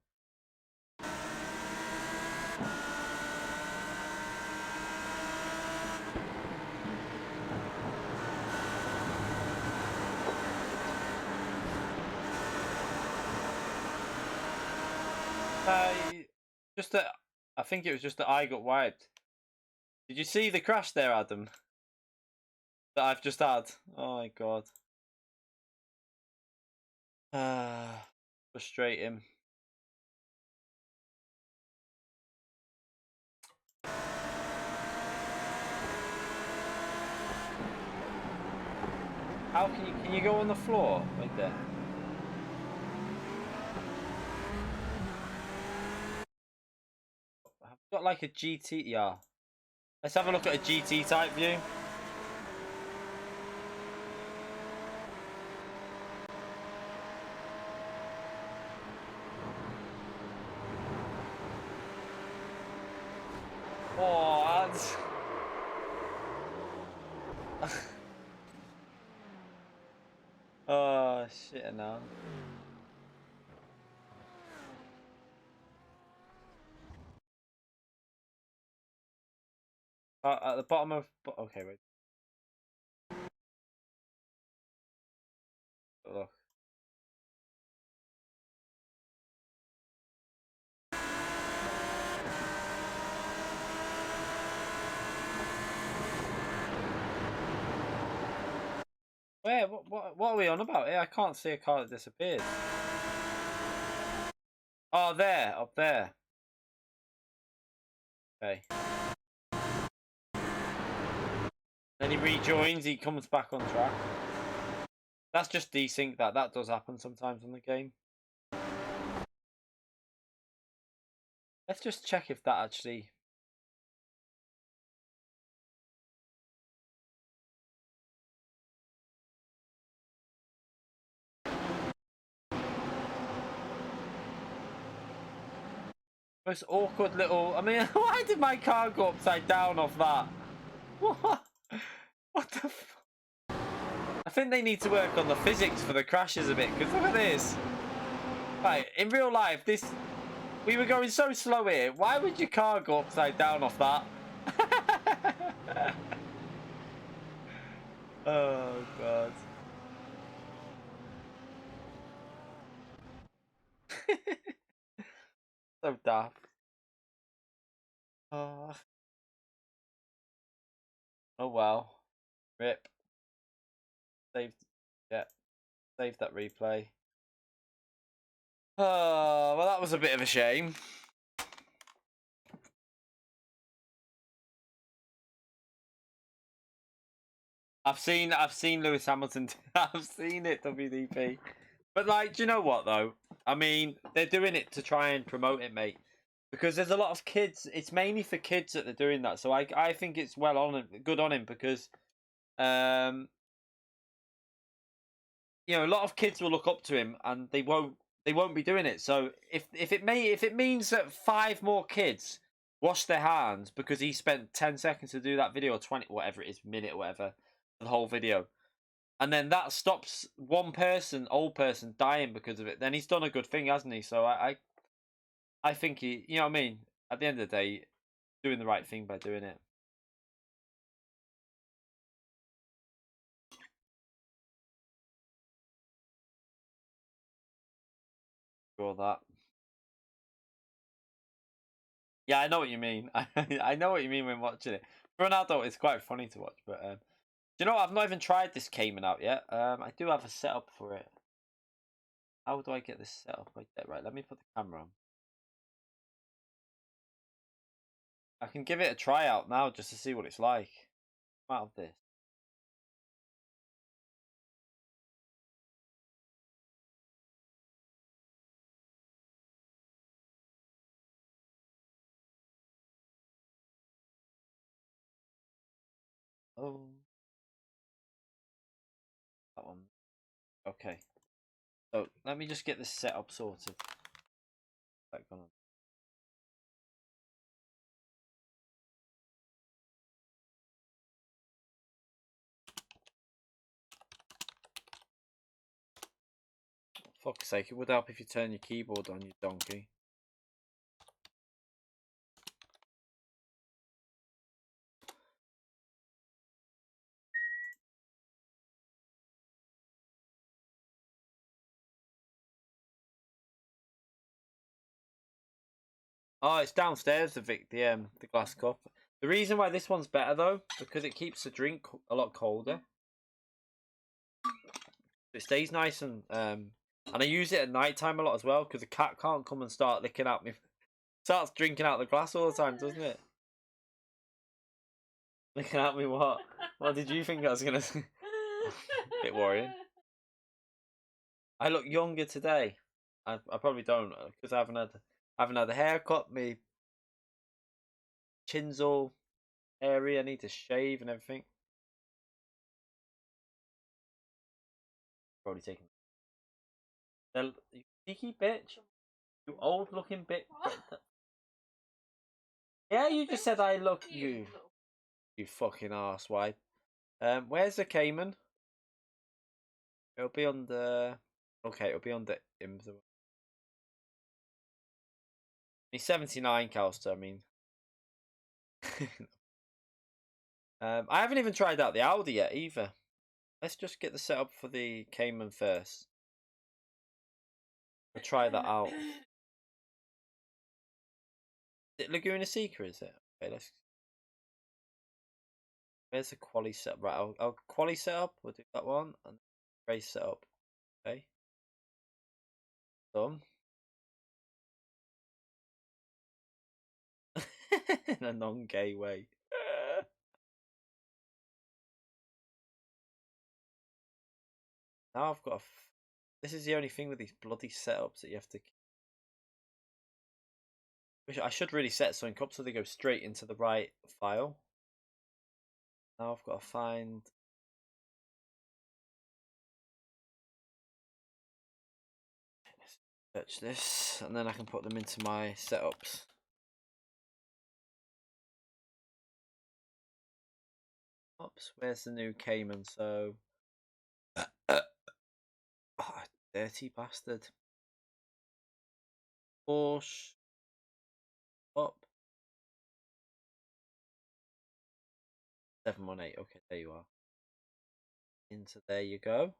Just that I think it was just that I got wiped. Did you see the crash there, Adam? That I've just had. Oh my god. Frustrating. How can you go on the floor right there? I've got like a GT. Yeah. Let's have a look at a GT type view. Oh, that's... Oh shit! Now. At the bottom of. Okay, wait. Look. Where? What are we on about here? I can't see a car that disappeared. Oh, there, up there. Okay. Then he rejoins. He comes back on track. That's just desync. That does happen sometimes in the game. Let's just check if that actually. Most awkward little. I mean, why did my car go upside down off that? What? What the? I think they need to work on the physics for the crashes a bit. Because look at this. Right, in real life, we were going so slow here. Why would your car go upside down off that? Oh god. So daft. Oh. Oh well. Rip. Saved. Yeah. Save that replay. Oh, well, that was a bit of a shame. I've seen Lewis Hamilton. I've seen it, WDP. But like, do you know what though? I mean, they're doing it to try and promote it, mate. Because there's a lot of kids. It's mainly for kids that they're doing that. So I think it's well on him, good on him because, you know, a lot of kids will look up to him and they won't be doing it. So if it means that 5 more kids wash their hands because he spent 10 seconds to do that video or 20 whatever it is minute or whatever the whole video, and then that stops one person, old person, dying because of it, then he's done a good thing, hasn't he? So I think he, you know what I mean. At the end of the day, doing the right thing by doing it. For that. Yeah, I know what you mean. I know what you mean when watching it. For an adult, it's quite funny to watch. But do you know what? I've not even tried this Cayman out yet. I do have a setup for it. How do I get this set up like that? Right, let me put the camera on. I can give it a try out now just to see what it's like. Come out of this. Oh, that one. Okay. So let me just get this set up sorted. Back on. Fuck's sake, it would help if you turn your keyboard on, you donkey. Oh, it's downstairs, the glass cup. The reason why this one's better though, because it keeps the drink a lot colder. It stays nice and I use it at night time a lot as well because the cat can't come and start licking at me. Starts drinking out the glass all the time, doesn't it? Licking at me what? What did you think I was gonna say? Bit worrying. I look younger today. I probably don't because I haven't had a haircut. My chin's all hairy. I need to shave and everything. Probably taking. You cheeky bitch. You old looking bitch. Yeah, you just said I look you. You fucking arsewipe. Where's the Cayman? It'll be on the. Okay, it'll be on the IMS. He's 79, Calster. I mean, I haven't even tried out the Audi yet either. Let's just get the setup for the Cayman first. We'll try that out. Is it Laguna Seca? Is it? Okay, let's. Where's the quali setup? Right, I'll quali setup. We'll do that one and race setup. Okay. Done. In a non-gay way. Now I've got. This is the only thing with these bloody setups that you have to. I should really set something up so they go straight into the right file. Now I've got to find. Search this, and then I can put them into my setups. Oops, where's the new Cayman? So. Oh, dirty bastard. Porsche. Up. 718. Okay, there you are. Into there you go.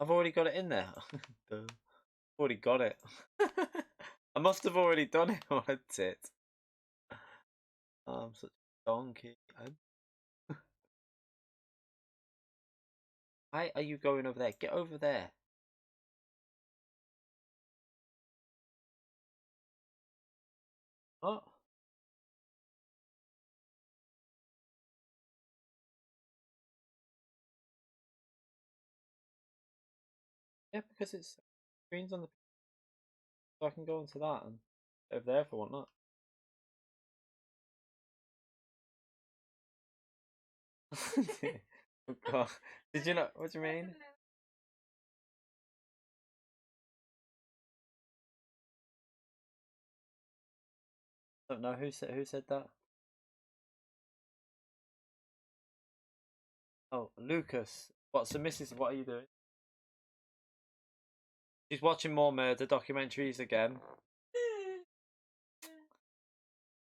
I've already got it in there. Already got it. I must have already done it. What a tit. I'm such a donkey. Why are you going over there? Get over there. What? Yeah, because it's screens on the. So I can go into that and over there for whatnot. Oh God. Did you know? What do you mean? I don't know who said that. Oh, Lucas. What's the missus? What are you doing? She's watching more murder documentaries again.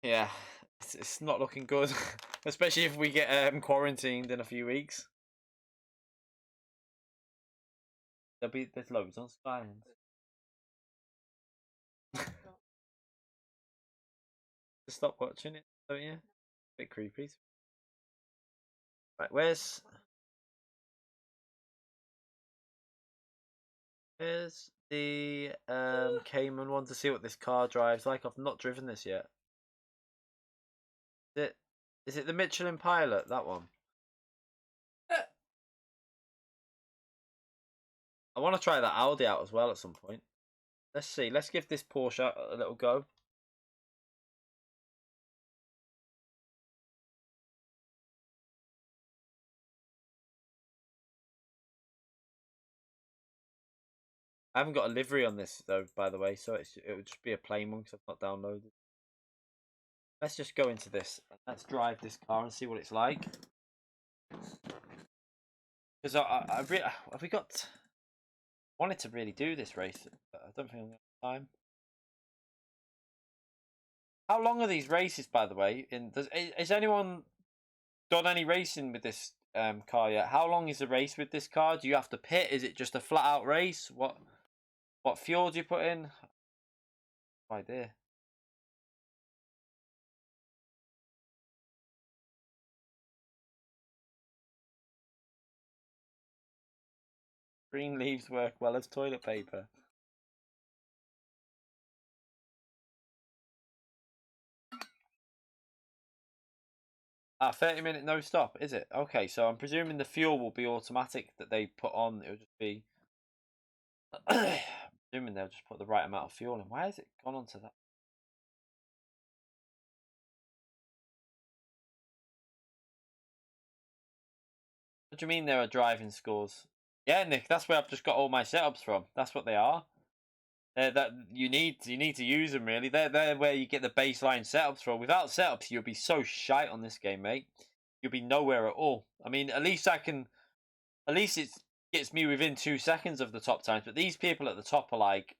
Yeah, it's not looking good. Especially if we get quarantined in a few weeks. There's loads on Science. Just stop watching it, don't you? Bit creepy. Right, where's the Cayman one to see what this car drives like? I've not driven this yet. Is it the Michelin Pilot, that one? I want to try that Audi out as well at some point. Let's see. Let's give this Porsche a little go. I haven't got a livery on this though, by the way, so it would just be a plain one because I've not downloaded. Let's just go into this. Let's drive this car and see what it's like. Because have we got? I wanted to really do this race, but I don't think I'm going to have time. How long are these races, by the way? Has anyone done any racing with this car yet? How long is the race with this car? Do you have to pit? Is it just a flat out race? What fuel do you put in? No idea. Green leaves work well as toilet paper. Ah, 30-minute no stop, is it? Okay, so I'm presuming the fuel will be automatic that they put on. It'll just be. I'm presuming they'll just put the right amount of fuel in. Why has it gone on to that? What do you mean there are driving scores? Yeah, Nick, that's where I've just got all my setups from. That's what they are. That you need to use them really. They're where you get the baseline setups from. Without setups, you'll be so shite on this game, mate. You'll be nowhere at all. I mean, at least it gets me within 2 seconds of the top times. But these people at the top are like,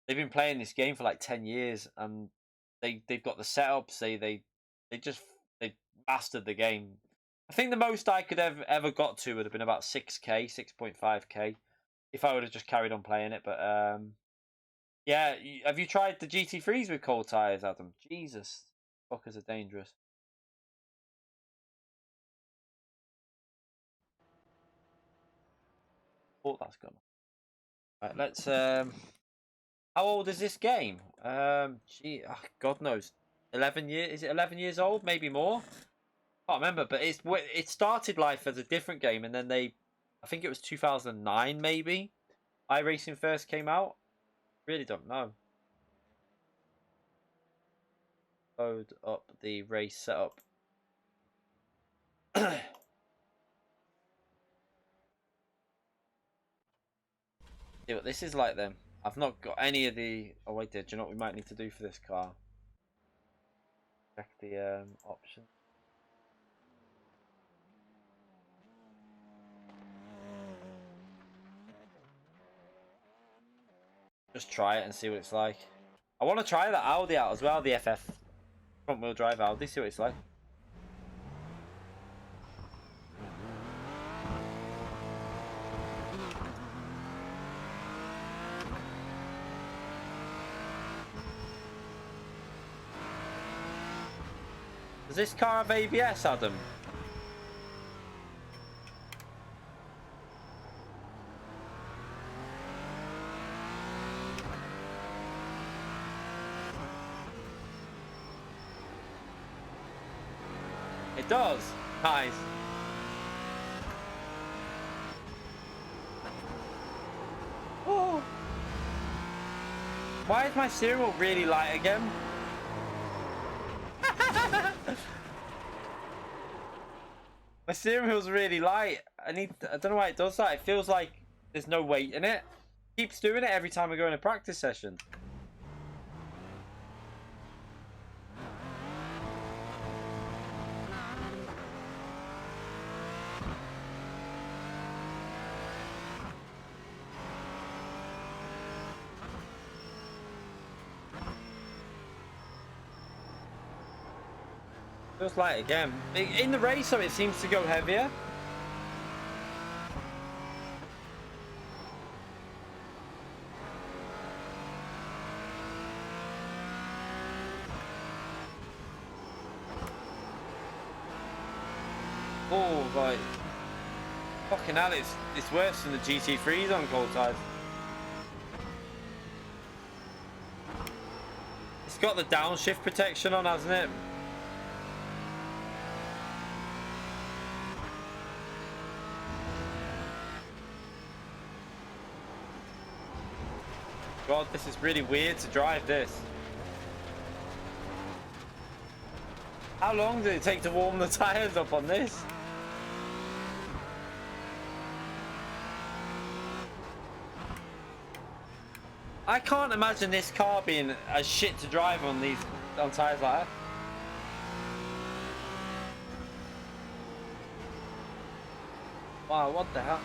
they've been playing this game for like 10 years, and they've got the setups. They mastered the game. I think the most I could ever got to would have been about 6K, 6.5K, if I would have just carried on playing it. But yeah, have you tried the GT3s with cold tires, Adam? Jesus, fuckers are dangerous. Oh, that's gone. Right, let's. How old is this game? God knows. 11 years? Is it 11 years old? Maybe more. Can't remember, but it started life as a different game, and then I think it was 2009 maybe. iRacing first came out. Really don't know. Load up the race setup. See what this is like then. I've not got any of the. Oh wait, do you know what we might need to do for this car? Check the options. Just try it and see what it's like. I want to try that Audi out as well, the FF front wheel drive Audi. See what it's like. Does this car have ABS, Adam? It does. Nice. Oh. Why is my steering wheel really light again? My steering wheel's really light. I don't know why it does that. It feels like there's no weight in it. It keeps doing it every time I go in a practice session. Feels light again. In the race, though, it seems to go heavier. Oh, like, fucking hell, it's worse than the GT3s on cold tires. It's got the downshift protection on, hasn't it? God, this is really weird to drive this. How long did it take to warm the tires up on this? I can't imagine this car being as shit to drive on tires like that. Wow, what the hell?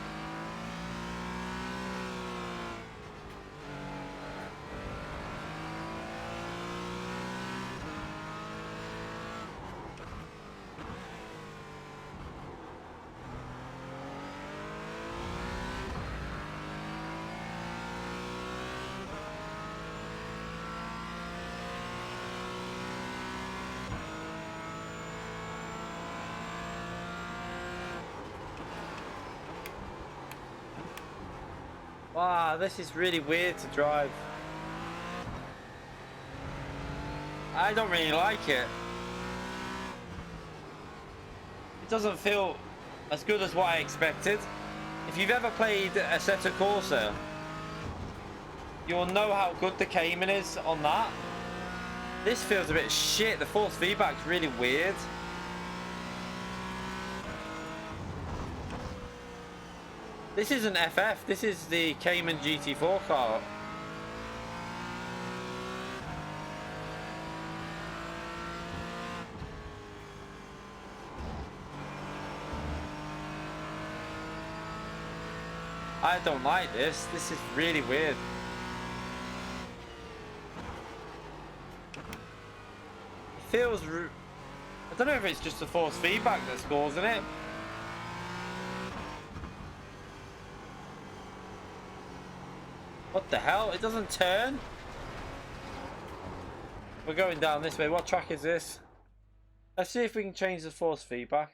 Wow, this is really weird to drive. I don't really like it. It doesn't feel as good as what I expected. If you've ever played Assetto Corsa, you'll know how good the Cayman is on that. This feels a bit shit. The force feedback's really weird. This isn't FF, this is the Cayman GT4 car. I don't like this. This is really weird. It feels... I don't know if it's just the force feedback that's causing it. What the hell? It doesn't turn. We're going down this way. What track is this? Let's see if we can change the force feedback.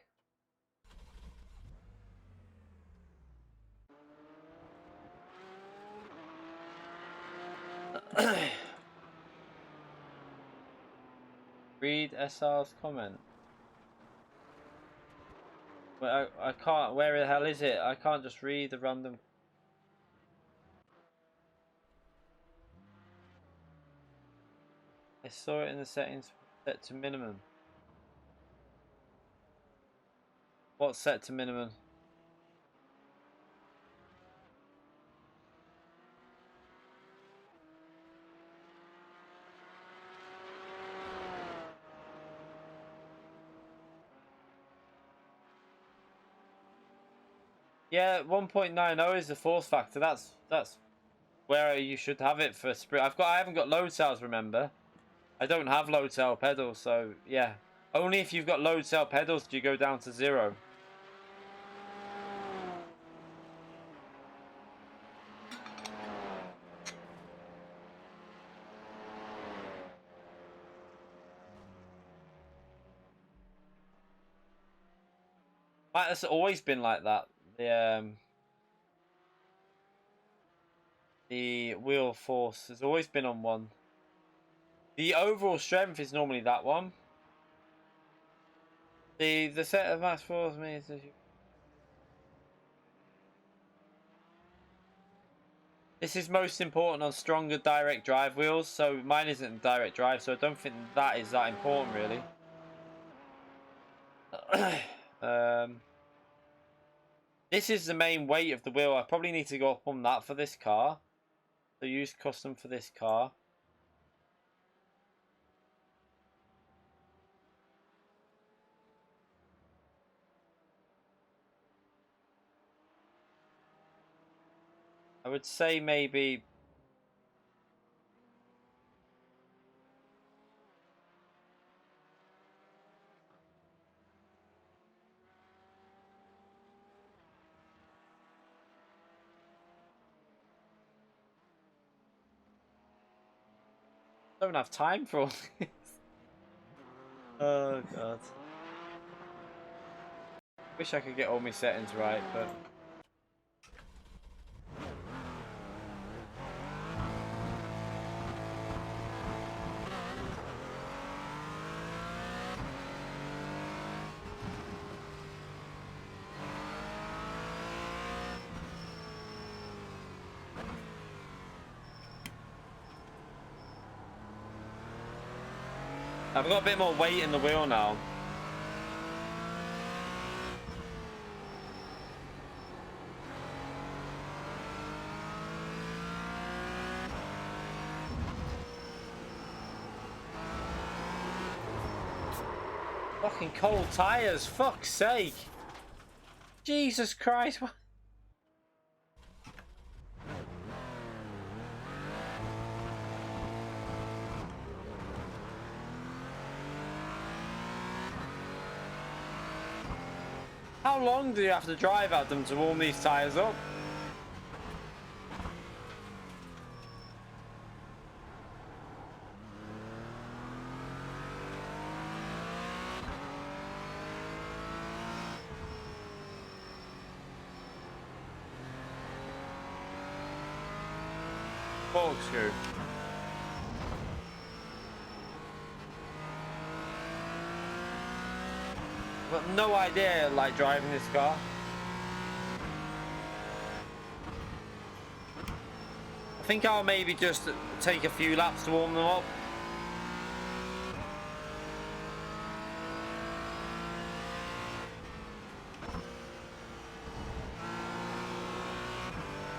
Read SR's comment. Well, I can't. Where the hell is it? I can't just read the random. I saw it in the settings set to minimum. What's set to minimum? Yeah, 1.90 is the force factor. That's where you should have it for sprint. I haven't got load cells, remember. I don't have load cell pedals, so yeah. Only if you've got load cell pedals do you go down to 0. That's always been like that. The wheel force has always been on 1. The overall strength is normally that one. The set of max force means this is most important on stronger direct drive wheels, so mine isn't direct drive, so I don't think that is that important really. This is the main weight of the wheel. I probably need to go up on that for this car. So use custom for this car. I would say maybe... Don't have time for all this. Oh god. Wish I could get all my settings right, but I've got a bit more weight in the wheel now. Fucking cold tires, fuck's sake. Jesus Christ. What? How long do you have to drive at them to warm these tires up? Corkscrew. I've got no idea, like, driving this car. I think I'll maybe just take a few laps to warm them up.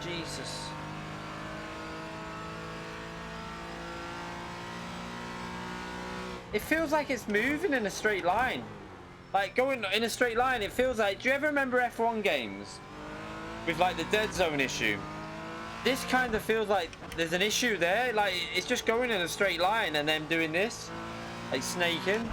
Jesus. It feels like it's moving in a straight line. Like, going in a straight line, it feels like... Do you ever remember F1 games? With, like, the dead zone issue? This kind of feels like there's an issue there. Like, it's just going in a straight line and then doing this. Like, snaking.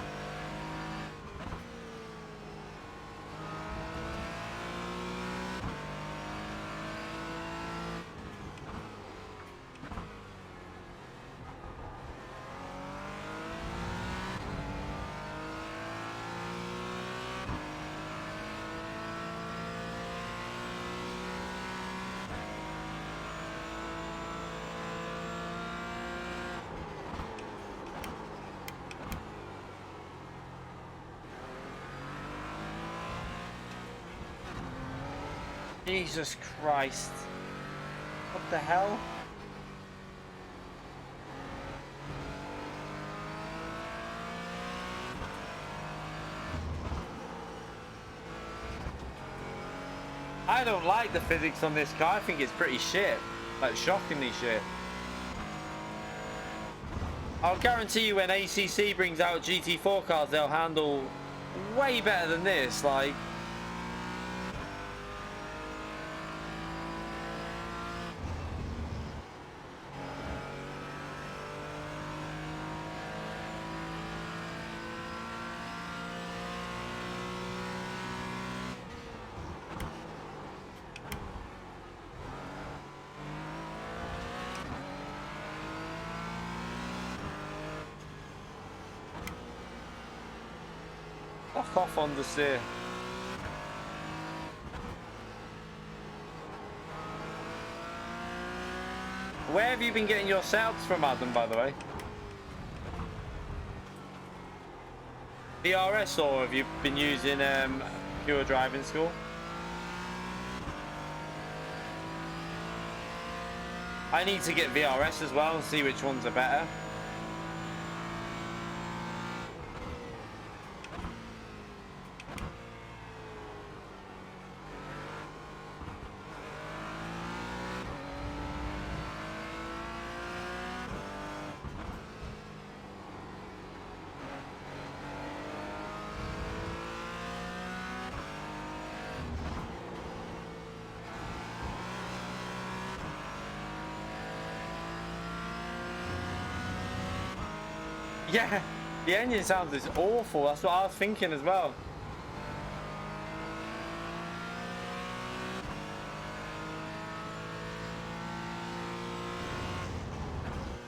Jesus Christ. What the hell? I don't like the physics on this car. I think it's pretty shit. Like, shockingly shit. I'll guarantee you when ACC brings out GT4 cars, they'll handle way better than this. Like... Fuck off on the steer. Where have you been getting your setups from, Adam, by the way? VRS, or have you been using pure driving school? I need to get VRS as well and see which ones are better. Yeah, the engine sound is awful. That's what I was thinking as well.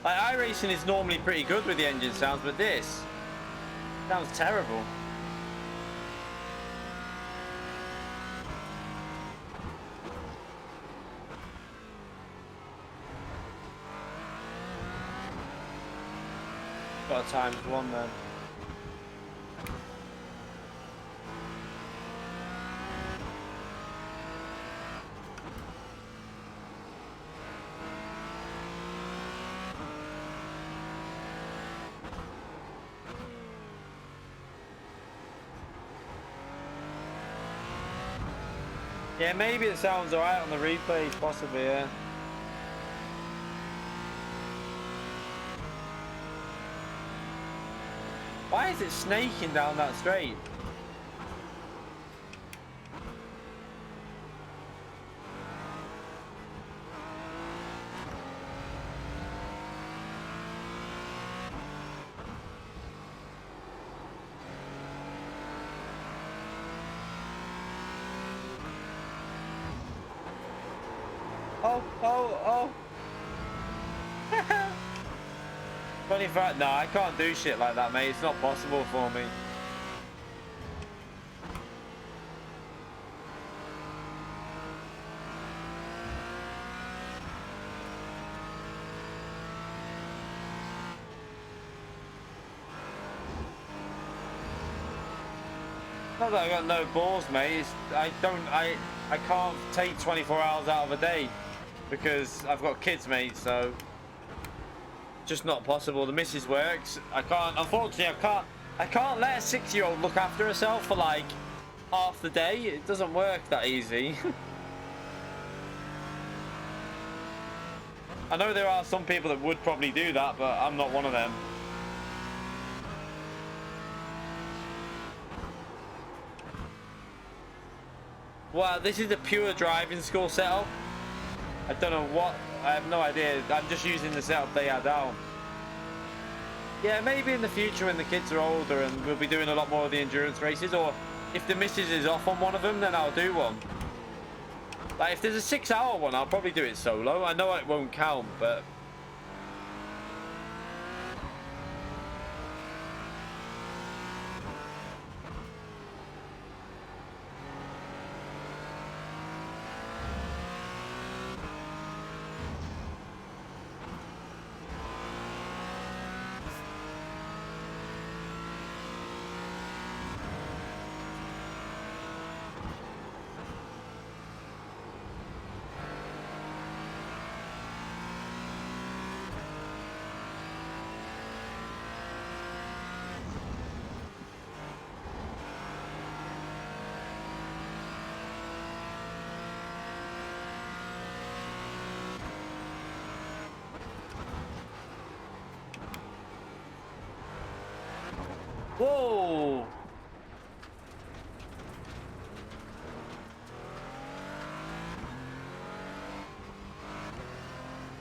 Like, iRacing is normally pretty good with the engine sounds, but this sounds terrible. Got a ×1 then. Yeah, maybe it sounds alright on the replays, possibly, yeah. Why is it snaking down that straight? Oh. 25. No, I can't do shit like that, mate. It's not possible for me. Not that I got no balls, mate. I can't take 24 hours out of a day because I've got kids, mate. So just not possible. The missus works. I can't. Unfortunately, I can't let a 6-year-old look after herself for like half the day. It doesn't work that easy. I know there are some people that would probably do that, but I'm not one of them. Well, this is the pure driving school setup. I don't know what. I have no idea. I'm just using the setup they had down. Yeah, maybe in the future when the kids are older and we'll be doing a lot more of the endurance races, or if the missus is off on one of them, then I'll do one. Like if there's a 6-hour one, I'll probably do it solo. I know it won't count, but whoa!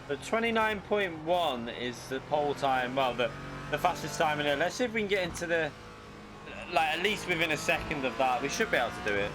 The 29.1 is the pole time. Well, the fastest time in it. Let's see if we can get into the, like, at least within a second of that. We should be able to do it.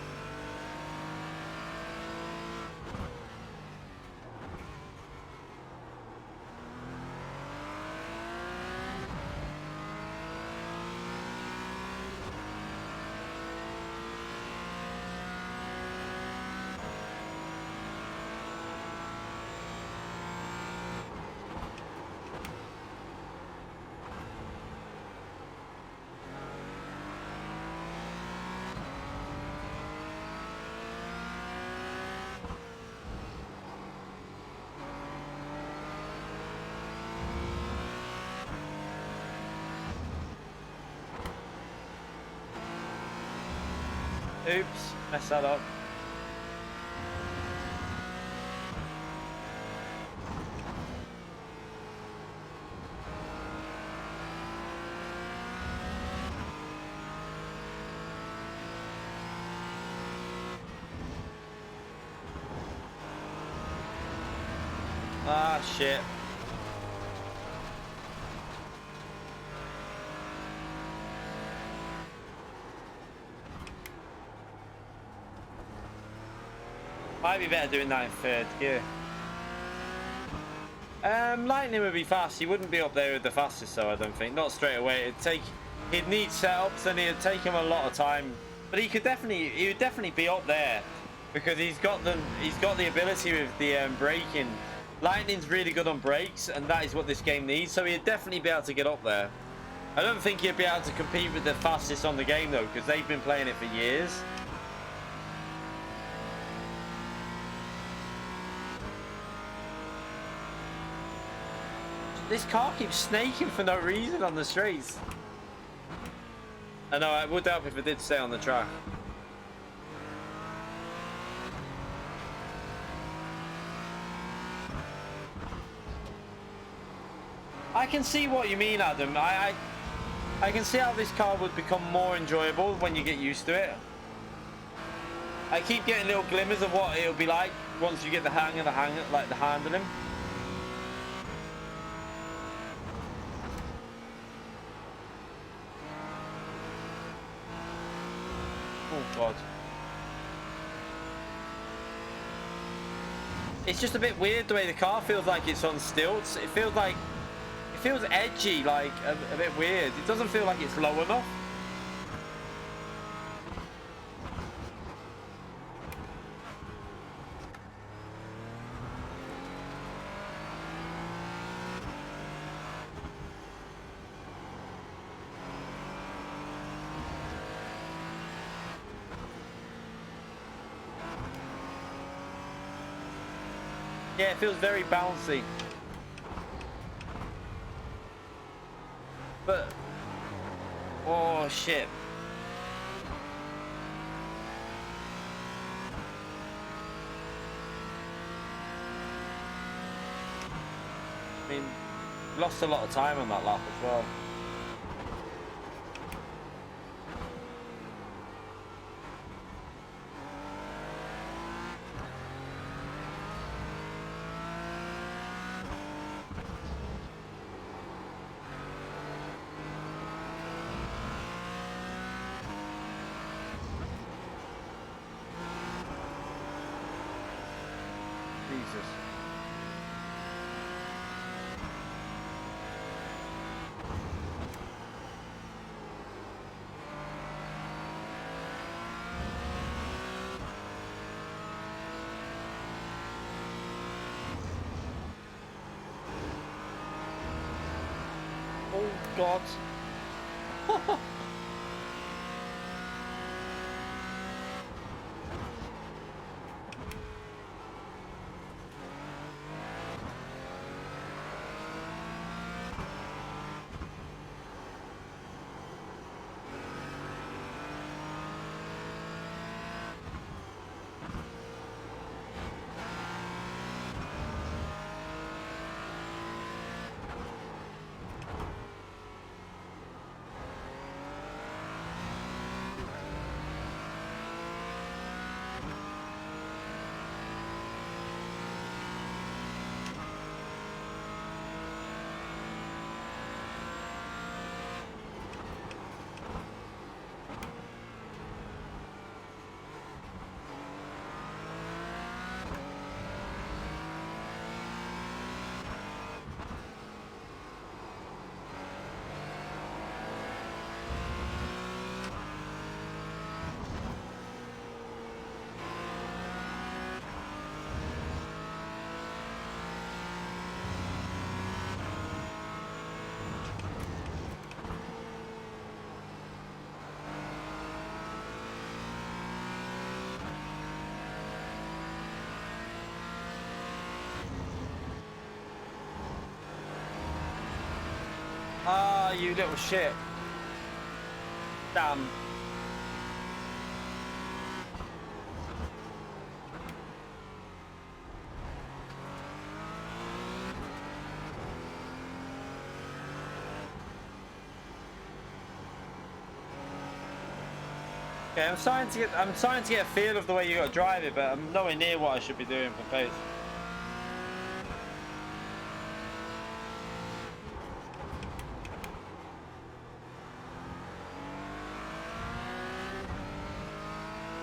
Oops, messed that up. Ah, shit. Might be better doing that in third gear. Lightning would be fast. He wouldn't be up there with the fastest, though. I don't think. Not straight away. He'd need setups, and it'd take him a lot of time. But he would definitely be up there because he's got the ability with the braking. Lightning's really good on brakes, and that is what this game needs. So he'd definitely be able to get up there. I don't think he'd be able to compete with the fastest on the game, though, because they've been playing it for years. This car keeps snaking for no reason on the streets. I know, it would help if it did stay on the track. I can see what you mean, Adam. I can see how this car would become more enjoyable when you get used to it. I keep getting little glimmers of what it'll be like once you get the hang of the handling. Oh God. It's just a bit weird the way the car feels like it's on stilts. It feels edgy, like a bit weird. It doesn't feel like it's low enough. Yeah, it feels very bouncy. But oh shit. I mean, lost a lot of time on that lap as well. Jesus. Oh God. Ah, you little shit. Damn. Okay, I'm starting to get a feel of the way you got to drive it, but I'm nowhere near what I should be doing for pace.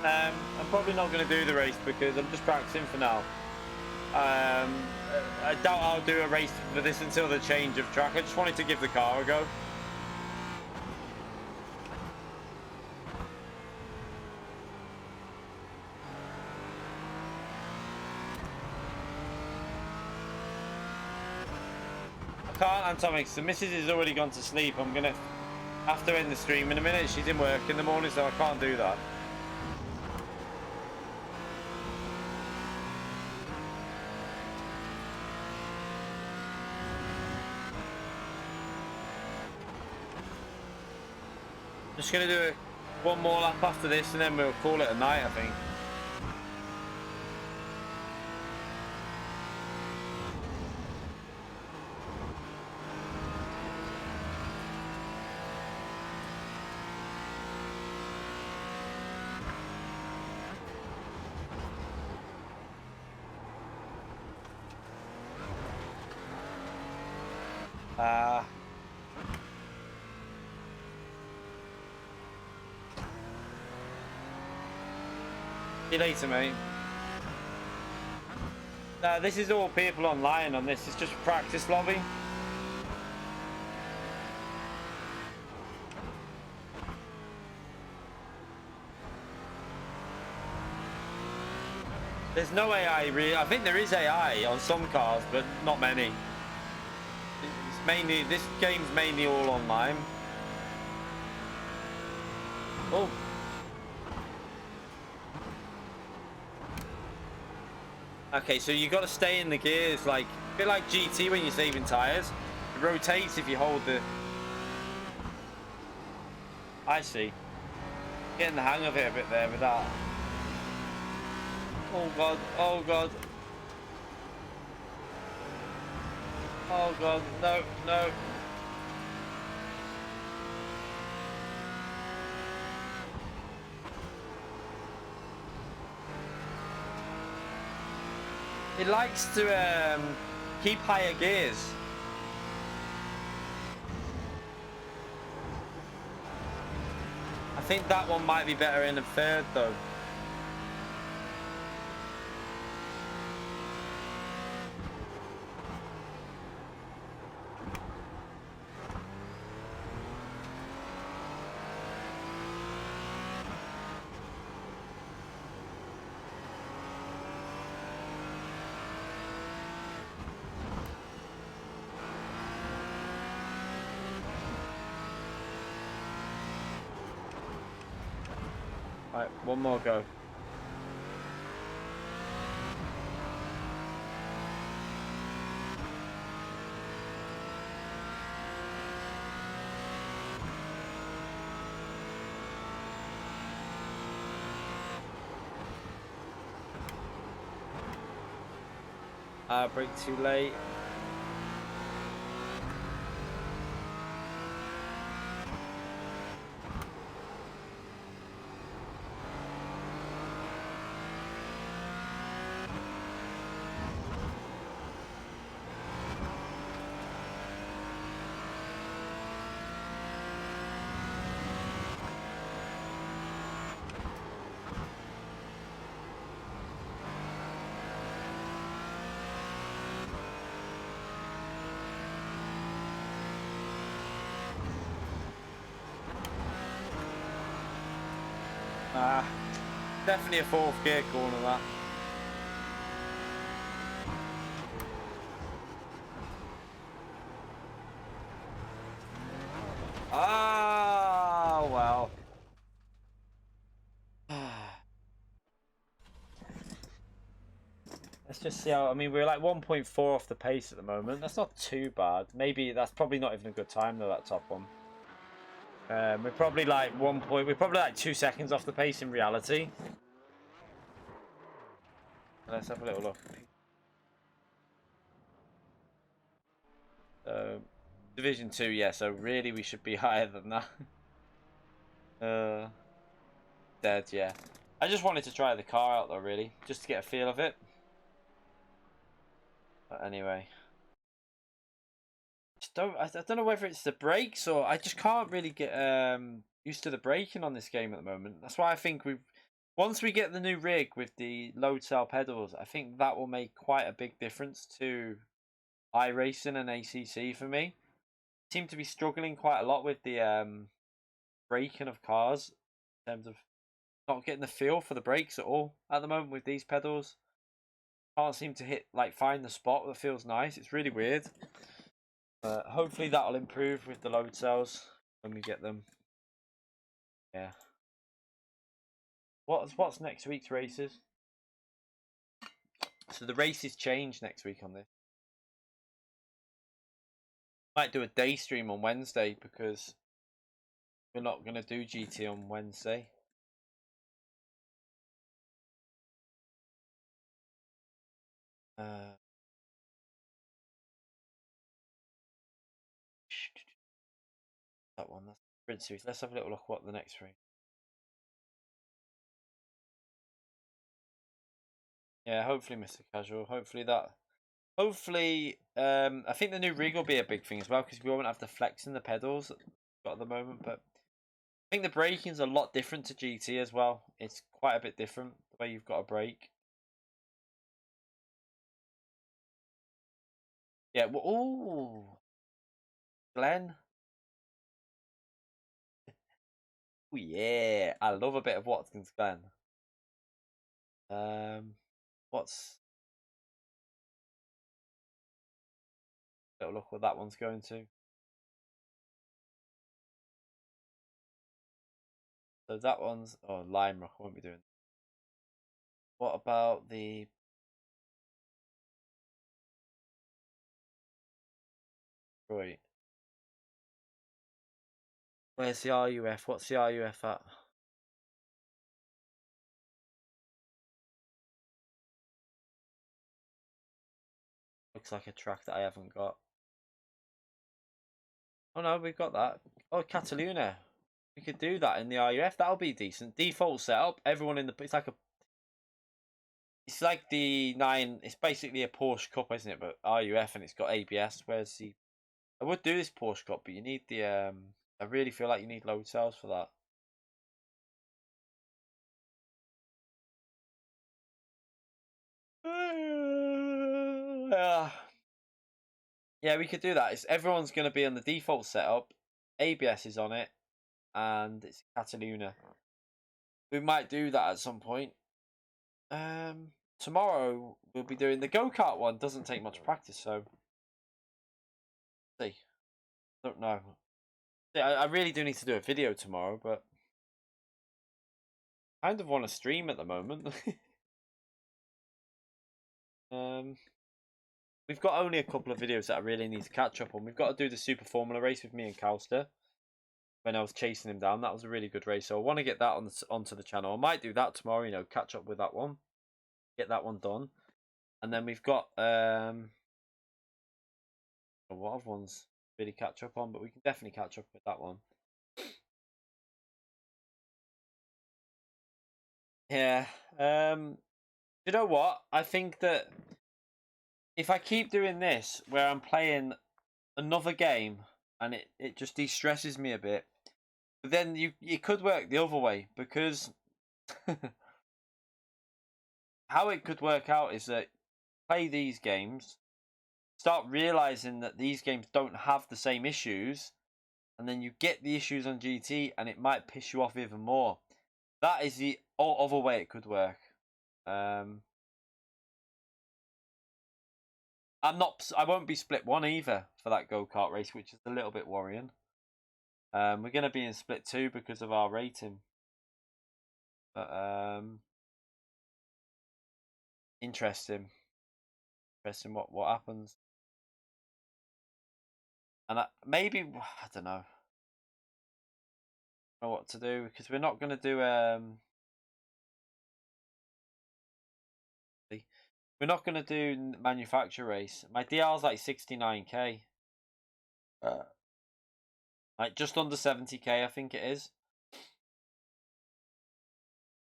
I'm probably not going to do the race because I'm just practicing for now. I doubt I'll do a race for this until the change of track. I just wanted to give the car a go. I can't, Antomics. The missus is already gone to sleep. I'm gonna have to end the stream in a minute. She's in work in the morning, so I can't do that. Just gonna do one more lap after this, and then we'll call it a night, I think. See you later, mate. This is all people online on this. It's just practice lobby. There's no AI really. I think there is AI on some cars, but not many. It's mainly, this game's mainly all online. Oh. Okay, so you got to stay in the gears, like a bit like GT when you're saving tires. It rotates if you hold the. I see. Getting the hang of it a bit there with that. Oh god! Oh god! Oh god! No! No! It likes to keep higher gears. I think that one might be better in a third though. Right, one more go. Brake too late. Definitely a fourth gear corner that. Ah, well. Let's just see how. I mean, we're like 1.4 off the pace at the moment. That's not too bad. Maybe that's probably not even a good time though. That top one. We're probably like We're probably like 2 seconds off the pace in reality. Let's have a little look. Division 2, yeah, so really we should be higher than that. Dead, yeah. I just wanted to try the car out though, really, just to get a feel of it. But anyway. I don't know whether it's the brakes or I just can't really get used to the braking on this game at the moment. That's why I think Once we get the new rig with the load cell pedals, I think that will make quite a big difference to iRacing and ACC for me. Seem to be struggling quite a lot with the braking of cars in terms of not getting the feel for the brakes at all at the moment with these pedals. Can't seem to find the spot that feels nice. It's really weird. Hopefully that'll improve with the load cells when we get them. Yeah. What's next week's races? So the races change next week on this. Might do a day stream on Wednesday because we're not going to do GT on Wednesday. That one, that's Sprint Series. Let's have a little look what the next three. Yeah, hopefully Mr. Casual. Hopefully I think the new rig will be a big thing as well because we won't have the flex in the pedals that we've got at the moment. But I think the braking's a lot different to GT as well. It's quite a bit different the way you've got to brake. Yeah. Well, ooh, Glenn. Oh yeah, I love a bit of Watkins Glen. What's little look what that one's going to. So that one's Lime Rock. I won't be doing. What about the? Right. Where's the RUF? What's the RUF at? Looks like a track that I haven't got. Oh no, we've got that. Oh, Cataluna. We could do that in the RUF. That'll be decent. Default setup. Everyone in the. It's like the 9. It's basically a Porsche Cup, isn't it? But RUF and it's got ABS. Where's the? I would do this Porsche Cup, but you need the. I really feel like you need load cells for that. Yeah, we could do that. It's everyone's going to be on the default setup. ABS is on it, and it's Cataluna. We might do that at some point. Tomorrow we'll be doing the go-kart one. Doesn't take much practice, so see. Don't know. See, I really do need to do a video tomorrow, but I kind of want to stream at the moment. We've got only a couple of videos that I really need to catch up on. We've got to do the Super Formula race with me and Calster. When I was chasing him down, that was a really good race. So I want to get that onto the channel. I might do that tomorrow. You know, catch up with that one, get that one done, and then we've got what other ones really catch up on, but we can definitely catch up with that one. Yeah. You know what? I think that if I keep doing this, where I'm playing another game and it just de-stresses me a bit, but then it could work the other way because how it could work out is that play these games, start realizing that these games don't have the same issues, and then you get the issues on GT, and it might piss you off even more. That is the other way it could work. I won't be split one either for that go-kart race, which is a little bit worrying. We're going to be in split 2 because of our rating. But interesting what happens. And maybe I don't know what to do because we're not going to do we're not going to do manufacturer race. My DR's like 69k. Like just under 70k, I think it is.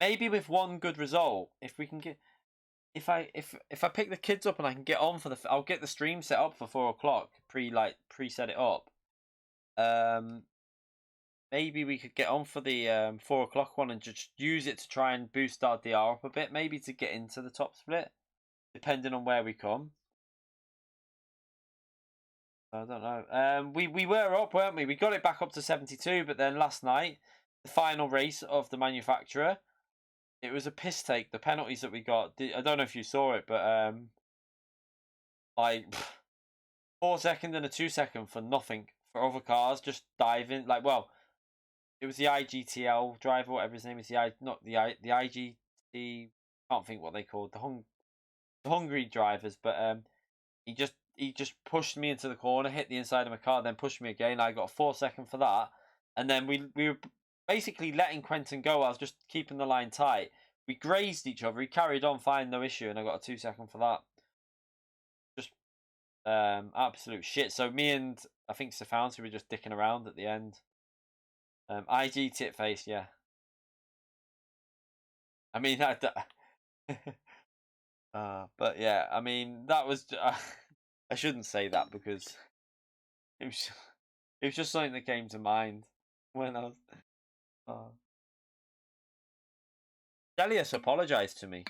Maybe with one good result, if we can get, if I pick the kids up and I can get on for I'll get the stream set up for 4 o'clock. Pre set it up. maybe we could get on for the 4 o'clock one and just use it to try and boost our DR up a bit, maybe to get into the top split, depending on where we come. I don't know. We were up, weren't we? We got it back up to 72, but then last night, the final race of the manufacturer, it was a piss take. The penalties that we got, I don't know if you saw it, but like 4 second and a 2 second for nothing for other cars just diving. Like, well, it was the IGTL driver, whatever his name is. Not the IGT. Can't think what they called the Hungary drivers, but he just pushed me into the corner, hit the inside of my car, then pushed me again. I got a 4 second for that, and then we were basically letting Quentin go. I was just keeping the line tight. We grazed each other. He carried on fine, no issue, and I got a 2 second for that. Just absolute shit. So me and I think Stefanski were just dicking around at the end. IG tit face, yeah. I mean, but yeah, I mean that was. I shouldn't say that because it was it was just something that came to mind when I was. Delius apologized to me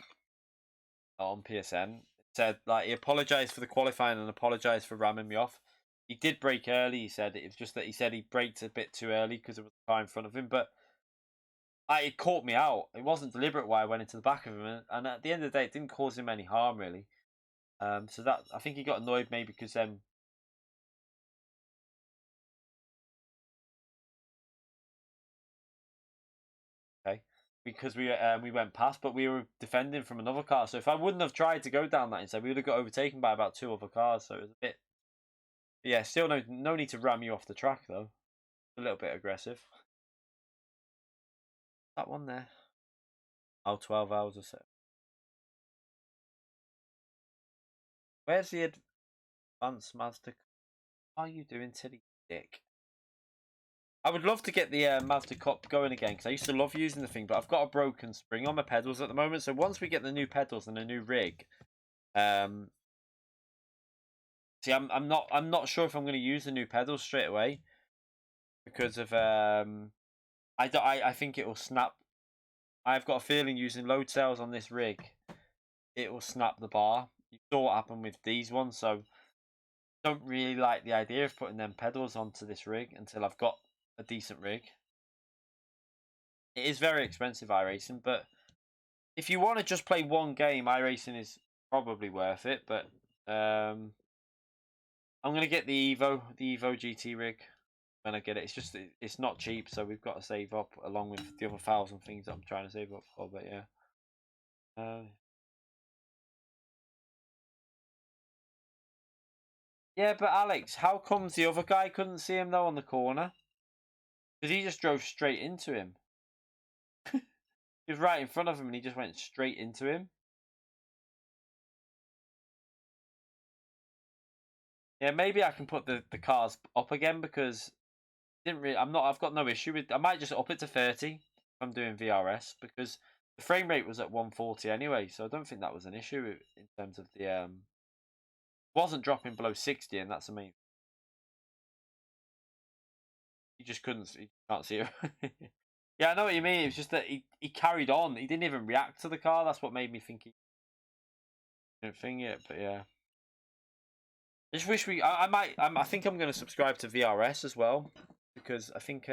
on PSN. Said like he apologized for the qualifying and apologized for ramming me off. He did brake early. He said it was just that he said he braked a bit too early because there was a car in front of him, but. It caught me out. It wasn't deliberate why I went into the back of him, and at the end of the day, it didn't cause him any harm really. So that I think he got annoyed maybe because okay, because we went past, but we were defending from another car. So if I wouldn't have tried to go down that instead, we would have got overtaken by about 2 other cars. So it was a bit, yeah. Still no need to ram you off the track though. A little bit aggressive. That one there. Oh, 12 hours or so. Where's the advanced Mazda? What are you doing, Tilly Dick? I would love to get the Mazda Cup going again because I used to love using the thing, but I've got a broken spring on my pedals at the moment. So once we get the new pedals and a new rig, see, I'm not sure if I'm going to use the new pedals straight away because of I think it will snap. I've got a feeling using load cells on this rig, it will snap the bar. You saw what happened with these ones, so don't really like the idea of putting them pedals onto this rig until I've got a decent rig. It is very expensive, iRacing, but if you want to just play one game, iRacing is probably worth it. But I'm gonna get the Evo GT rig when I get it. It's not cheap, so we've got to save up along with the other 1,000 things that I'm trying to save up for. But yeah. Yeah, but Alex, how comes the other guy couldn't see him though on the corner? Because he just drove straight into him. He was right in front of him, and he just went straight into him. Yeah, maybe I can put the cars up again because didn't really. I've got no issue with. I might just up it to 30 if I'm doing VRS because the frame rate was at 140 anyway, so I don't think that was an issue in terms of the wasn't dropping below 60, and that's amazing. You just couldn't. You can't see it. Yeah, I know what you mean. It's just that he carried on. He didn't even react to the car. That's what made me think he didn't think it. But yeah, I just wish we. I think I'm going to subscribe to VRS as well because I think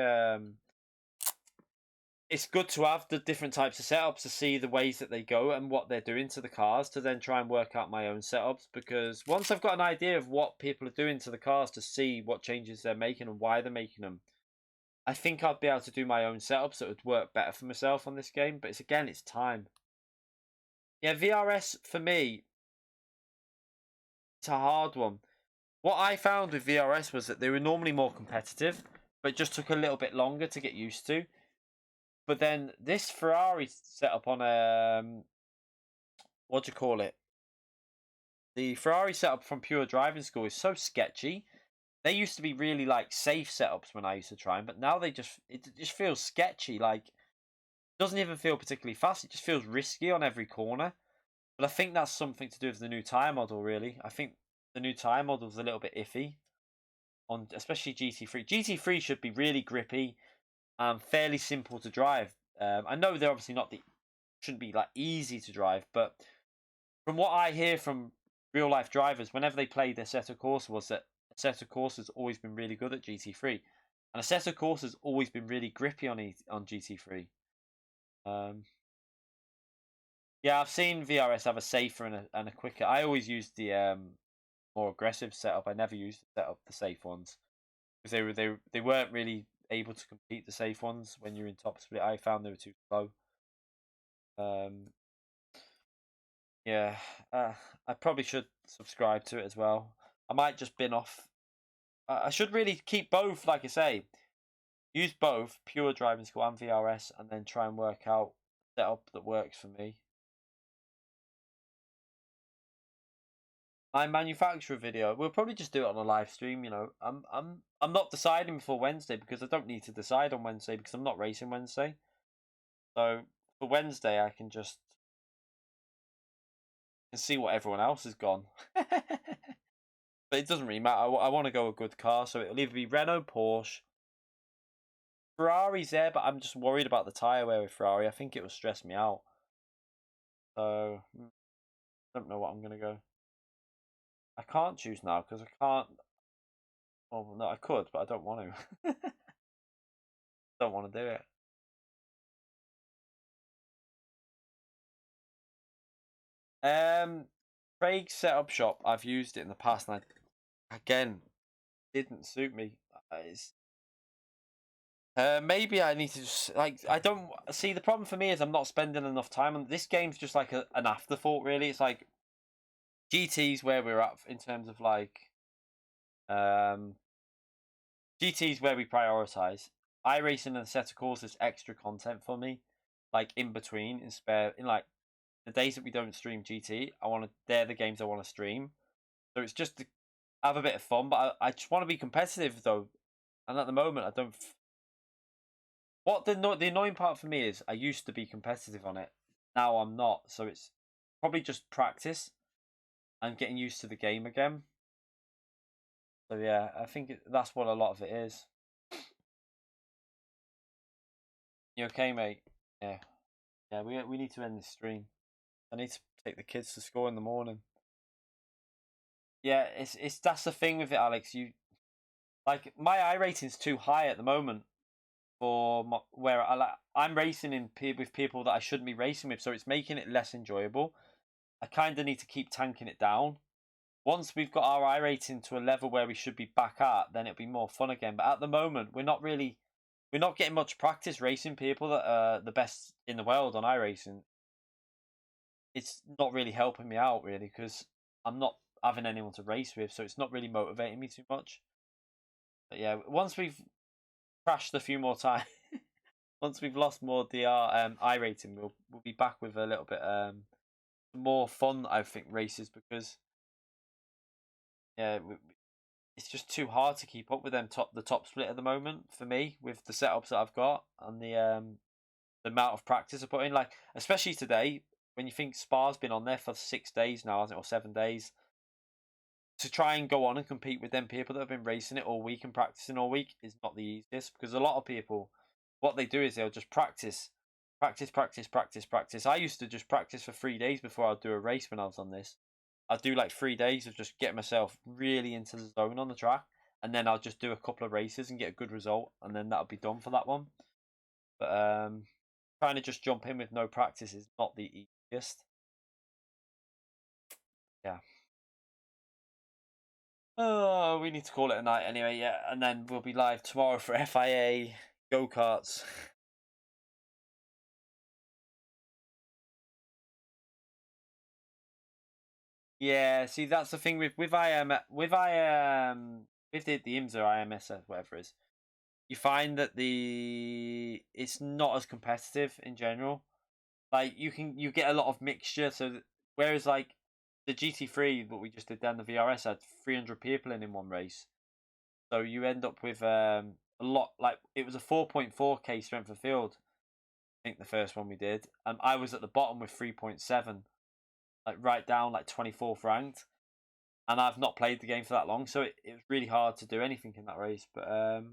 it's good to have the different types of setups to see the ways that they go and what they're doing to the cars to then try and work out my own setups, because once I've got an idea of what people are doing to the cars to see what changes they're making and why they're making them, I think I'd be able to do my own setups that would work better for myself on this game. But it's time. Yeah, VRS for me, it's a hard one. What I found with VRS was that they were normally more competitive, but it just took a little bit longer to get used to. But then this Ferrari setup on what do you call it? The Ferrari setup from Pure Driving School is so sketchy. They used to be really like safe setups when I used to try them, but now it just feels sketchy. Like it doesn't even feel particularly fast. It just feels risky on every corner. But I think that's something to do with the new tyre model. Really, I think the new tyre model is a little bit iffy on especially GT3. GT3 should be really grippy. and fairly simple to drive. I know they're obviously not shouldn't be like easy to drive, but from what I hear from real life drivers, whenever they play their Assetto Corsa, was that Assetto Corsa has always been really good at GT3, and Assetto Corsa has always been really grippy on GT3. Yeah, I've seen VRS have a safer and a quicker. I always used the more aggressive setup. I never used the safe ones because they weren't really able to compete the safe ones when you're in top split. I found they were too slow. Um, yeah, I probably should subscribe to it as well. I might just bin off. I should really keep both, like I say, use both pure driving school and VRS, and then try and work out a setup that works for me. My manufacturer video, we'll probably just do it on a live stream. You know, I'm not deciding before Wednesday because I don't need to decide on Wednesday because I'm not racing Wednesday. So for Wednesday, I can just see what everyone else has gone. But it doesn't really matter. I want to go a good car, so it'll either be Renault, Porsche, Ferrari's there, but I'm just worried about the tyre wear with Ferrari. I think it will stress me out. So I don't know what I'm gonna go. I can't choose now because I can't. Well, no, I could, but I don't want to. Don't want to do it. Craig's setup shop. I've used it in the past, and again didn't suit me. It's maybe I need to just like I don't see the problem for me is I'm not spending enough time on this game's just like an afterthought really. It's like GT's where we're at in terms of like um GT's where we prioritize. iRacing and Assetto Corsa is extra content for me. Like in between in spare in like the days that we don't stream GT, they're the games I want to stream. So it's just to have a bit of fun, but I just want to be competitive though. And at the moment I don't What the annoying part for me is I used to be competitive on it. Now I'm not, so it's probably just practice and getting used to the game again. So yeah, I think that's what a lot of it is. You okay, mate? Yeah, yeah. We need to end this stream. I need to take the kids to school in the morning. Yeah, it's that's the thing with it, Alex. You like my I rating's too high at the moment for where I'm racing with people that I shouldn't be racing with, so it's making it less enjoyable. I kind of need to keep tanking it down. Once we've got our I rating to a level where we should be back at, then it'll be more fun again. But at the moment, we're not getting much practice racing people that are the best in the world on iRacing. It's not really helping me out really because I'm not having anyone to race with, so it's not really motivating me too much. But yeah, once we've crashed a few more times, once we've lost more DR I rating, we'll be back with a little bit more fun I think races because yeah it's just too hard to keep up with the top split at the moment for me with the setups that I've got and the amount of practice I put in. Like especially today, when you think Spa's been on there for 6 days now, hasn't it, or 7 days, to try and go on and compete with them people that have been racing it all week and practicing all week is not the easiest because a lot of people, what they do is they'll just practice, practice, practice, practice, practice. I used to just practice for 3 days before I'd do a race when I was on this. I'd do like 3 days of just getting myself really into the zone on the track, and then I'll just do a couple of races and get a good result, and then that'll be done for that one. But trying to just jump in with no practice is not the easiest. Yeah. Oh, we need to call it a night anyway, yeah. And then we'll be live tomorrow for FIA go-karts. Yeah, see that's the thing with the IMSA or IMS or whatever it is. You find that it's not as competitive in general. Like you get a lot of mixture. So whereas like the GT3 what we just did down the VRS had 300 people in one race. So you end up with a lot. Like it was a 4.4K strength of field. I think the first one we did, and I was at the bottom with 3.7, like right down like 24th ranked. And I've not played the game for that long, so it was really hard to do anything in that race. But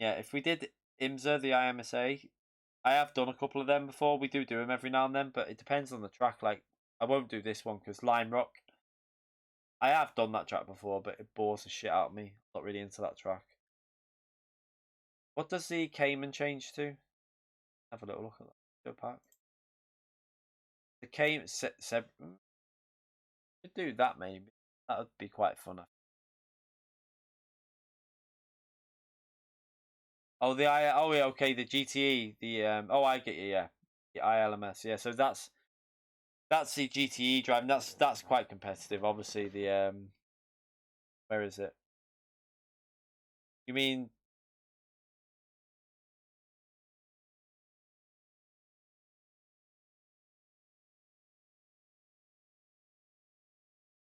Yeah, if we did IMSA, the IMSA, I have done a couple of them before. We do them every now and then, but it depends on the track. Like, I won't do this one because Lime Rock, I have done that track before, but it bores the shit out of me. Not really into that track. What does the Cayman change to? Have a little look at that. Go back. The Cayman, could do that maybe. That would be quite fun. Oh, oh yeah, okay, the GTE, oh, I get you, yeah, the ILMS, yeah. So that's the GTE drive. And that's quite competitive. Obviously, where is it? You mean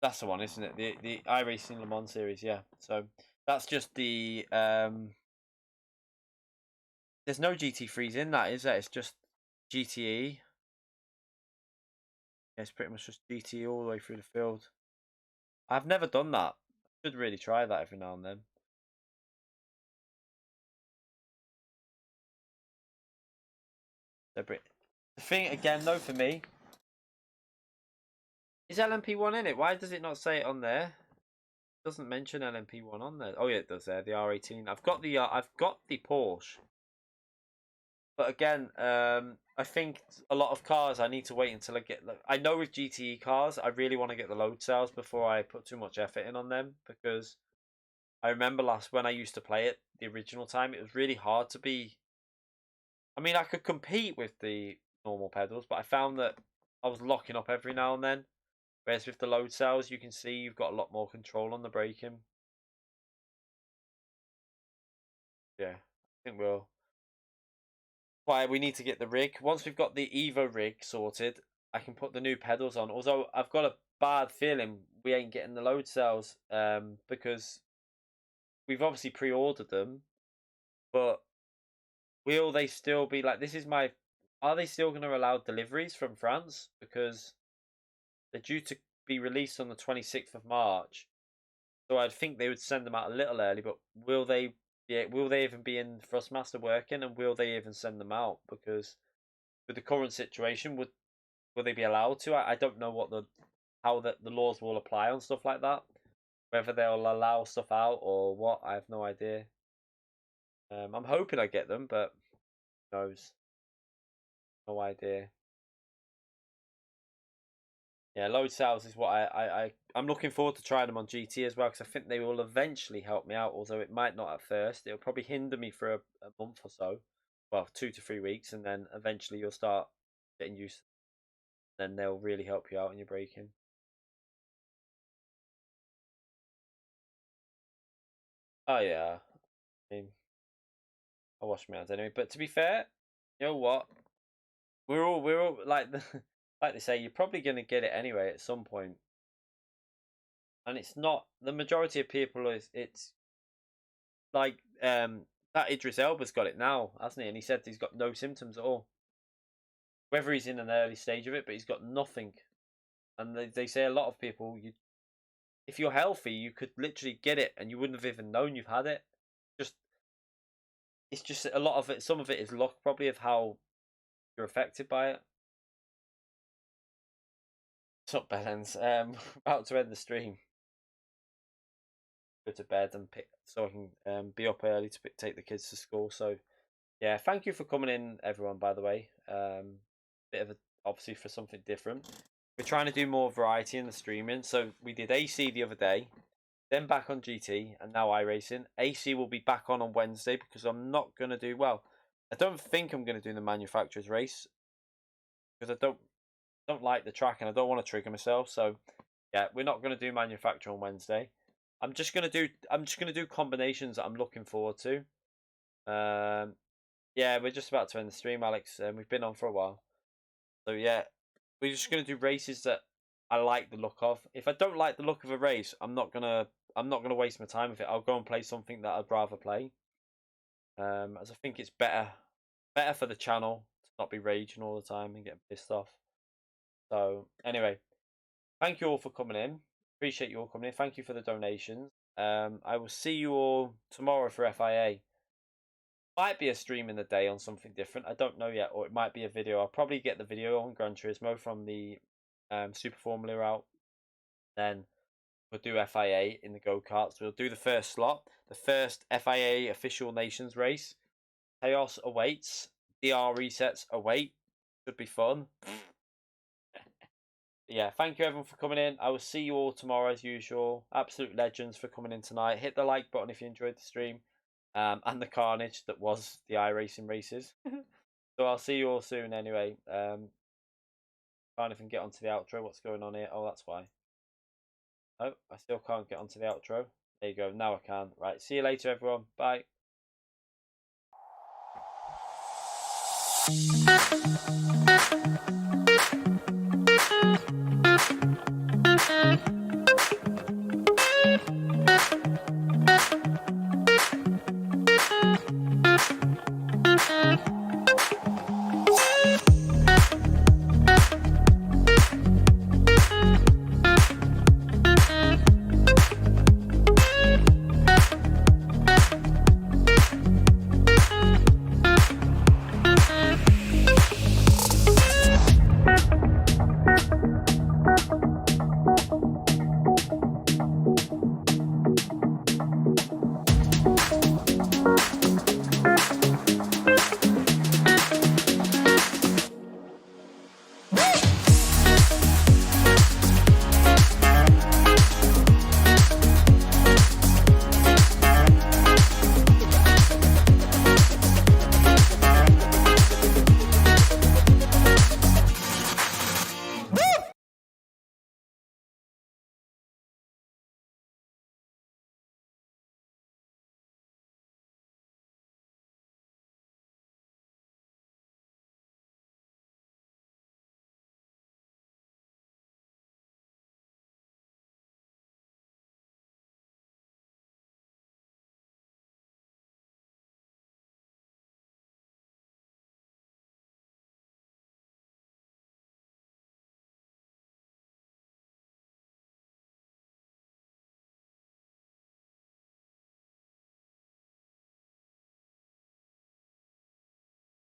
that's the one, isn't it? The iRacing Le Mans series, yeah. So that's just the There's no GT3s in that, is there? It's just GTE. Yeah, it's pretty much just GTE all the way through the field. I've never done that. I should really try that every now and then. The thing again, though, for me, is LMP1 in it? Why does it not say it on there? It doesn't mention LMP1 on there. Oh yeah, it does there. The R18. I've got the Porsche, but again, I think a lot of cars I need to wait until I get. I know with GTE cars, I really want to get the load cells before I put too much effort in on them because I remember last when I used to play it the original time, it was really hard to be. I mean, I could compete with the normal pedals, but I found that I was locking up every now and then. Whereas with the load cells, you can see you've got a lot more control on the braking. Yeah, I think we'll. Why we need to get the rig. Once we've got the Evo rig sorted, I can put the new pedals on. Although I've got a bad feeling we ain't getting the load cells because we've obviously pre-ordered them, but will they still be like this is my are they still going to allow deliveries from France because they're due to be released on the 26th of March. So I'd think they would send them out a little early, but will they even be in Thrustmaster working and will they even send them out because with the current situation will they be allowed to? I don't know what how the laws will apply on stuff like that. Whether they'll allow stuff out or what, I have no idea. I'm hoping I get them, but who knows? No idea. Yeah, load cells is what I'm looking forward to trying them on GT as well because I think they will eventually help me out. Although it might not at first, it'll probably hinder me for a month or so, well, 2 to 3 weeks, and then eventually you'll start getting used. Then they'll really help you out in your braking. Oh yeah, I mean, I wash my hands anyway. But to be fair, you know what? We're all like like they say, you're probably gonna get it anyway at some point, and it's not the majority of people. It's like that Idris Elba's got it now, hasn't he? And he said he's got no symptoms at all. Whether he's in an early stage of it, but he's got nothing. And they say a lot of people, if you're healthy, you could literally get it and you wouldn't have even known you've had it. Just it's just a lot of it. Some of it is luck, probably, of how you're affected by it. What's up, Benens? About to end the stream. Go to bed and pick so I can be up early to take the kids to school. So yeah, thank you for coming in, everyone. By the way, bit of a obviously for something different. We're trying to do more variety in the streaming. So we did AC the other day, then back on GT, and now iRacing. AC will be back on Wednesday because I'm not gonna do well. I don't think I'm gonna do the manufacturer's race because I don't like the track and I don't want to trigger myself. So yeah, we're not gonna do manufacturer on Wednesday. I'm just gonna do combinations that I'm looking forward to. Yeah, we're just about to end the stream, Alex. We've been on for a while. So yeah, we're just gonna do races that I like the look of. If I don't like the look of a race, I'm not gonna waste my time with it. I'll go and play something that I'd rather play. As I think it's better for the channel to not be raging all the time and getting pissed off. So anyway, thank you all for coming in. Appreciate you all coming in. Thank you for the donations. I will see you all tomorrow for FIA. Might be a stream in the day on something different. I don't know yet, or it might be a video. I'll probably get the video on Gran Turismo from the Super Formula out. Then we'll do FIA in the go-karts. We'll do the first slot, the first FIA official nations race. Chaos awaits. DR resets await. Should be fun. Yeah, thank you everyone for coming in. I will see you all tomorrow as usual. Absolute legends for coming in tonight. Hit the like button if you enjoyed the stream. And the carnage that was the iRacing races. So I'll see you all soon anyway. Can't even get onto the outro. What's going on here? Oh, that's why. Oh, I still can't get onto the outro. There you go. Now I can. Right, see you later everyone. Bye.